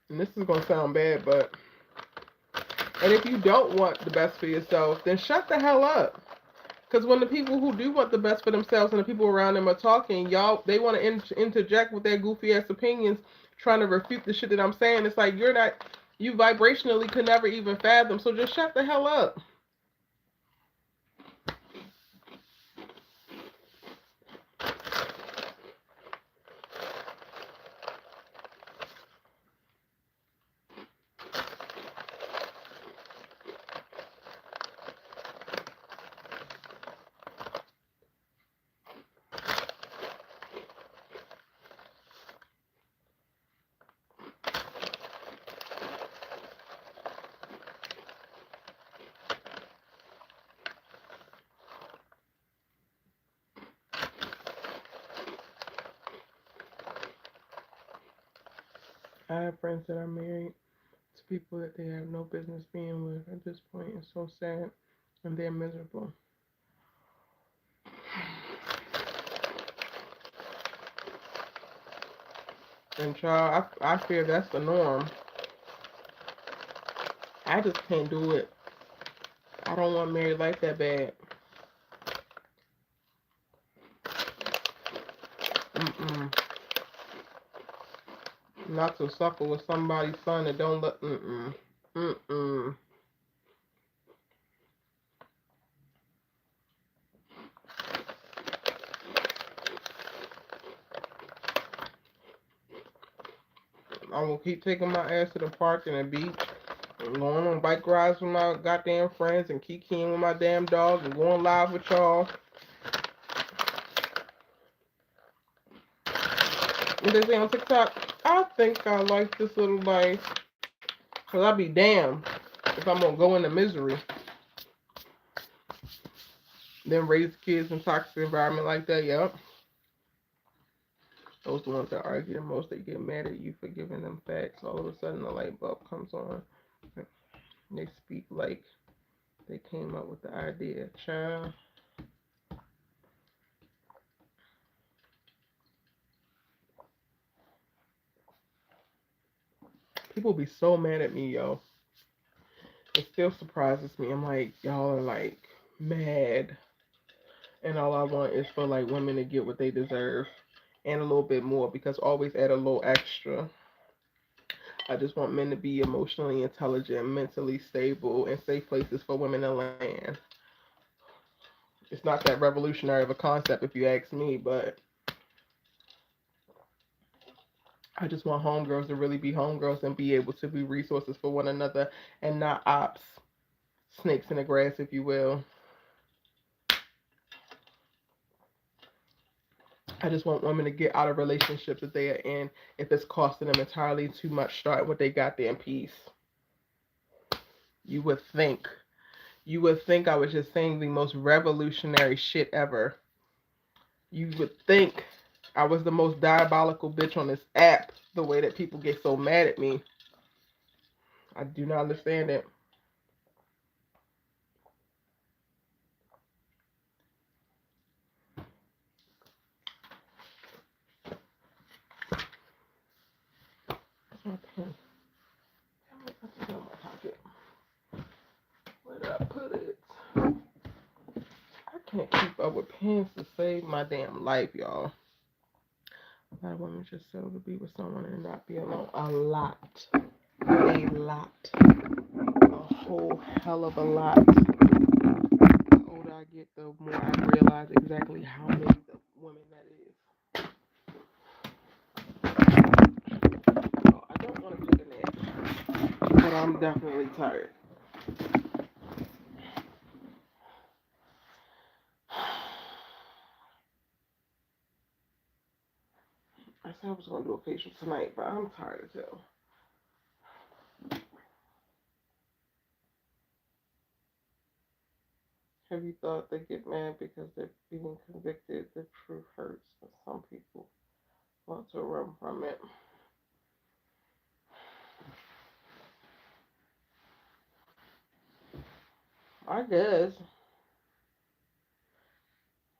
And this is gonna sound bad, but and if you don't want the best for yourself, then shut the hell up. Because when the people who do want the best for themselves and the people around them are talking, y'all, they want to interject with their goofy ass opinions, trying to refute the shit that I'm saying. It's like you vibrationally could never even fathom. So just shut the hell up. I have friends that are married to people that they have no business being with at this point. It's so sad, and they're miserable. And child, I fear that's the norm. I just can't do it. I don't want married life that bad. Mm-mm. Not to suffer with somebody's son that don't let. Mm-mm. Mm-mm. I will keep taking my ass to the park and the beach, and going on bike rides with my goddamn friends, and kikiing with my damn dog, and going live with y'all. What they say on TikTok? I think I like this little life. Cause I'll be damned if I'm gonna go into misery. Then raise kids in a toxic environment like that, yep. Those are the ones that argue the most. They get mad at you for giving them facts. All of a sudden, the light bulb comes on. They speak like they came up with the idea. Child. People be so mad at me, yo. It still surprises me. I'm like, y'all are like mad. And all I want is for like women to get what they deserve. And a little bit more, because always add a little extra. I just want men to be emotionally intelligent, mentally stable, and safe places for women to land. It's not that revolutionary of a concept if you ask me, but I just want homegirls to really be homegirls and be able to be resources for one another and not ops, snakes in the grass, if you will. I just want women to get out of relationships that they are in if it's costing them entirely too much starting with their goddamn peace. You would think. You would think I was just saying the most revolutionary shit ever. You would think I was the most diabolical bitch on this app, the way that people get so mad at me. I do not understand it. Okay. Can't keep up with pins to save my damn life, y'all. A lot of women just settle to be with someone and not be alone. A lot. A lot. A whole hell of a lot. The older I get, the more I realize exactly how many the women that is. So I don't want to take a nap, but I'm definitely tired. I said I was going to do a facial tonight, but I'm tired as hell. Have you thought they get mad because they're being convicted? The truth hurts, but some people want to run from it. I guess.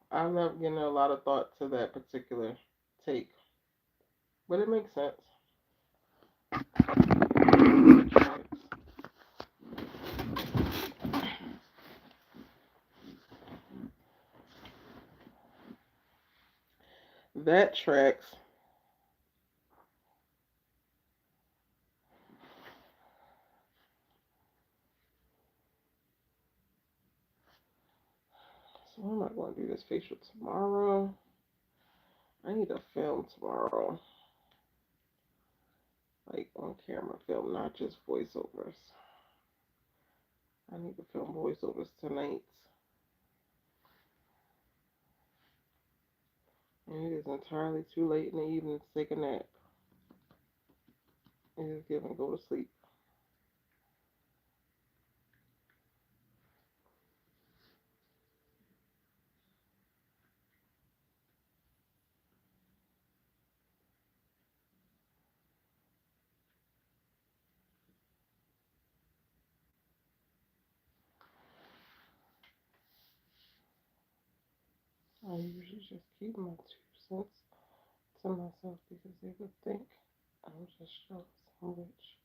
I'm not giving a lot of thought to that particular take, but it makes sense. That tracks. So I'm not going to do this facial tomorrow. I need to film tomorrow. Like on camera film, not just voiceovers. I need to film voiceovers tonight. And it is entirely too late in the evening to take a nap. It is giving go to sleep. I usually just keep my 2 cents to myself because they would think I'm just jealous how much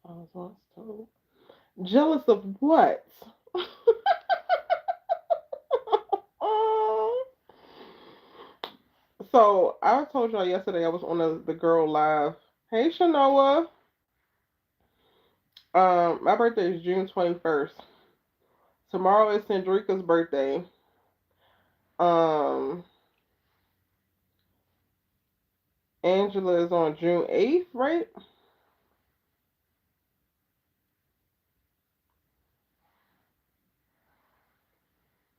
I was once told. Jealous of what? So I told y'all yesterday I was on the girl live. Hey Shanoa. My birthday is June 21st. Tomorrow is Sandrika's birthday. Angela is on June 8th, right?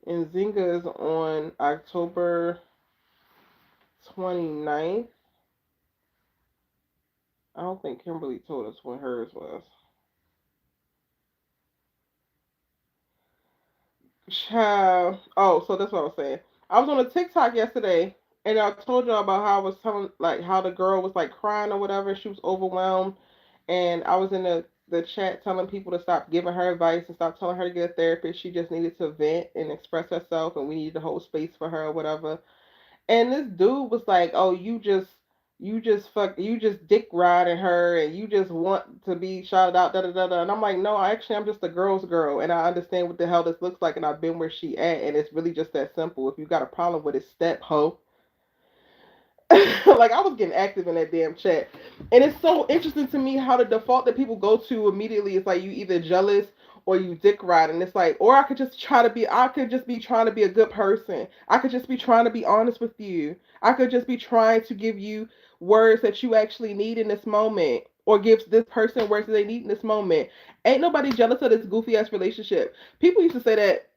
And Zinga is on October 29th. I don't think Kimberly told us when hers was. Child. Oh, so that's what I was saying. I was on a TikTok yesterday, and I told y'all about how I was telling, like, how the girl was like crying or whatever. She was overwhelmed, and I was in the chat telling people to stop giving her advice and stop telling her to get a therapist. She just needed to vent and express herself, and we needed to hold space for her or whatever. And this dude was like, "Oh, you just dick riding her, and you just want to be shouted out, da da da da." And I'm like, "No, actually, I'm just a girl's girl, and I understand what the hell this looks like, and I've been where she at, and it's really just that simple. If you got a problem with it, step hoe." Like I was getting active in that damn chat, and it's so interesting to me how the default that people go to immediately is like you either jealous or you dick ride, and it's like, or I could just be trying to be a good person. I could just be trying to be honest with you. I could just be trying to give you words that you actually need in this moment, or give this person words that they need in this moment. Ain't nobody jealous of this goofy ass relationship. People used to say that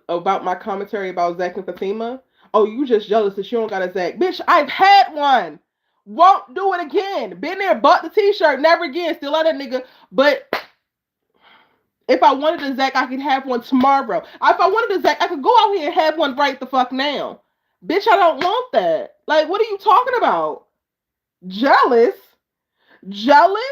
about my commentary about Zach and Fatima. Oh, you just jealous that you don't got a Zach. Bitch, I've had one. Won't do it again. Been there, bought the t-shirt, never again. Still at a nigga. But if I wanted a Zach, I could have one tomorrow. If I wanted a Zach, I could go out here and have one right the fuck now. Bitch, I don't want that. Like, what are you talking about? Jealous? Jealous?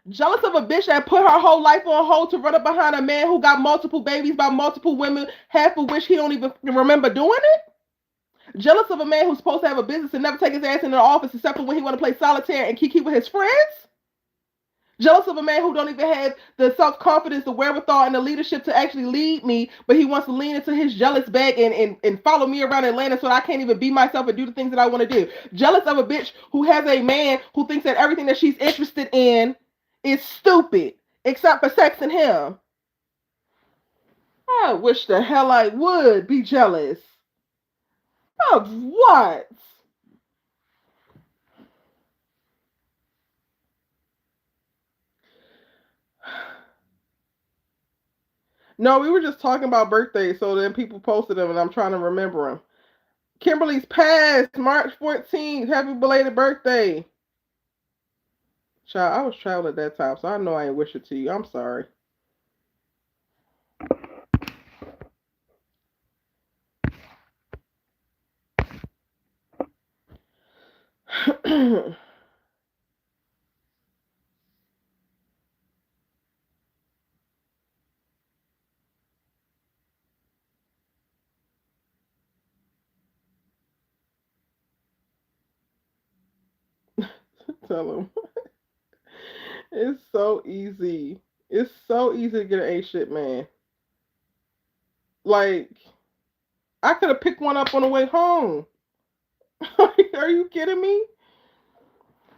Jealous of a bitch that put her whole life on hold to run up behind a man who got multiple babies by multiple women, half of which he don't even remember doing it? Jealous of a man who's supposed to have a business and never take his ass in the office except for when he want to play solitaire and kiki with his friends? Jealous of a man who don't even have the self-confidence, the wherewithal, and the leadership to actually lead me, but he wants to lean into his jealous bag and follow me around Atlanta so that I can't even be myself and do the things that I want to do. Jealous of a bitch who has a man who thinks that everything that she's interested in is stupid, except for sex and him. I wish the hell I would be jealous. Of what? No, we were just talking about birthdays, so then people posted them, and I'm trying to remember them. Kimberly's passed March 14th. Happy belated birthday. Child, I was traveling at that time, so I know I ain't wish it to you. I'm sorry. Tell him. It's so easy. It's so easy to get an A shit man. Like, I could have picked one up on the way home. Are you kidding me?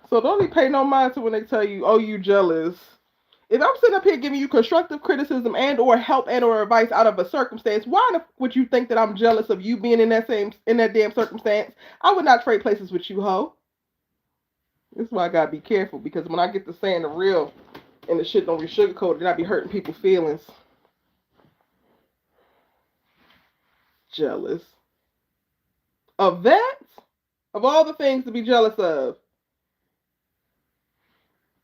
So don't even pay no mind to when they tell you, "Oh, you jealous." If I'm sitting up here giving you constructive criticism and or help and or advice out of a circumstance, why would you think that I'm jealous of you being in that damn circumstance? I would not trade places with you, ho. This is why I gotta be careful, because when I get to saying the real and the shit don't be sugarcoated, then I be hurting people's feelings. Jealous of that? Of all the things to be jealous of?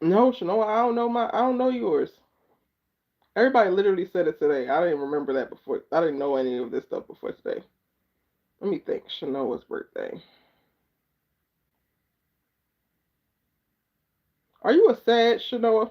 No, Shanoa, I don't know yours. Everybody literally said it today. I didn't remember that before. I didn't know any of this stuff before today. Let me think. Shanoa's birthday. Are you a sad Shanoa?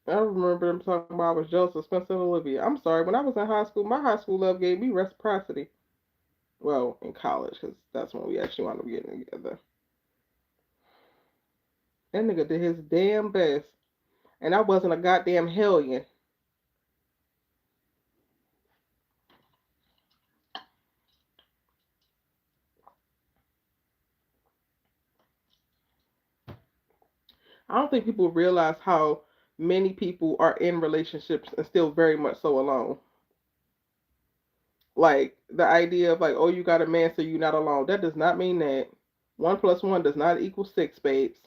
I remember them talking about I was jealous of Spencer and Olivia. I'm sorry. When I was in high school, my high school love gave me reciprocity. Well, in college, because that's when we actually wound up getting together. That nigga did his damn best. And I wasn't a goddamn hellion. I don't think people realize how many people are in relationships and still very much so alone. Like the idea of like, oh, you got a man, so you're not alone. That does not mean that. 1 plus 1 does not equal 6, babes.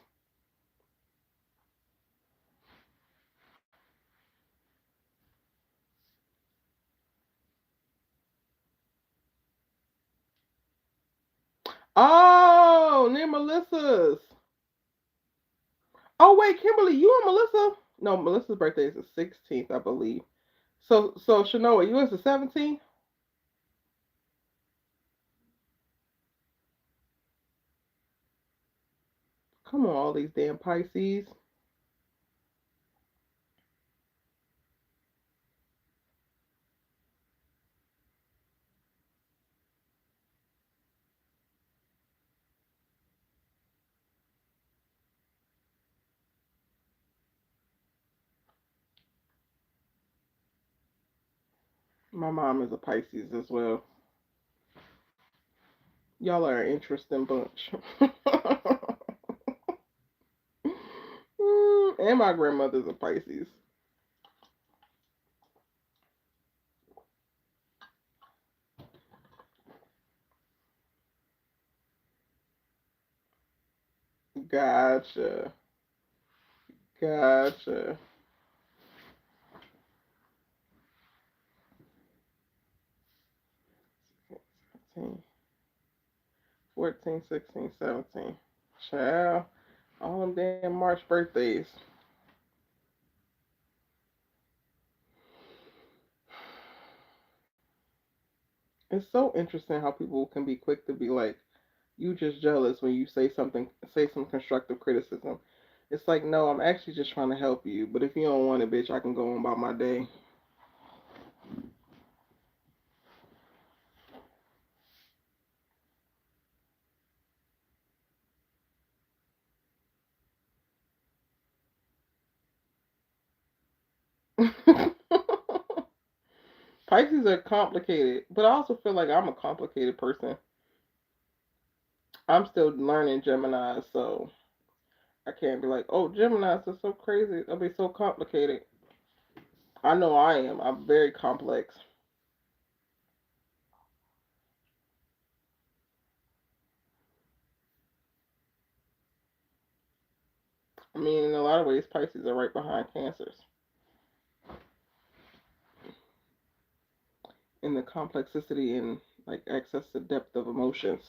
Oh, near Melissa's. Oh wait, Kimberly, you and Melissa? No, Melissa's birthday is the 16th, I believe. So Shanoa, you is the 17th? Come on, all these damn Pisces. My mom is a Pisces as well. Y'all are an interesting bunch. And my grandmother's a Pisces. Gotcha. Gotcha. 14, 16, 17. Child. All them damn March birthdays. It's so interesting how people can be quick to be like, you just jealous when you say something, say some constructive criticism. It's like, no, I'm actually just trying to help you. But if you don't want it, bitch, I can go on about my day. Pisces are complicated, but I also feel like I'm a complicated person. I'm still learning Gemini, so I can't be like, oh, Geminis are so crazy. They'll be so complicated. I know I am. I'm very complex. I mean, in a lot of ways, Pisces are right behind Cancers in the complexity and like access to depth of emotions.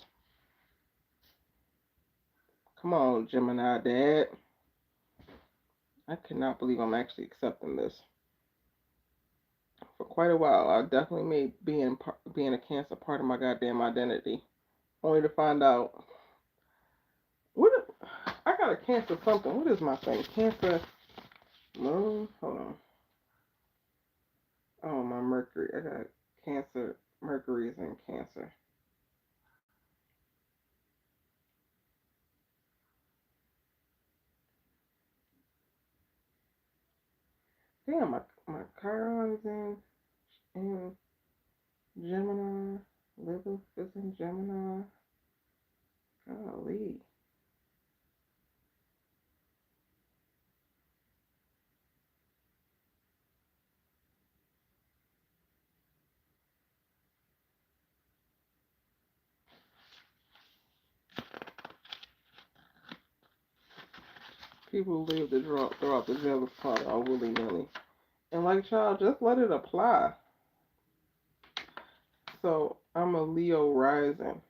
Come on, Gemini Dad. I cannot believe I'm actually accepting this. For quite a while, I definitely made being a Cancer part of my goddamn identity, only to find out what I got a Cancer something. What is my thing? Cancer Moon. Hold on. Oh, my Mercury. I got Cancer. Mercury is in Cancer. Damn, my Chiron is in Gemini. Lilith is in Gemini. Golly. People live to throw out the jealous part all willy nilly. And like, child, just let it apply. So I'm a Leo rising.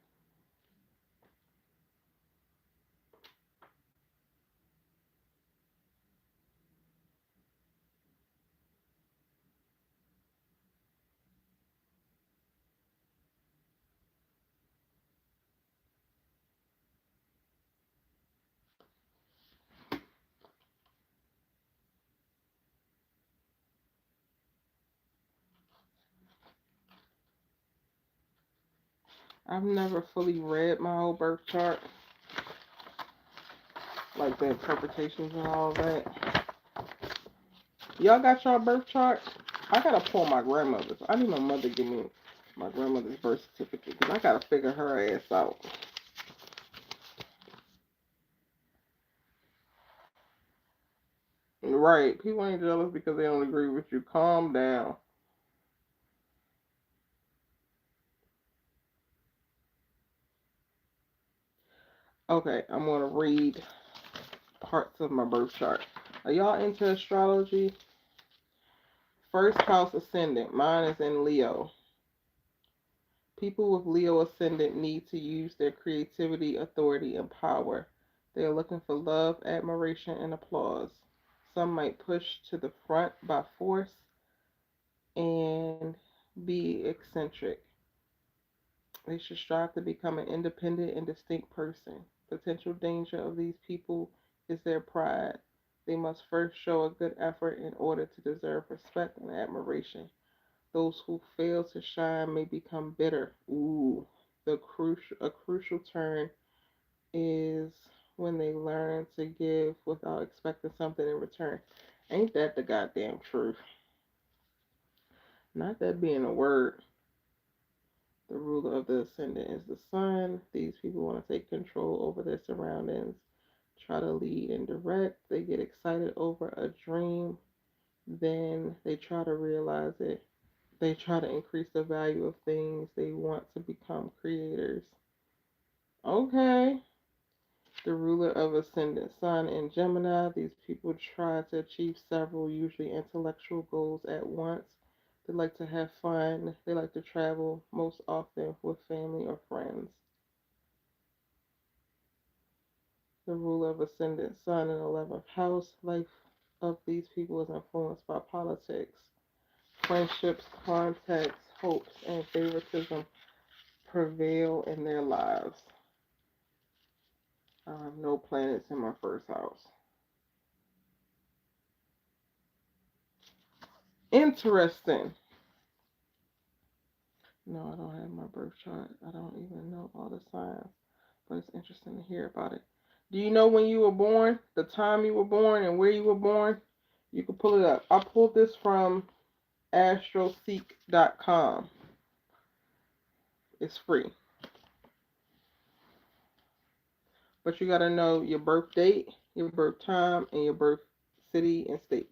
I've never fully read my whole birth chart, like the interpretations and all that. Y'all got y'all birth charts? I gotta pull my grandmother's. I need my mother to give me my grandmother's birth certificate because I gotta figure her ass out. Right. People ain't jealous because they don't agree with you. Calm down. Okay, I'm gonna read parts of my birth chart. Are y'all into astrology? First house ascendant. Mine is in Leo. People with Leo ascendant need to use their creativity, authority, and power. They are looking for love, admiration, and applause. Some might push to the front by force and be eccentric. They should strive to become an independent and distinct person. Potential danger of these people is their pride. They must first show a good effort in order to deserve respect and admiration. Those who fail to shine may become bitter. Ooh, a crucial turn is when they learn to give without expecting something in return. Ain't that the goddamn truth? Not that being a word. The ruler of the ascendant is the sun. These people want to take control over their surroundings, try to lead and direct. They get excited over a dream, then they try to realize it. They try to increase the value of things. They want to become creators. Okay. The ruler of ascendant sun in Gemini. These people try to achieve several, usually intellectual goals at once. They like to have fun. They like to travel, most often with family or friends. The ruler of ascendant sun in 11th house. Life of these people is influenced by politics. Friendships, contacts, hopes, and favoritism prevail in their lives. I have no planets in my first house. Interesting. No, I don't have my birth chart. I don't even know all the signs, but it's interesting to hear about it. Do you know when you were born, the time you were born, and where you were born? You can pull it up. I pulled this from astroseek.com. It's free. But you got to know your birth date, your birth time, and your birth city and state.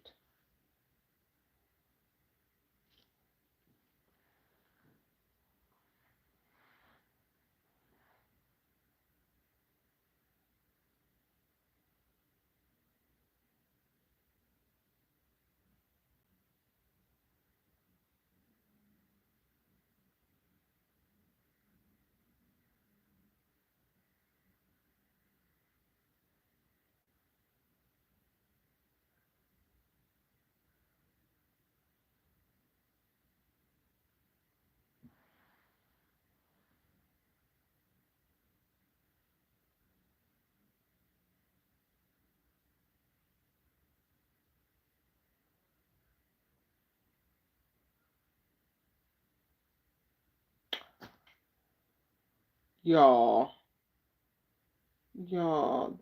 Y'all,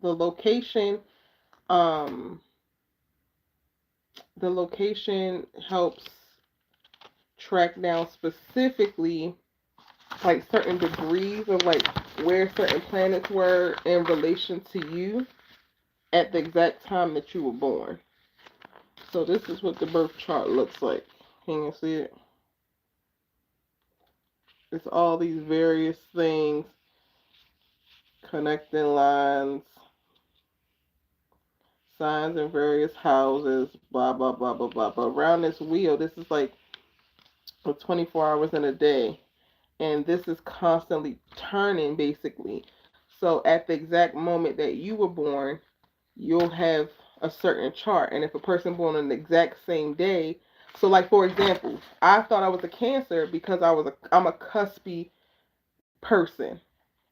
the location, um, the location helps track down specifically like certain degrees of like where certain planets were in relation to you at the exact time that you were born. So this is what the birth chart looks like. Can you see it? It's all these various things, connecting lines, signs in various houses, blah, blah, blah, blah, blah. But around this wheel, this is like 24 hours in a day. And this is constantly turning, basically. So at the exact moment that you were born, you'll have a certain chart. And if a person born on the exact same day, so like for example, I thought I was a Cancer because I'm a cuspy person.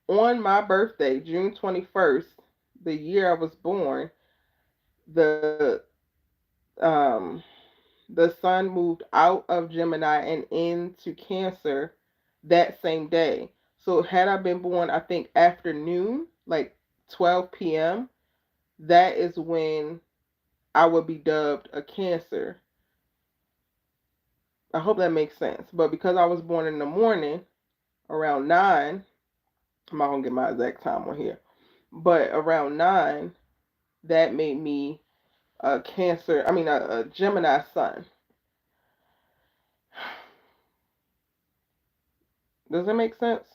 On my birthday, June 21st, the year I was born, the um the sun moved out of Gemini and into Cancer that same day. So had I been born, I think afternoon, like 12 p.m., that is when I would be dubbed a Cancer. I hope that makes sense. But because I was born in the morning around 9, I'm not going to get my exact time on here, but around 9, that made me a Cancer, a Gemini sun. Does that make sense?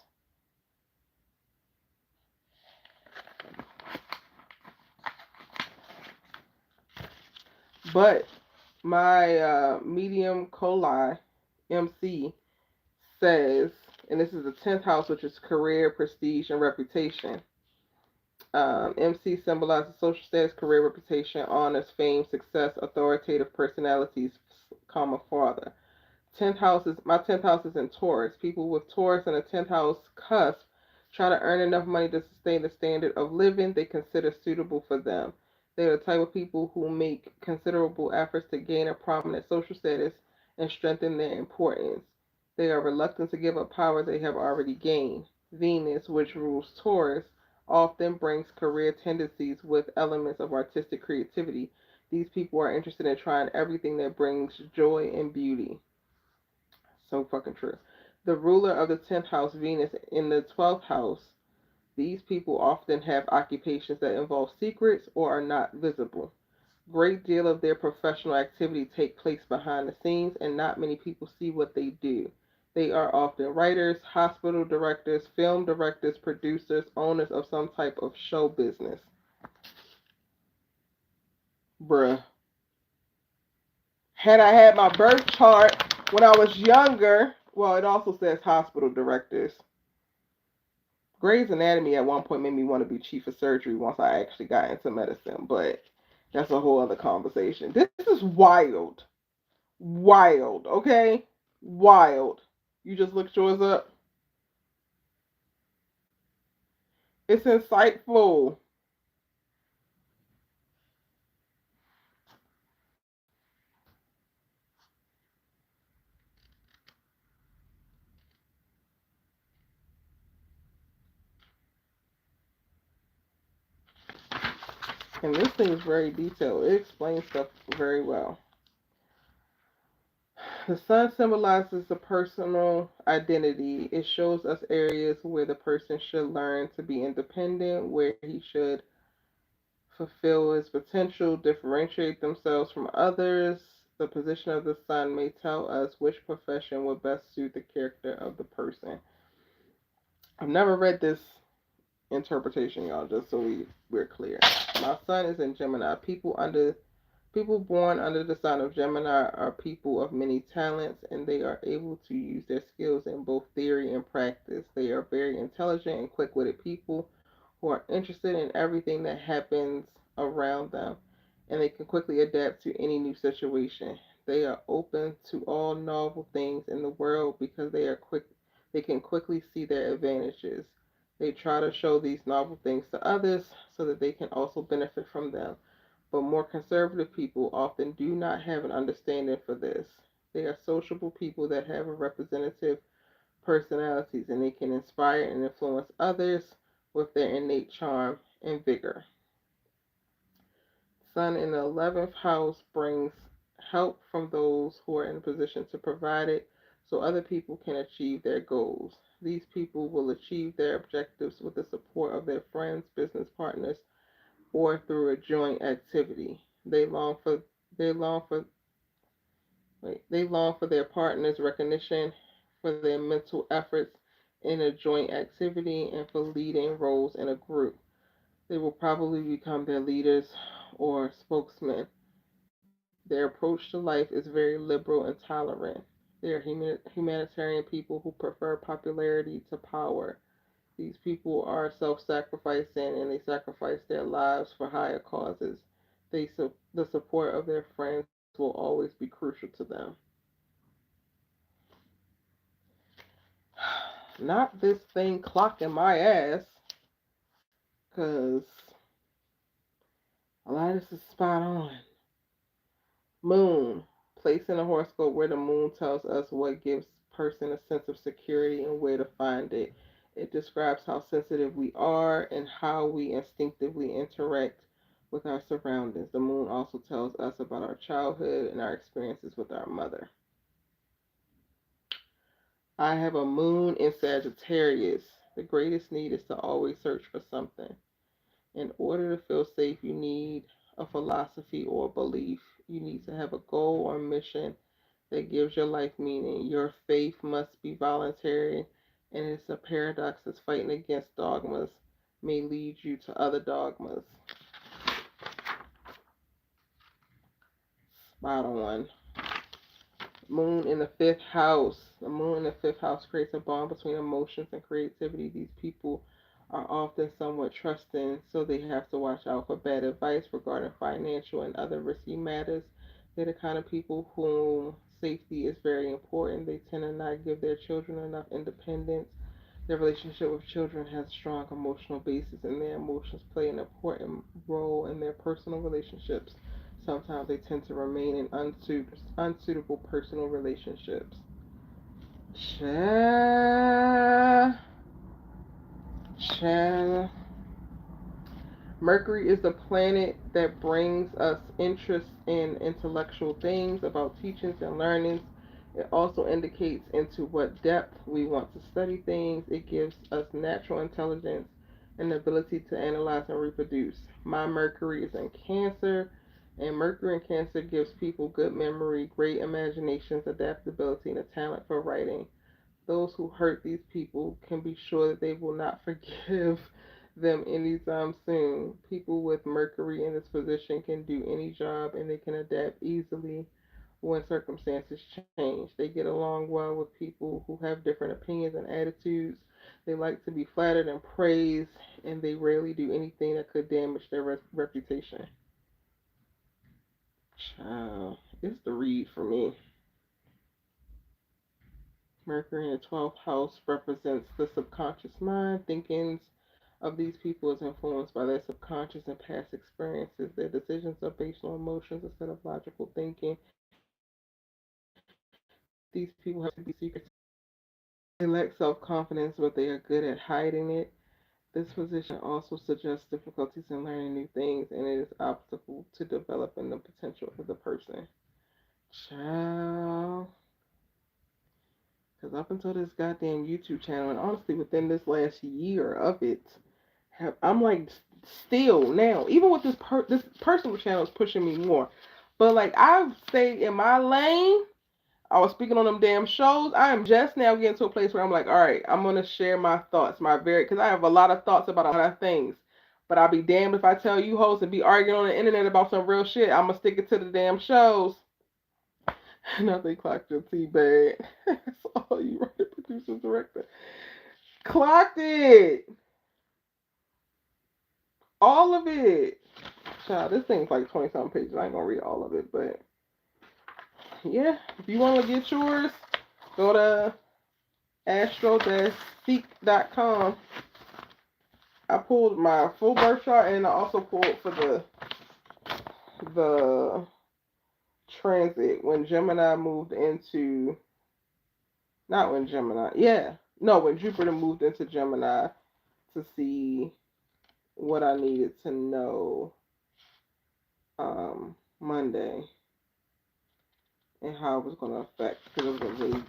But my medium coli MC says, and this is the 10th house, which is career, prestige, and reputation. MC symbolizes social status, career, reputation, honors, fame, success, authoritative personalities, comma, father. 10th house is in Taurus. People with Taurus and a 10th house cusp try to earn enough money to sustain the standard of living they consider suitable for them. They are the type of people who make considerable efforts to gain a prominent social status and strengthen their importance. They are reluctant to give up power they have already gained. Venus, which rules Taurus, often brings career tendencies with elements of artistic creativity. These people are interested in trying everything that brings joy and beauty. So fucking true. The ruler of the 10th house, Venus, in the 12th house, these people often have occupations that involve secrets or are not visible. Great deal of their professional activity take place behind the scenes and not many people see what they do. They are often writers, hospital directors, film directors, producers, owners of some type of show business. Bruh. Had I had my birth chart when I was younger, well, it also says hospital directors. Grey's Anatomy at one point made me want to be chief of surgery once I actually got into medicine, but that's a whole other conversation. This is wild. Wild, okay? Wild. You just looked yours up? It's insightful. And this thing is very detailed. It explains stuff very well. The sun symbolizes the personal identity. It shows us areas where the person should learn to be independent, where he should fulfill his potential, differentiate themselves from others. The position of the sun may tell us which profession would best suit the character of the person. I've never read this interpretation, y'all, just so we're clear. My sun is in Gemini. People born under the sign of Gemini are people of many talents, and they are able to use their skills in both theory and practice. They are very intelligent and quick-witted people who are interested in everything that happens around them, and they can quickly adapt to any new situation. They are open to all novel things in the world because they can quickly see their advantages. They try to show these novel things to others so that they can also benefit from them. But more conservative people often do not have an understanding for this. They are sociable people that have a representative personalities, and they can inspire and influence others with their innate charm and vigor. Sun in the 11th house brings help from those who are in a position to provide it so other people can achieve their goals. These people will achieve their objectives with the support of their friends, business partners, or through a joint activity. They long for they long for their partner's recognition for their mental efforts in a joint activity and for leading roles in a group. They will probably become their leaders or spokesmen. Their approach to life is very liberal and tolerant. They are humanitarian people who prefer popularity to power. These people are self-sacrificing and they sacrifice their lives for higher causes. The support of their friends will always be crucial to them. Not this thing clocking my ass, because a lot of this is spot on. Moon. Place in a horoscope where the moon tells us what gives person a sense of security and where to find it. It describes how sensitive we are and how we instinctively interact with our surroundings. The moon also tells us about our childhood and our experiences with our mother. I have a moon in Sagittarius. The greatest need is to always search for something. In order to feel safe, you need a philosophy or belief. You need to have a goal or mission that gives your life meaning. Your faith must be voluntary, and it's a paradox as fighting against dogmas may lead you to other dogmas. Spot on. Moon in the fifth house. The moon in the fifth house creates a bond between emotions and creativity. These people are often somewhat trusting, so they have to watch out for bad advice regarding financial and other risky matters. They're the kind of people whom safety is very important. They tend to not give their children enough independence. Their relationship with children has a strong emotional basis, and their emotions play an important role in their personal relationships. Sometimes they tend to remain in unsuitable personal relationships. Cha, cha. Mercury is the planet that brings us interest in intellectual things, about teachings and learnings. It also indicates into what depth we want to study things. It gives us natural intelligence and the ability to analyze and reproduce. My Mercury is in Cancer, and Mercury in Cancer gives people good memory, great imaginations, adaptability, and a talent for writing. Those who hurt these people can be sure that they will not forgive them anytime soon. People with Mercury in this position can do any job and they can adapt easily when circumstances change. They get along well with people who have different opinions and attitudes. They like to be flattered and praised, and they rarely do anything that could damage their reputation. Child, it's the read for me. Mercury in the 12th house represents the subconscious mind. Thinkings of these people is influenced by their subconscious and past experiences. Their decisions are based on emotions instead of logical thinking. These people have a tendency to be secretive. They lack self confidence, but they are good at hiding it. This position also suggests difficulties in learning new things, and it is biggest obstacle to developing the potential of the person? Child. Because up until this goddamn YouTube channel, and honestly, within this last year of it, I'm like still now, even with this personal channel is pushing me more. But like I've stayed in my lane. I was speaking on them damn shows. I am just now getting to a place where I'm like, all right, I'm gonna share my thoughts, because I have a lot of thoughts about a lot of things. But I'll be damned if I tell you hoes and be arguing on the internet about some real shit. I'm gonna stick it to the damn shows. Nothing clocked your tea bag. That's all you writer, producer, director. Clocked it. All of it. Child, this thing's like 20 something pages. I ain't gonna read all of it, but yeah, if you want to get yours, go to astro-seek.com. I pulled my full birth chart, and I also pulled for the transit when Gemini moved into, not when Gemini, yeah, no, when Jupiter moved into Gemini, to see what I needed to know Monday and how it was going to affect, because it was a really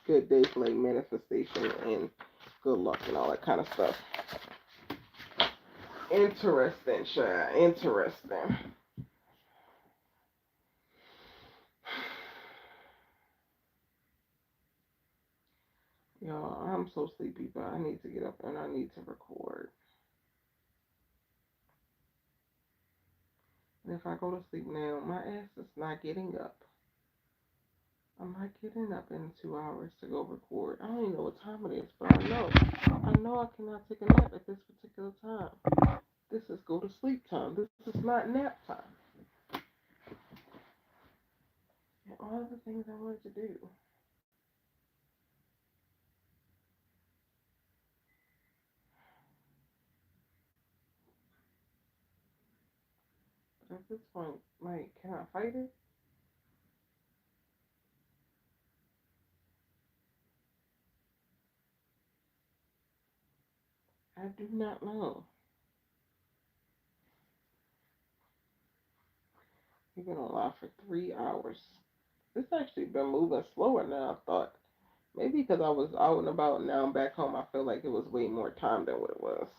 good day for like manifestation and good luck and all that kind of stuff. Interesting, child. Interesting. Y'all, I'm so sleepy, but I need to get up and I need to record. And if I go to sleep now, my ass is not getting up. I'm not getting up in 2 hours to go record. I don't even know what time it is, but I know I cannot take a nap at this particular time. This is go to sleep time. This is not nap time. And all the things I wanted to do. But at this point, like, can I fight it? I do not know. You've been on live for 3 hours. It's actually been moving slower than I thought. Maybe because I was out and about, now I'm back home. I feel like it was way more time than what it was.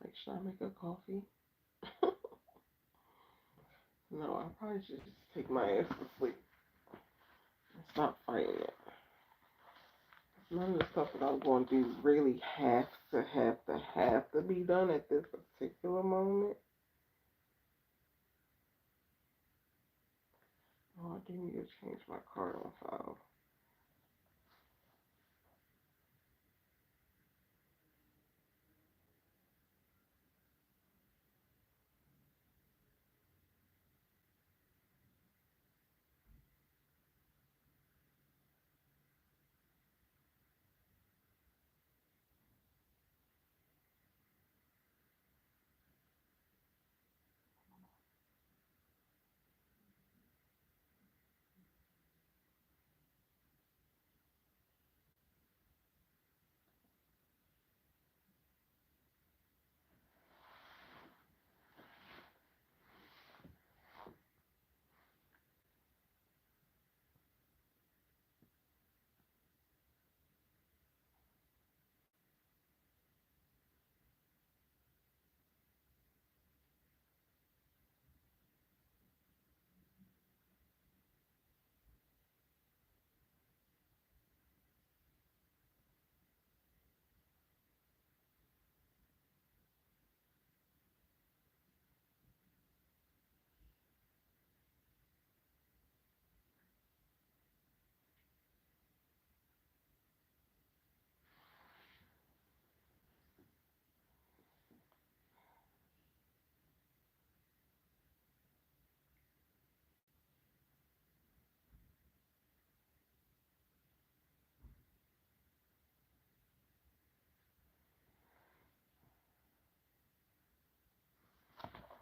Like, should I make a coffee? No, I probably should just take my ass to sleep and stop fighting it. None of the stuff that I'm going to do really have to be done at this particular moment. Oh, I do need to change my card on file.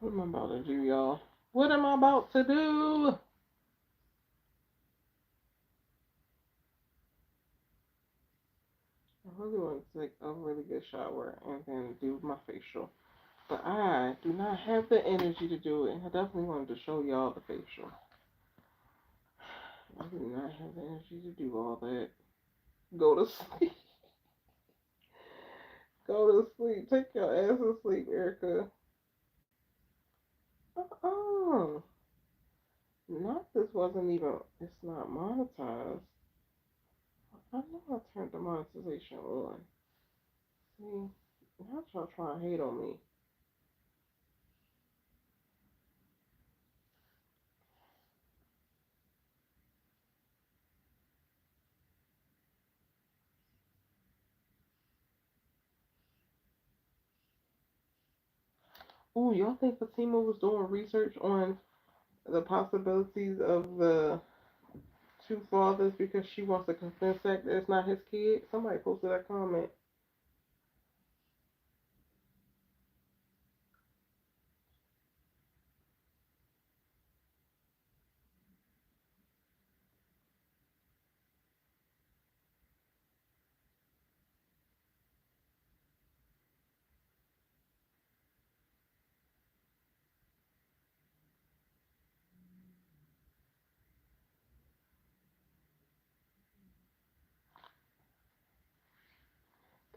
What am I about to do, y'all? What am I about to do? I really want to take a really good shower and then do my facial. But I do not have the energy to do it. I definitely wanted to show y'all the facial. I do not have the energy to do all that. Go to sleep. Go to sleep. Take your ass to sleep, Erica. Oh, not this wasn't even. It's not monetized. I know I turned the monetization on. See, now y'all trying to hate on me. Ooh, y'all think Fatima was doing research on the possibilities of the two fathers because she wants to convince Zach that it's not his kid? Somebody posted that comment.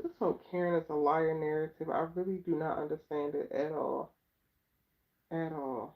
This whole Karen is a liar narrative, I really do not understand it at all. At all.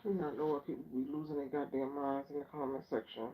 I do not know why people be losing their goddamn minds in the comment section.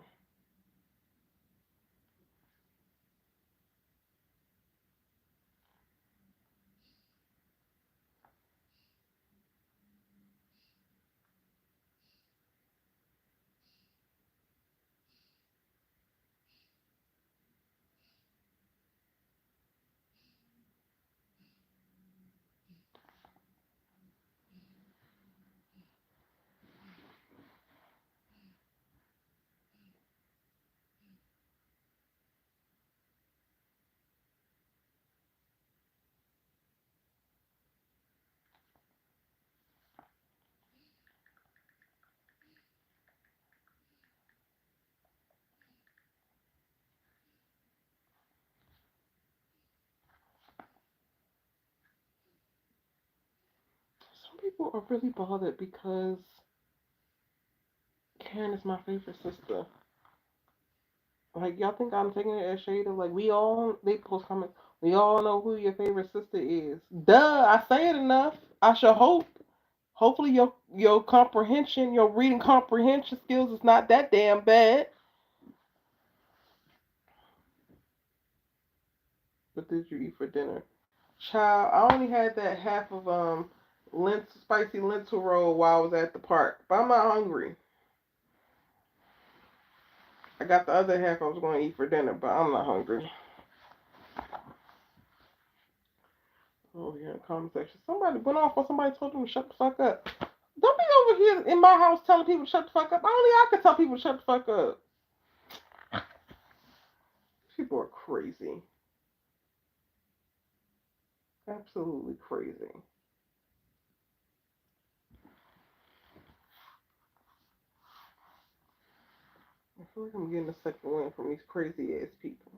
Some people are really bothered because Karen is my favorite sister. Like, y'all think I'm taking it as shade of, like, they post comments, we all know who your favorite sister is. Duh, I say it enough. I should hope. Hopefully your comprehension, your reading comprehension skills is not that damn bad. What did you eat for dinner? Child, I only had that half of spicy lentil roll while I was at the park. But I'm not hungry. I got the other half I was going to eat for dinner, but I'm not hungry. Oh, here in the comment section. Somebody went off or somebody told them to shut the fuck up. Don't be over here in my house telling people to shut the fuck up. Only I can tell people to shut the fuck up. People are crazy. Absolutely crazy. I feel like I'm getting a second win from these crazy ass people.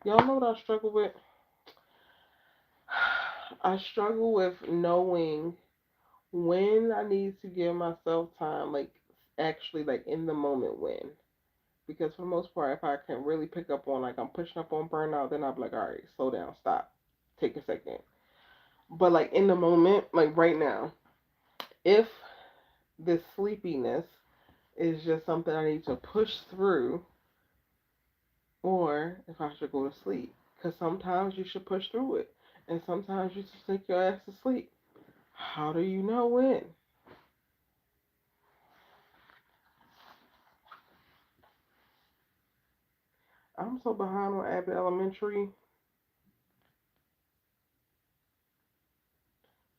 Y'all know what I struggle with? I struggle with knowing when I need to give myself time, like actually like in the moment when. Because for the most part, if I can really pick up on like I'm pushing up on burnout, then I'll be like, all right, slow down, stop, take a second. But like in the moment, like right now, if this sleepiness is just something I need to push through, or if I should go to sleep. Because sometimes you should push through it, and sometimes you just take your ass to sleep. How do you know when? I'm so behind on Abbott Elementary.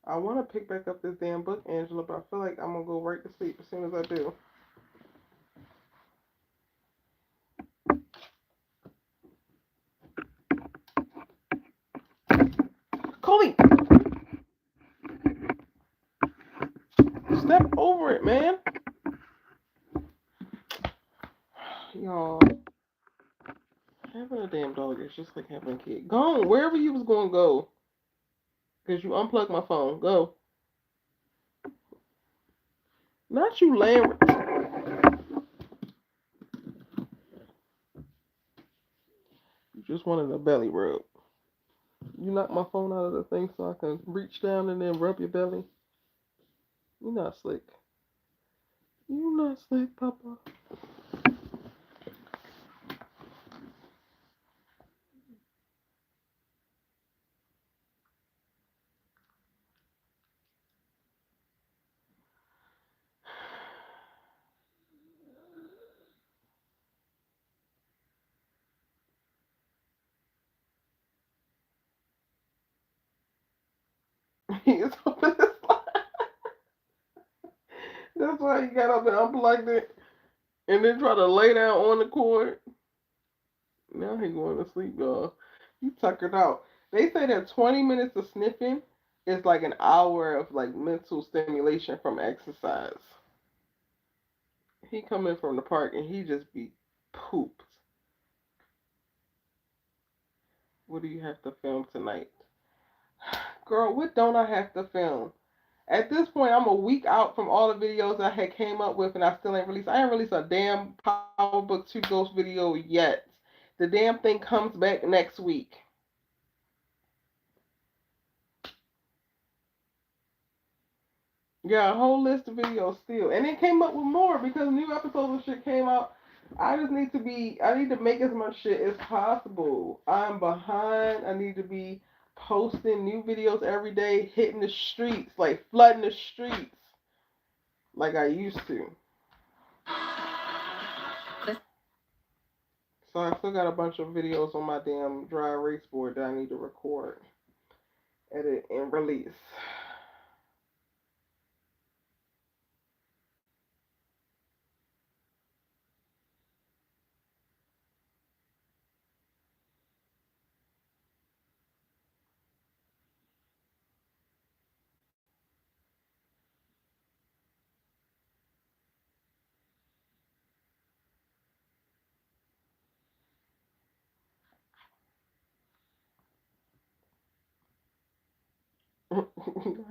I want to pick back up this damn book, Angela, but I feel like I'm going to go right to sleep as soon as I do. Coley, step over it, man. Y'all, having a damn dog is just like having a kid. Go on, wherever you was going to go. Because you unplugged my phone. Go. Not you laying. You just wanted a belly rub. You knocked my phone out of the thing so I can reach down and then rub your belly. You not slick. You not slick, Papa. He is open this line. That's why he got up and unplugged it and then tried to lay down on the cord. Now he going to sleep, y'all. You tuckered out. They say that 20 minutes of sniffing is like an hour of like mental stimulation from exercise. He come in from the park and he just be pooped. What do you have to film tonight? Girl, what don't I have to film? At this point, I'm a week out from all the videos I had came up with, and I still ain't released. I ain't released a damn Power Book 2 Ghost video yet. The damn thing comes back next week. Yeah, a whole list of videos still. And it came up with more because new episodes of shit came out. I need to make as much shit as possible. I'm behind. I need to be posting new videos every day, hitting the streets, like flooding the streets like I used to. So I still got a bunch of videos on my damn dry erase board that I need to record, edit, and release.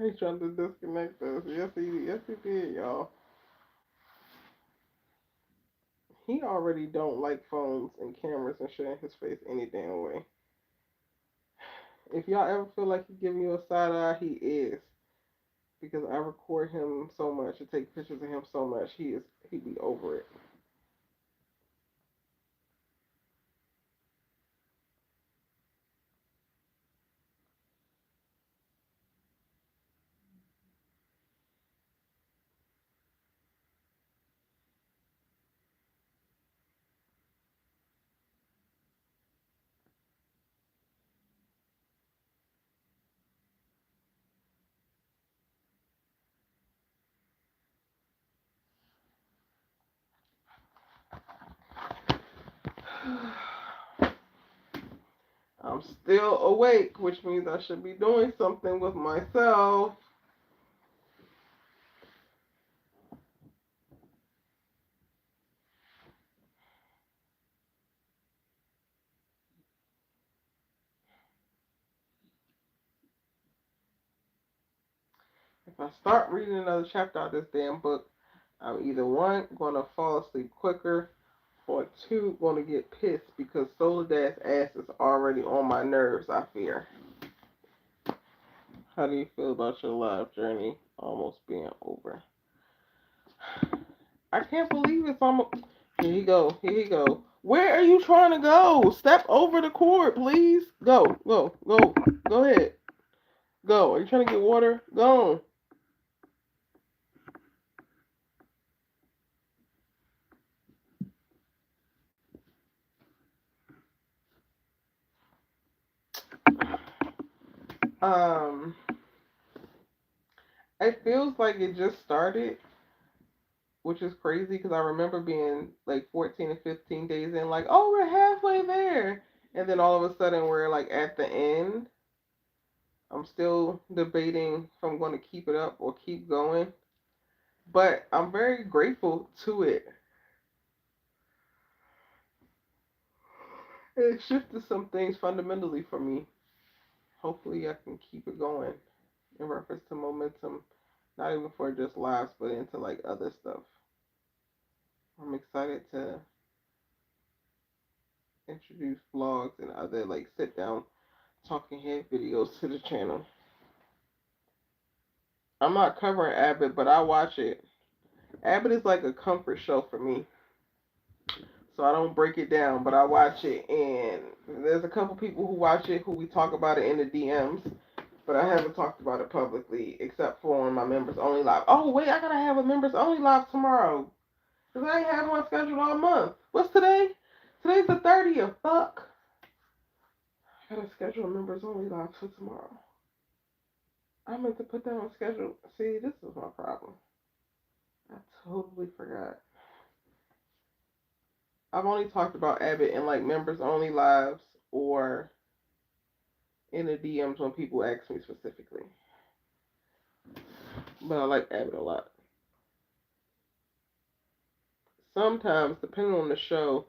He's trying to disconnect us. Yes, he did, y'all. He already don't like phones and cameras and shit in his face any damn way. If y'all ever feel like he's giving you a side eye, he is. Because I record him so much and take pictures of him so much, he be over it. I'm still awake, which means I should be doing something with myself. If I start reading another chapter out of this damn book, I'm either one, going to fall asleep quicker, or two, going to get pissed because Soledad's ass is already on my nerves, I fear. How do you feel about your life journey almost being over? I can't believe it's almost... Here you go. Here you go. Where are you trying to go? Step over the cord, please. Go. Go. Go. Go ahead. Go. Are you trying to get water? Go on. It feels like it just started, which is crazy because I remember being like 14 and 15 days in, like, oh, we're halfway there. And then all of a sudden we're like at the end. I'm still debating if I'm going to keep it up or keep going. But I'm very grateful to it. It shifted some things fundamentally for me. Hopefully I can keep it going in reference to momentum, not even for just lives, but into like other stuff. I'm excited to introduce vlogs and other like sit down talking head videos to the channel. I'm not covering Abbott, but I watch it. Abbott is like a comfort show for me. So I don't break it down, but I watch it, and there's a couple people who watch it who we talk about it in the DMs, but I haven't talked about it publicly except for on my members only live. Oh wait, I gotta have a members only live tomorrow because I ain't had one scheduled all month. What's today? Today's the 30th. Fuck. I gotta schedule a members only live for tomorrow. I meant to put that on schedule. See, this is my problem. I totally forgot. I've only talked about Abbott in like members only lives or in the DMs when people ask me specifically. But I like Abbott a lot. sometimes, depending on the show,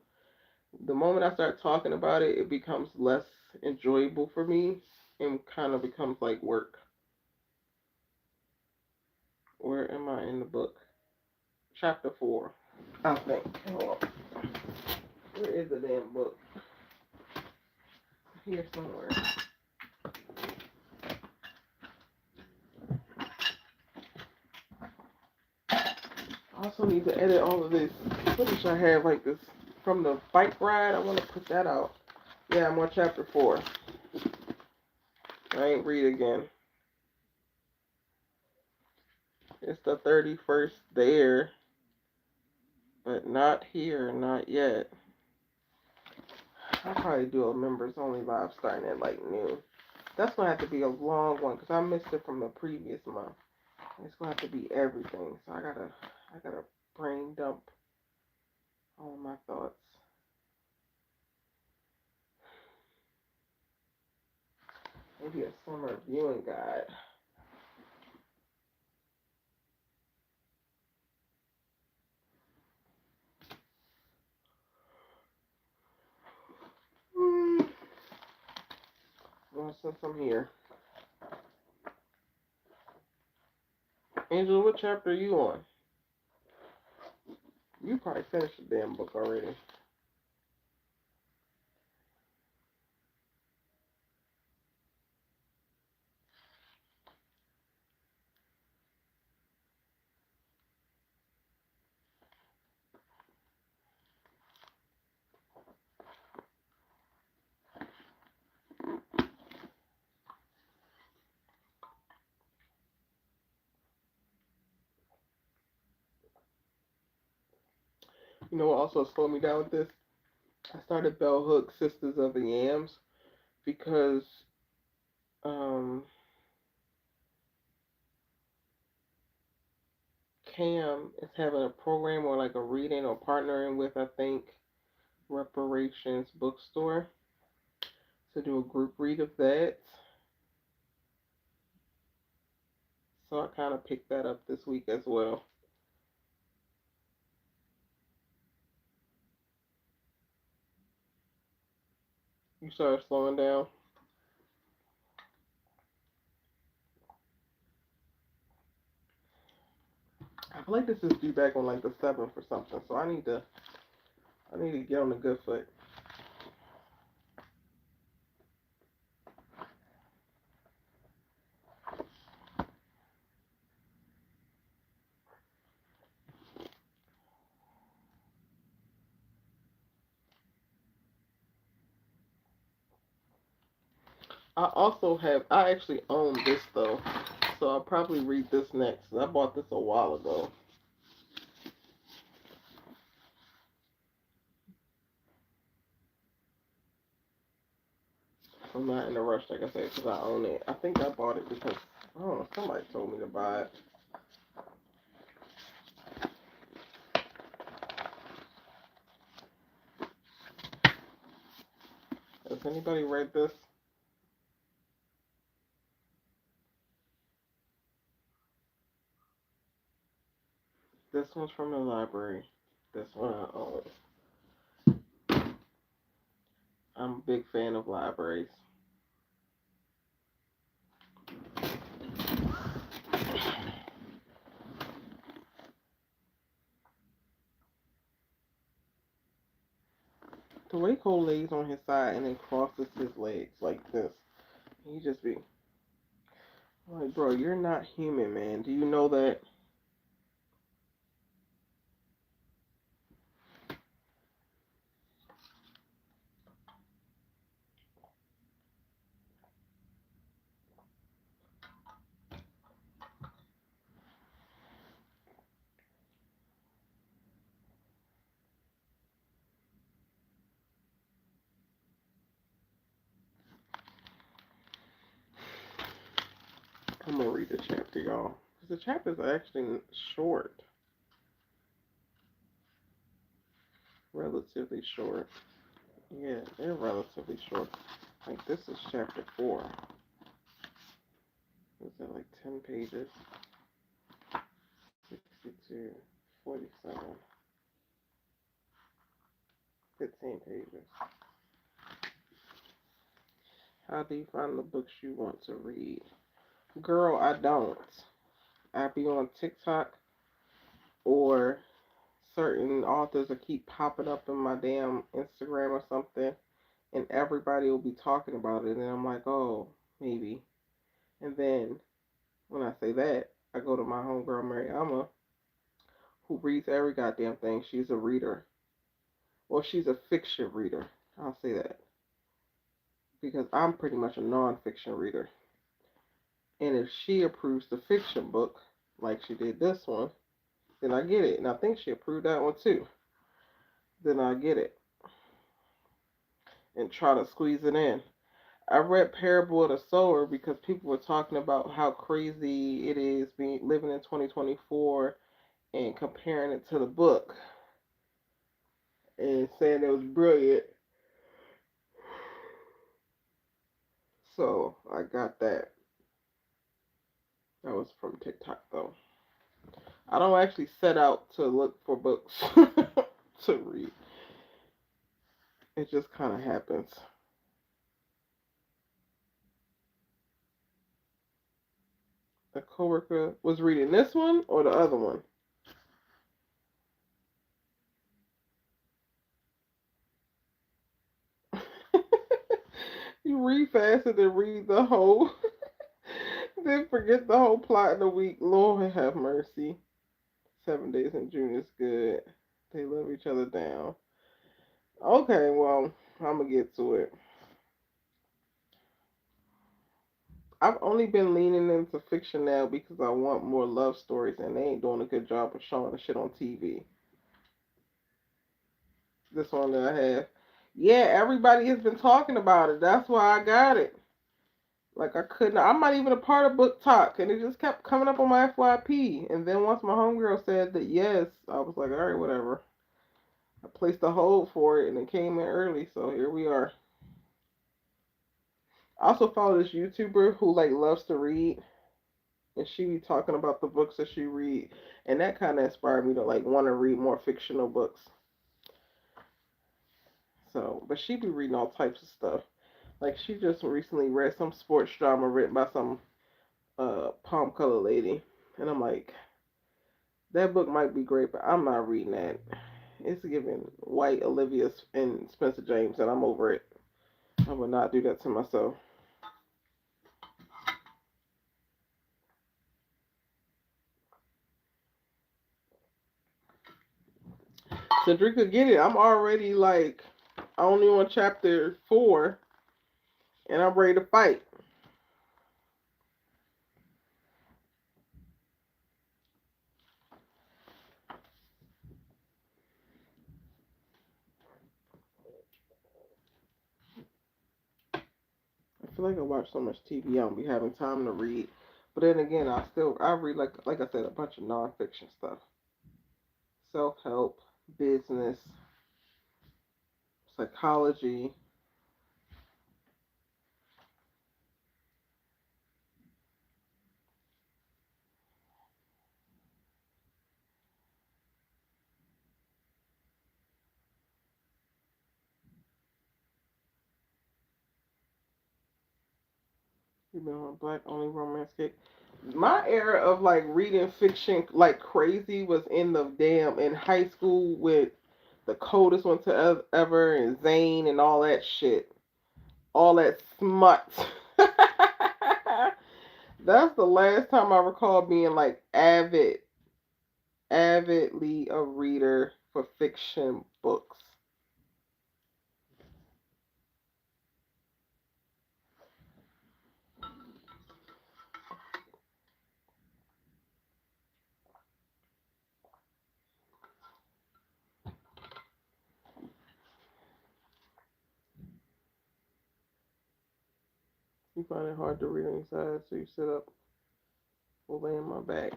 the moment I start talking about it, it becomes less enjoyable for me and kind of becomes like work. Where am I in the book? Chapter 4, I think. Hold on. Where is the damn book? Here somewhere. I also need to edit all of this footage I have, like this from the bike ride. I want to put that out. Yeah, I'm on chapter 4. I ain't read again. It's the 31st there, but not here, not yet. I'll probably do a members only live starting at like noon. That's gonna have to be a long one because I missed it from the previous month. It's gonna have to be everything. So I gotta brain dump all of my thoughts. Maybe a summer viewing guide. I'm gonna send some here. Angela, what chapter are you on? You probably finished the damn book already. You know what also slowed me down with this? I started Bell Hook Sisters of the Yams because Cam is having a program or like a reading or partnering with, I think, Reparations Bookstore to do a group read of that. So I kind of picked that up this week as well. You started slowing down. I feel like this is due back on like the 7th or something, so I need to get on the good foot. I actually own this though, so I'll probably read this next. I bought this a while ago. I'm not in a rush, like I said, because I own it. I think I bought it because, I don't know, somebody told me to buy it. Has anybody read this? This one's from the library. This one I own. I'm a big fan of libraries. The way Cole lays on his side and then crosses his legs like this, he just be like, bro, you're not human, man. Do you know that? I'm gonna read the chapter, y'all. The chapters are actually short. Relatively short. Yeah, they're relatively short. Like, this is chapter 4. Is that like 10 pages? 62, 47. 15 pages. How do you find the books you want to read? Girl, I don't. I be on TikTok or certain authors that keep popping up in my damn Instagram or something, and everybody will be talking about it, and I'm like, oh, maybe. And then when I say that, I go to my homegirl Mariama, who reads every goddamn thing. She's a reader. Well, she's a fiction reader. I'll say that. Because I'm pretty much a non-fiction reader. And if she approves the fiction book, like she did this one, then I get it. And I think she approved that one too. Then I get it. And try to squeeze it in. I read Parable of the Sower because people were talking about how crazy it is living in 2024 and comparing it to the book and saying it was brilliant. So I got that. That was from TikTok though. I don't actually set out to look for books to read. It just kind of happens. A coworker was reading this one or the other one. You read fast and then read the whole, then forget the whole plot in a week. Lord have mercy. 7 Days in June is good. They love each other down. Okay, well, I'm gonna get to it. I've only been leaning into fiction now because I want more love stories, and they ain't doing a good job of showing the shit on TV. This one that I have. Yeah, everybody has been talking about it. That's why I got it. Like I couldn't. I'm not even a part of Book Talk, and it just kept coming up on my FYP. And then once my homegirl said that yes, I was like, all right, whatever. I placed a hold for it, and it came in early, so here we are. I also follow this YouTuber who like loves to read, and she be talking about the books that she read, and that kind of inspired me to like want to read more fictional books. So, but she be reading all types of stuff. Like she just recently read some sports drama written by some palm color lady, and I'm like, that book might be great, but I'm not reading that. It's giving white Olivia and Spencer James, and I'm over it. I would not do that to myself. Cedrica, get it. I'm already like only on chapter 4, and I'm ready to fight. I feel like I watch so much TV, I don't be having time to read. But then again, I read like I said, a bunch of nonfiction stuff, self help, business, psychology. You've been on Black Only Romance Kick. My era of like reading fiction like crazy was in high school with the coldest one to ever and Zane and all that shit, all that smut. That's the last time I recall being like avidly a reader for fiction books. You find it hard to read on your side, so you sit up or lay on my back.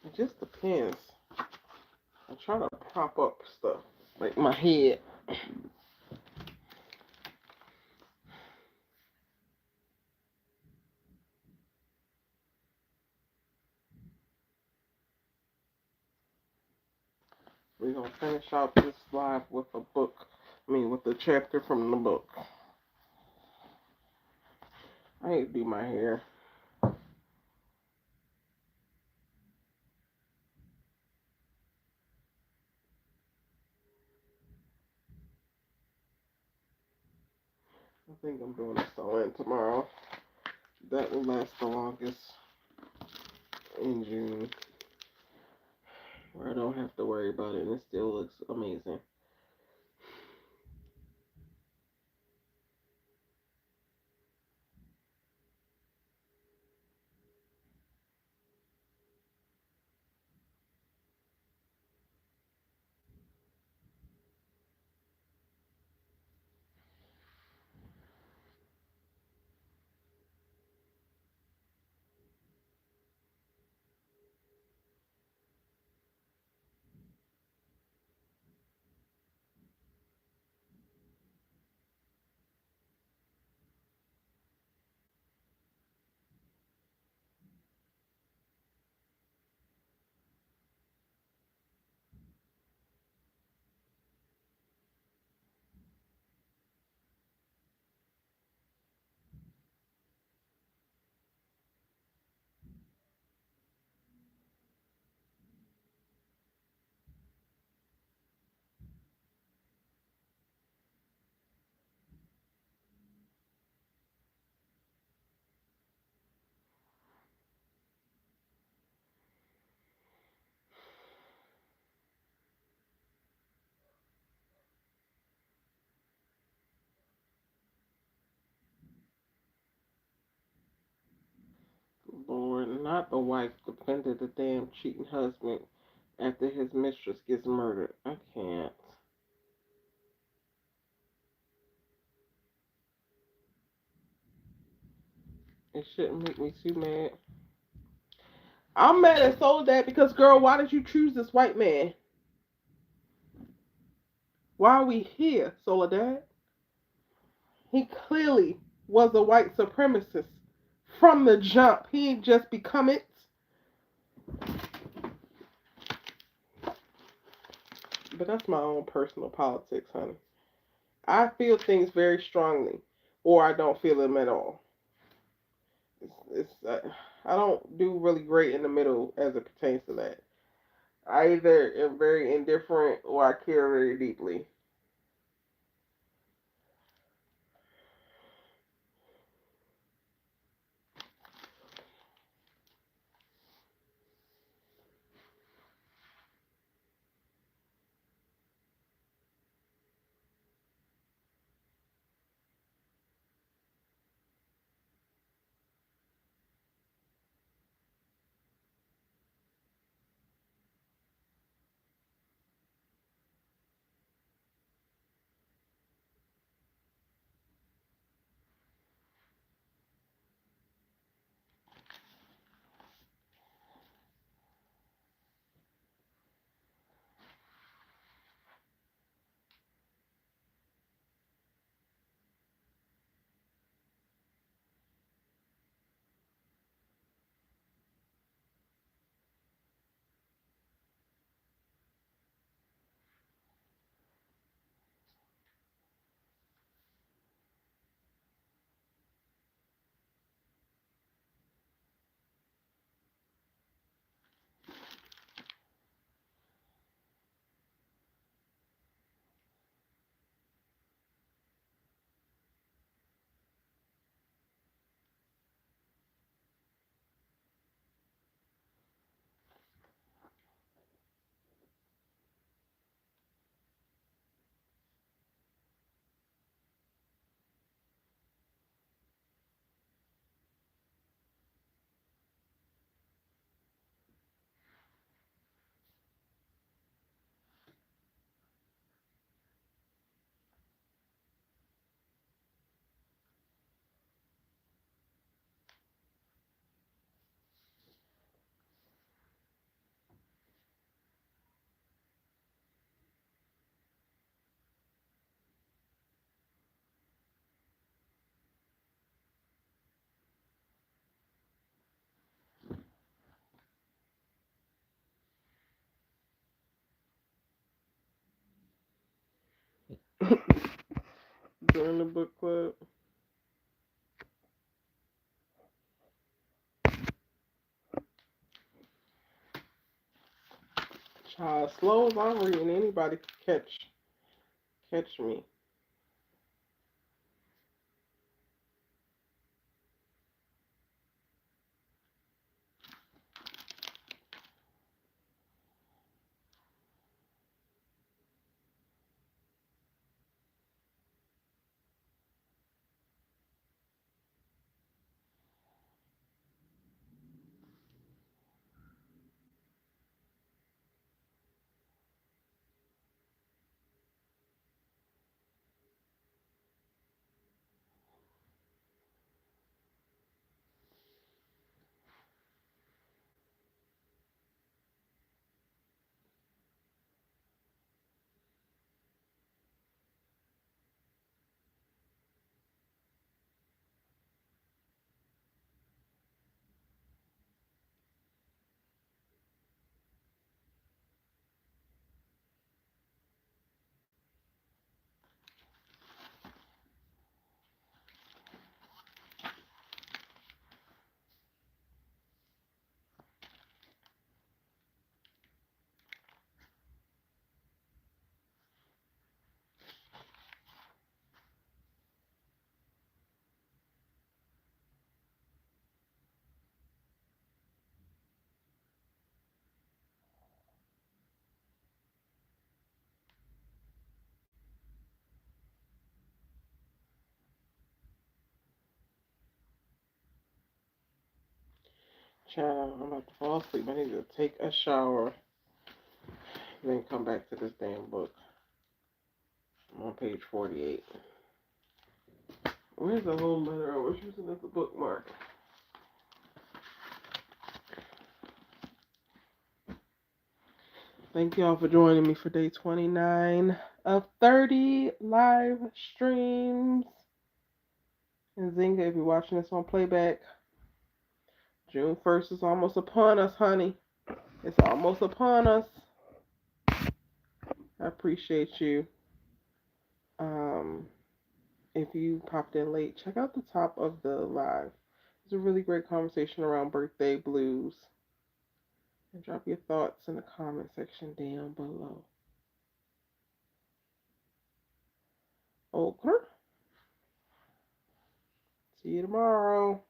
It just depends. I try to prop up stuff like my head. we're going to finish out this live with a book. With a chapter from the book. I need to do my hair. I think I'm doing a sew-in tomorrow. That will last the longest in June, where I don't have to worry about it and it still looks amazing. Lord, not the wife defended the damn cheating husband after his mistress gets murdered. I can't. It shouldn't make me too mad. I'm mad at Soledad because, girl, why did you choose this white man? Why are we here, Soledad? He clearly was a white supremacist from the jump. He ain't just become it. But that's my own personal politics, honey. I feel things very strongly, or I don't feel them at all. I don't do really great in the middle as it pertains to that. I either am very indifferent or I care very deeply. the book club. Child, as slow as I'm reading, anybody can catch me. Child, I'm about to fall asleep. I need to take a shower, then come back to this damn book. I'm on page 48. Where's the whole letter? I was using it as a bookmark. Thank y'all for joining me for day 29 of 30 live streams. And Zinga, if you're watching this on playback, June 1st is almost upon us, honey. It's almost upon us. I appreciate you. If you popped in late, check out the top of the live. It's a really great conversation around birthday blues. And drop your thoughts in the comment section down below. Okay. See you tomorrow.